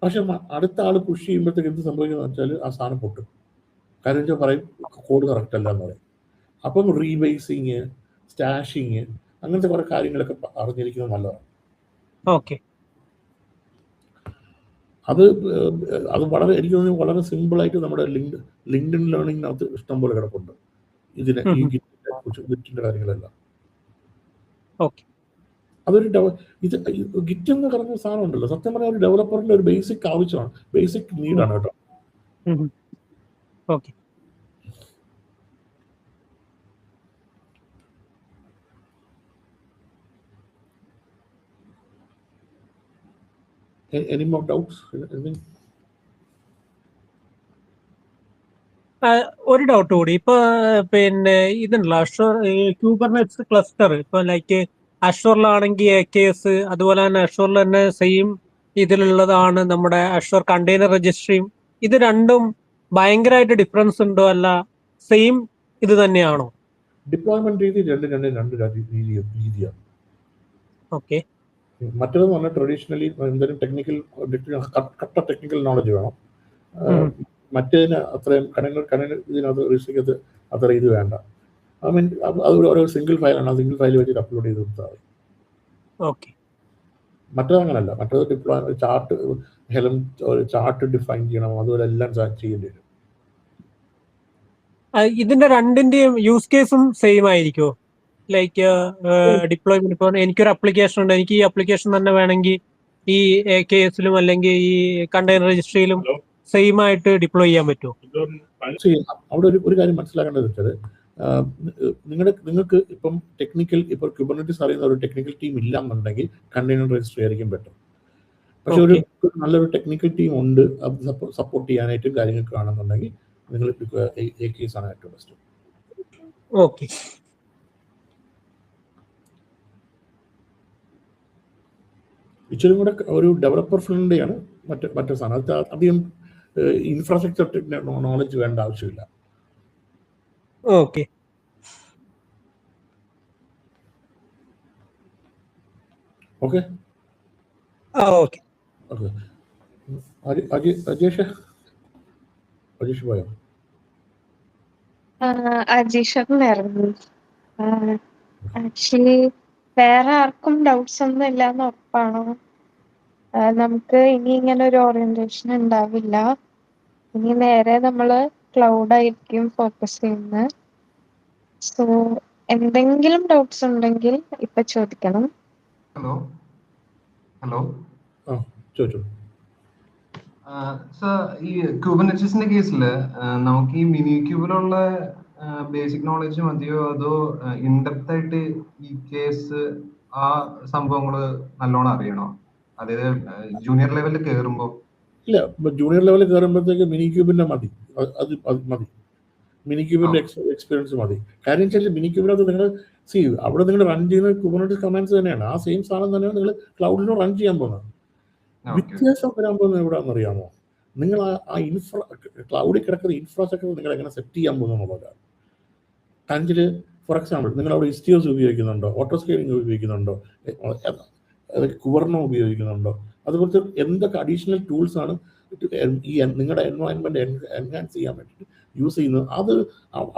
പക്ഷെ അടുത്ത ആൾ പുഷ് ചെയ്യുമ്പോഴത്തേക്ക് എന്ത് സംഭവിക്കുന്നത് വെച്ചാൽ ആ സാധനം പൊട്ടും. കാര്യം വെച്ചാൽ പറയും കോഡ് കറക്റ്റ് അല്ല എന്ന് പറയും. അപ്പം റീബേസിങ്, സ്റ്റാഷിങ് അങ്ങനത്തെ കുറെ കാര്യങ്ങളൊക്കെ അറിഞ്ഞിരിക്കുന്നത് നല്ലതാണ്. ഓക്കെ, അത് വളരെ എനിക്ക് തോന്നുന്നു വളരെ സിമ്പിളായിട്ട് നമ്മുടെ ലിങ്ക്ഡിൻ ലേണിങ്ങിനകത്ത് ഇഷ്ടംപോലെ കിടപ്പുണ്ട് ഇതിനെ, ഈ ഗിറ്റിന്റെ കാര്യങ്ങളെല്ലാം. ഓക്കെ. അതൊരു ഇത് ഗിറ്റ് എന്ന് പറഞ്ഞ സാധനം ഉണ്ടല്ലോ, സത്യം പറഞ്ഞാൽ ഒരു ഡെവലപ്പറിന്റെ ഒരു ബേസിക് ആവശ്യമാണ്, ബേസിക് നീഡാണ് കേട്ടോ. ഓക്കെ. Any more doubts? ഒരു ഡൗട്ട് കൂടി. ഇപ്പൊ പിന്നെ ഇതുണ്ടല്ലോ അഷൂർ ക്യൂബർനെറ്റ്സ് ക്ലസ്റ്റർ, ഇപ്പൊ ലൈക്ക് അഷൂറിലാണെങ്കിൽ AKS, അതുപോലെ തന്നെ അഷൂറിൽ തന്നെ സെയിം ഇതിലുള്ളതാണ് നമ്മുടെ അഷൂർ കണ്ടെയ്നർ രജിസ്ട്രിയും. ഇത് രണ്ടും ഭയങ്കരമായിട്ട് ഡിഫറൻസ് ഉണ്ടോ, അല്ല സെയിം ഇത് തന്നെയാണോ? ഡിപ്ലോയ്മെന്റ് രീതി രണ്ട് രീതിയാണ്. ഓക്കെ. മറ്റേതെന്ന് പറഞ്ഞാൽ ട്രഡീഷണലി എന്തെങ്കിലും കട്ട ടെക്നിക്കൽ നോളജ് വേണം. മറ്റേതിന് അത്രയും ഇതിനകത്ത് രജിസ്ട്രിക്കകത്ത് അത്ര ഇത് വേണ്ട. ഐ മീൻ അത് ഓരോ സിംഗിൾ ഫയലാണ്, ആ സിംഗിൾ ഫയൽ വെച്ചിട്ട് അപ്ലോഡ് ചെയ്ത് കൊടുത്താൽ മതി. ഓക്കെ. മറ്റേത് അങ്ങനല്ല. മറ്റേത് ചാർട്ട് ഡിഫൈൻ ചെയ്യണം, അതുപോലെ എല്ലാം ചെയ്യേണ്ടി വരും. ഇതിന്റെ രണ്ടിന്റെയും യൂസ് കേസും സെയിം ആയിരിക്കുമോ? ലൈക്ക് ഡിപ്ലോയ്മെന്റ്, ഇപ്പോൾ എനിക്കൊരു ആപ്ലിക്കേഷൻ ഉണ്ട്, എനിക്ക് ഈ ആപ്ലിക്കേഷൻ തന്നെ വേണമെങ്കിൽ ഈ AKS-ലും അല്ലെങ്കിൽ ഈ കണ്ടെയ്നർ രജിസ്ട്രിയിലും സെയിം ആയിട്ട് ഡിപ്ലോയ് ചെയ്യാൻ പറ്റുമോ? അവിടെ ഒരു കാര്യം മനസ്സിലാക്കേണ്ടത് വെച്ചാൽ, നിങ്ങൾക്ക് ഇപ്പം ഇപ്പോൾ കുബർനെറ്റിസ് അറിയുന്ന ഒരു ടെക്നിക്കൽ ടീം ഇല്ലാന്നുണ്ടെങ്കിൽ കണ്ടെയ്നർ രജിസ്ട്രി ആയിരിക്കും ബെറ്റർ. പക്ഷെ ഒരു നല്ലൊരു ടെക്നിക്കൽ ടീം ഉണ്ട് അത് സപ്പോർട്ട് ചെയ്യാനായിട്ടും കാര്യങ്ങൾക്ക് ആണെന്നുണ്ടെങ്കിൽ നിങ്ങൾ AKS ആണ് ഏറ്റവും ബെസ്റ്റ്. ഓക്കെ. ഇച്ചിരി കൂടെ ഒരു ഡെവലപ്പർ ഫ്രണ്ട്ലിയാണ് മറ്റേ സാധനം. അത് അധികം ഇൻഫ്രാസ്ട്രക്ചർ നോളജ് വേണ്ട ആവശ്യമില്ല. Okay. Okay. Okay. Okay. Ajesh പോയോ? അജീഷറിനായിരുന്നു. ആക്ച്വലി വേറെ ആർക്കും ഡൗട്ട്സ് ഒന്നും ഇല്ലാന്ന് ഉറപ്പാണോ? നമുക്ക് ഇനി ഇങ്ങനെ ഒരു ഓറിയന്റേഷൻ ഉണ്ടാവില്ല. ഇനി നേരെ നമ്മള് ക്ലൗഡ് ആയിരിക്കും ഫോക്കസ് ചെയ്യുന്നത്. സോ എന്തെങ്കിലും ഡൗട്ട്സ് ഉണ്ടെങ്കിൽ ഇപ്പൊ ചോദിക്കണം. ഹലോ. ചോദിച്ചോ. സർ, ഈ കുബർനെറ്റിസിന്റെ കേസിൽ നമുക്ക് ഈ മിനി ക്യൂബിലുള്ള ബേസിക് നോളജ് മതിയോ, അതോ ഇൻഡെപ്ത് ആയിട്ട് ഈ കേസ് ആ സംഭവങ്ങള് നല്ലോണം അറിയണോ? അതായത് ജൂനിയർ ലെവലിൽ കയറുമ്പോ? ഇല്ല, ജൂനിയർ ലെവലിൽ കയറുമ്പോഴത്തേക്ക് മിനി ക്യൂബിന്റെ മതി. അത് മതി. മിനി ക്യൂബിന്റെ എക്സ്പീരിയൻസ് മതി. കാര്യം വെച്ചാൽ മിനി ക്യൂബിനകത്ത് നിങ്ങൾ അവിടെ നിങ്ങൾ റൺ ചെയ്യുന്ന കുബർനെറ്റിസ് കമാൻഡ്സ് തന്നെയാണ്. ആ സെയിം സാധനം തന്നെയാണ് നിങ്ങൾ ക്ലൗഡിൽ റൺ ചെയ്യാൻ പോകുന്നത്. വ്യത്യാസം വരാൻ പോകുന്നത് എവിടെയാണെന്നറിയാമോ? നിങ്ങൾ ആ ക്ലൗഡിൽ കിടക്കുന്ന ഇൻഫ്രാസ്ട്രക്ചർ നിങ്ങൾ എങ്ങനെ സെറ്റ് ചെയ്യാൻ പോകുന്നുള്ളതാണ്. കാഞ്ചിൽ ഫോർ എക്സാമ്പിൾ നിങ്ങൾ അവിടെ ഇസ്റ്റിയോസ് ഉപയോഗിക്കുന്നുണ്ടോ, ഓട്ടോ സ്കെയിലിംഗ് ഉപയോഗിക്കുന്നുണ്ടോ, കുവർണ ഉപയോഗിക്കുന്നുണ്ടോ, അതുപോലത്തെ എന്തൊക്കെ അഡീഷണൽ ടൂൾസ് ആണ് ഈ നിങ്ങളുടെ എൻവയോൺമെന്റ് എൻഹാൻസ് ചെയ്യാൻ വേണ്ടിയിട്ട് യൂസ് ചെയ്യുന്നത്. അത്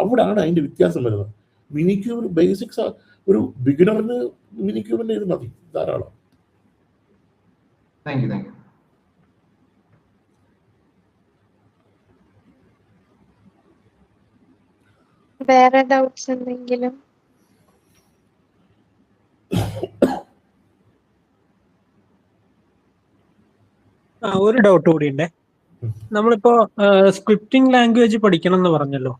അവിടെയാണ് അതിൻ്റെ വ്യത്യാസം വരുന്നത്. മിനി ക്യൂബ് ബേസിക്സ് ഒരു ബിഗിനറിന് മിനി ക്യൂബിന്റെ ഇത് മതി, ധാരാളം. Thank you. വേറെ ഡൗട്ട്സ് എന്തെങ്കിലും? ഒരു ഡൗട്ട് കൂടി ഉണ്ടേ. നമ്മളിപ്പോ സ്ക്രിപ്റ്റിംഗ് ലാംഗ്വേജ് പഠിക്കണം എന്ന് പറഞ്ഞല്ലോ,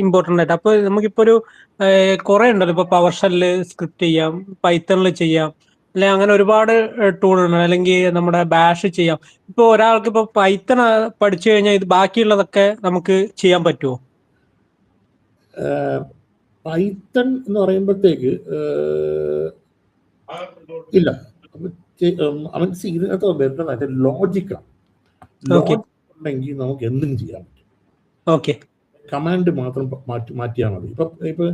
ഇമ്പോർട്ടൻ്റ് ആയിട്ട്. അപ്പൊ നമുക്കിപ്പോ ഒരു കുറെ ഉണ്ടല്ലോ, ഇപ്പൊ പവർ ഷെല്ല് സ്ക്രിപ്റ്റ് ചെയ്യാം, പൈത്തണിൽ ചെയ്യാം, അല്ലെ അങ്ങനെ ഒരുപാട് ടൂൾ ഉണ്ട്, അല്ലെങ്കിൽ നമ്മുടെ ബാഷ് ചെയ്യാം. ഇപ്പൊ ഒരാൾക്ക് ഇപ്പൊ പൈത്തൺ പഠിച്ചു കഴിഞ്ഞാൽ ഇത് ബാക്കിയുള്ളതൊക്കെ നമുക്ക് ചെയ്യാൻ പറ്റുമോ? പൈത്തൺ എന്ന് പറയുമ്പോഴത്തേക്ക് ഇല്ല. ഇതിനകത്ത് വരുന്നതായിട്ട് ലോജിക്കാണ്. ലോജിക് ഉണ്ടെങ്കിൽ നമുക്ക് എന്തും ചെയ്യാൻ പറ്റും. ഓക്കെ. കമാൻഡ് മാത്രം മാറ്റിയാൽ മതി. ഇപ്പൊ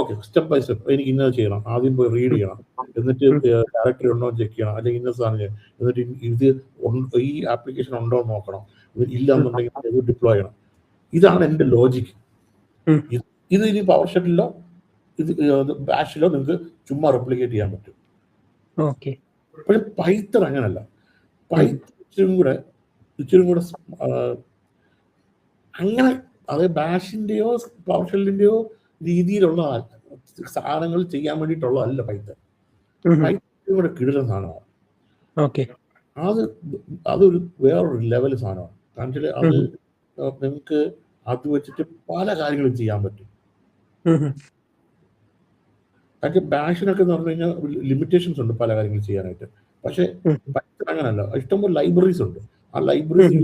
ഓക്കെ, സ്റ്റെപ്പ് ബൈ സ്റ്റെപ്പ് എനിക്ക് ഇന്നത് ചെയ്യണം, ആദ്യം പോയി റീഡ് ചെയ്യണം, എന്നിട്ട് ഡയറക്ടറി ഉണ്ടോ ചെക്ക് ചെയ്യണം, അല്ലെങ്കിൽ ഇന്ന സാധനം ചെയ്യണം, എന്നിട്ട് ഇത് ഈ ആപ്ലിക്കേഷൻ ഉണ്ടോ എന്ന് നോക്കണം, ഇല്ല എന്നുണ്ടെങ്കിൽ ഇത് ഡിപ്ലോയ് ചെയ്യണം. ഇതാണ് എൻ്റെ ലോജിക്ക്. ഇത് ഇനി പവർ ഷെല്ലിലോ ഇത് ബാഷിലോ നിങ്ങൾക്ക് ചുമ്മാ റെപ്ലിക്കേറ്റ് ചെയ്യാൻ പറ്റും. ഓക്കെ. പക്ഷെ പൈത്തൺ അങ്ങനല്ല. പൈത്തൺ ഇച്ചിരി കൂടെ അങ്ങനെ, അതായത് ബാഷിന്റെയോ പവർ ഷെല്ലിന്റെയോ രീതിയിലുള്ള സാധനങ്ങൾ ചെയ്യാൻ വേണ്ടിയിട്ടുള്ളതല്ല പൈത്തൺ. ഉം. പൈത്തൺ കൂടെ കിടിലൻ സാധനമാണ്. ഓക്കെ. അതൊരു വേറൊരു ലെവൽ സാധനമാണ്. കാരണം വെച്ചാൽ അത് നിങ്ങൾക്ക് അത് വെച്ചിട്ട് പല കാര്യങ്ങളും ചെയ്യാൻ പറ്റും. കാരണം ബാഷിനൊക്കെ എന്ന് പറഞ്ഞു കഴിഞ്ഞാൽ ലിമിറ്റേഷൻസ് ഉണ്ട് പല കാര്യങ്ങൾ ചെയ്യാനായിട്ട്. പക്ഷെ പൈത്തൺ അങ്ങനല്ല, ഇഷ്ടംപോലെ ലൈബ്രറീസ് ഉണ്ട്. ആ ലൈബ്രറീസ്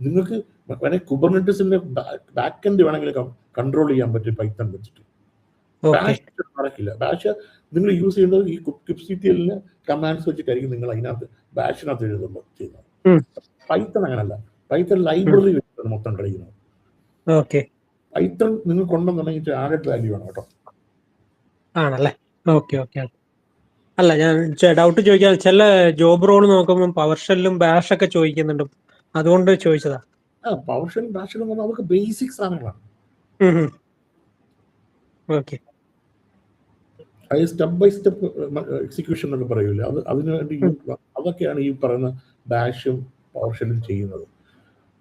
നിങ്ങൾക്ക് വേണമെങ്കിൽ കുബർനെറ്റിസിന്റെ ബാക്ക് എൻഡ് വേണമെങ്കിൽ കൺട്രോൾ ചെയ്യാൻ പറ്റും പൈത്തൺ വെച്ചിട്ട്. ബാഷ് നടക്കില്ല. ബാഷ് നിങ്ങൾ യൂസ് ചെയ്യുന്നത് ഈ kubectl കമാൻഡ്സ് വെച്ചിട്ടായിരിക്കും നിങ്ങൾ അതിനകത്ത് ബാഷിനകത്ത് എഴുതുമ്പോൾ ചെയ്യുന്നത്. പൈത്തൺ അങ്ങനല്ല, പൈത്തൺ ലൈബ്രറി വെച്ചിട്ടാണ് മൊത്തം കളിക്കുന്നത്. പൈത്തൺ നിങ്ങൾ കൊണ്ടുവന്നുണ്ടെങ്കിൽ ആഡഡ് വാല്യൂ ആണ് കേട്ടോ. ആണല്ലേ? Okay okay. അല്ല, ഞാൻ ഡൗട്ട് ചോദിക്കാൻ, ചില ജോബ് റോൾ നോക്കുമ്പോൾ പവർഷെല്ലും ബാഷ് ഒക്കെ ചോദിക്കുന്നുണ്ട്, അതുകൊണ്ട് ചോദിച്ചതാ. പവർഷെൽ ബാഷെൽ എന്ന് പറഞ്ഞാൽ അതൊക്കെ ബേസിക് സാധനങ്ങളാണ്. ഓക്കെ. അത് സ്റ്റെപ്പ് ബൈ സ്റ്റെപ്പ് എക്സിക്യൂഷൻ എന്നൊക്കെ പറയൂലേ, അതിനു വേണ്ടി അതൊക്കെയാണ് ഈ പറയുന്ന ബാഷും പവർഷെല്ലും ചെയ്യുന്നത്.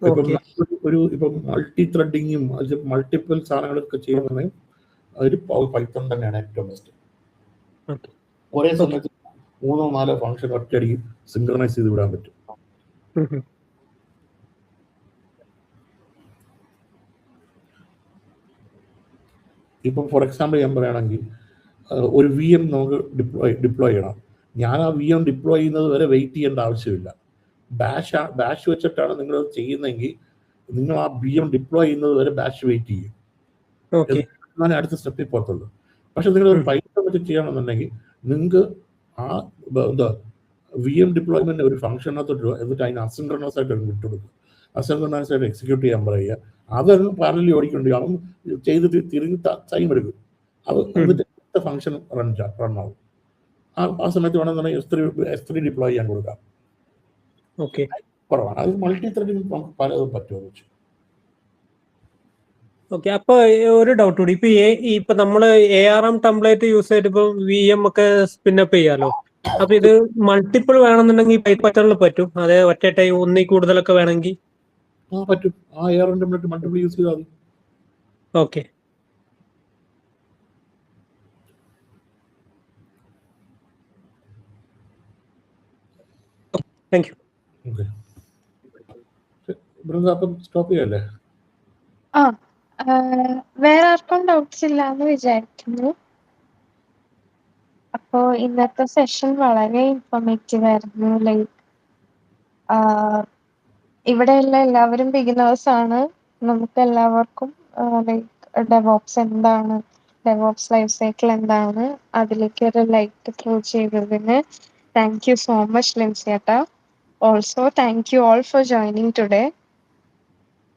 ഇപ്പം മൾട്ടി ത്രെഡിങ്ങും മൾട്ടിപ്പിൾ സാധനങ്ങളൊക്കെ ചെയ്യുന്നുണ്ടെങ്കിൽ അതൊരു പൈത്തൺ തന്നെയാണ് ഏറ്റവും ബെസ്റ്റ്. ഒരേ സമയത്ത് 3-4 ഫംഗ്ഷൻ ഒറ്റയടിക്ക് സിങ്ക്രണൈസ് ചെയ്ത് വിടാൻ പറ്റും. ഇപ്പം ഫോർ എക്സാമ്പിൾ ഞാൻ പറയുകയാണെങ്കിൽ ഒരു VM നമുക്ക് ഡിപ്ലോയ് ചെയ്യണം. ഞാൻ ആ VM ഡിപ്ലോയ് ചെയ്യുന്നത് വരെ വെയിറ്റ് ചെയ്യേണ്ട ആവശ്യമില്ല. ബാഷ് വെച്ചിട്ടാണ് നിങ്ങൾ ചെയ്യുന്നതെങ്കിൽ നിങ്ങൾ ആ VM ഡിപ്ലോയ് ചെയ്യുന്നത് വരെ ബാഷ് വെയിറ്റ് ചെയ്യും, എന്നാലേ അടുത്ത സ്റ്റെപ്പിൽ പോകത്തുള്ളൂ. പക്ഷെ നിങ്ങൾ പൈത്തൺ വെച്ച് ചെയ്യണമെന്നുണ്ടെങ്കിൽ നിങ്ങൾക്ക് ആ VM ഡിപ്ലോയ്മെന്റ് ഒരു ഫംഗ്ഷനകത്തോട്ട് എന്നിട്ട് അതിന് അസിൻക്രണസ് ആയിട്ട് വിട്ടുകൊടുക്കും. അസിൻക്രണസ് ആയിട്ട് എക്സിക്യൂട്ട് ചെയ്യാൻ പറയുക. അതൊന്നും പാരലി ഓടിക്കൊണ്ട് അവൻ ചെയ്തിട്ട് തിരിഞ്ഞ് ടൈം എടുക്കും. അത് എന്നിട്ട് ഫംഗ്ഷൻ റൺ ആവും. ആ സമയത്ത് വേണമെന്നുണ്ടെങ്കിൽ S3 ഡിപ്ലോയ് ചെയ്യാൻ കൊടുക്കാം. കുറവാണ്. അത് മൾട്ടി ത്രെഡിങ് പലതും പറ്റുമോ വെച്ചു. ഓക്കെ. അപ്പൊ ഒരു ഡൗട്ട് കൂടി, ഇപ്പൊ നമ്മള് ARM ടെംപ്ലേറ്റ് യൂസ് ചെയ്തിട്ട് ഇപ്പൊ VM ഒക്കെ സ്പിന്നപ്പ് ചെയ്യാലോ. അപ്പൊ ഇത് മൾട്ടിപ്പിൾ വേണമെന്നുണ്ടെങ്കിൽ പൈത്തണിൽ പറ്റും, അതെ ഒറ്റ ടൈം ഒന്നിൽ കൂടുതലൊക്കെ വേണമെങ്കിൽ പറ്റും. ആ ARM ടെംപ്ലേറ്റ് മൾട്ടിപ്പിൾ യൂസ് ചെയ്താൽ മതി. ഓക്കെ. Thank you. അപ്പം സ്റ്റോപ്പ് ചെയ്യല്ലേ? വേറെ ആർക്കും ഡൗട്ട്സ് ഇല്ലാന്ന് വിചാരിക്കുന്നു. അപ്പോ ഇന്നത്തെ സെഷൻ വളരെ ഇൻഫോർമേറ്റീവ് ആയിരുന്നു. ഇവിടെയുള്ള എല്ലാവരും ബിഗിനേഴ്സ് ആണ്. നമുക്ക് എല്ലാവർക്കും ഡെവോപ്സ് എന്താണ്, ഡെവോപ്സ് ലൈഫ് സൈക്കിൾ എന്താണ്, അതിലേക്ക് ഒരു ലൈറ്റ് ത്രൂ ചെയ്തതിന് താങ്ക് യു സോ മച്ച് ലിൻസിയേട്ടാ. Also thank you all for joining today.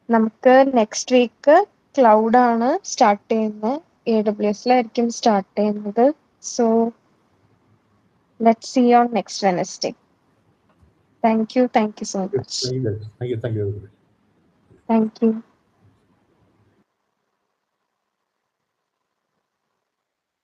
നമുക്ക് നെക്സ്റ്റ് വീക്ക് ക്ലൗഡ് ആണ് സ്റ്റാർട്ട് ചെയ്യുന്നത്, AWSലായിരിക്കും സ്റ്റാർട്ട് ചെയ്യുന്നത്. So let's see you on next Wednesday. Thank you so much. Thank you. Thank you.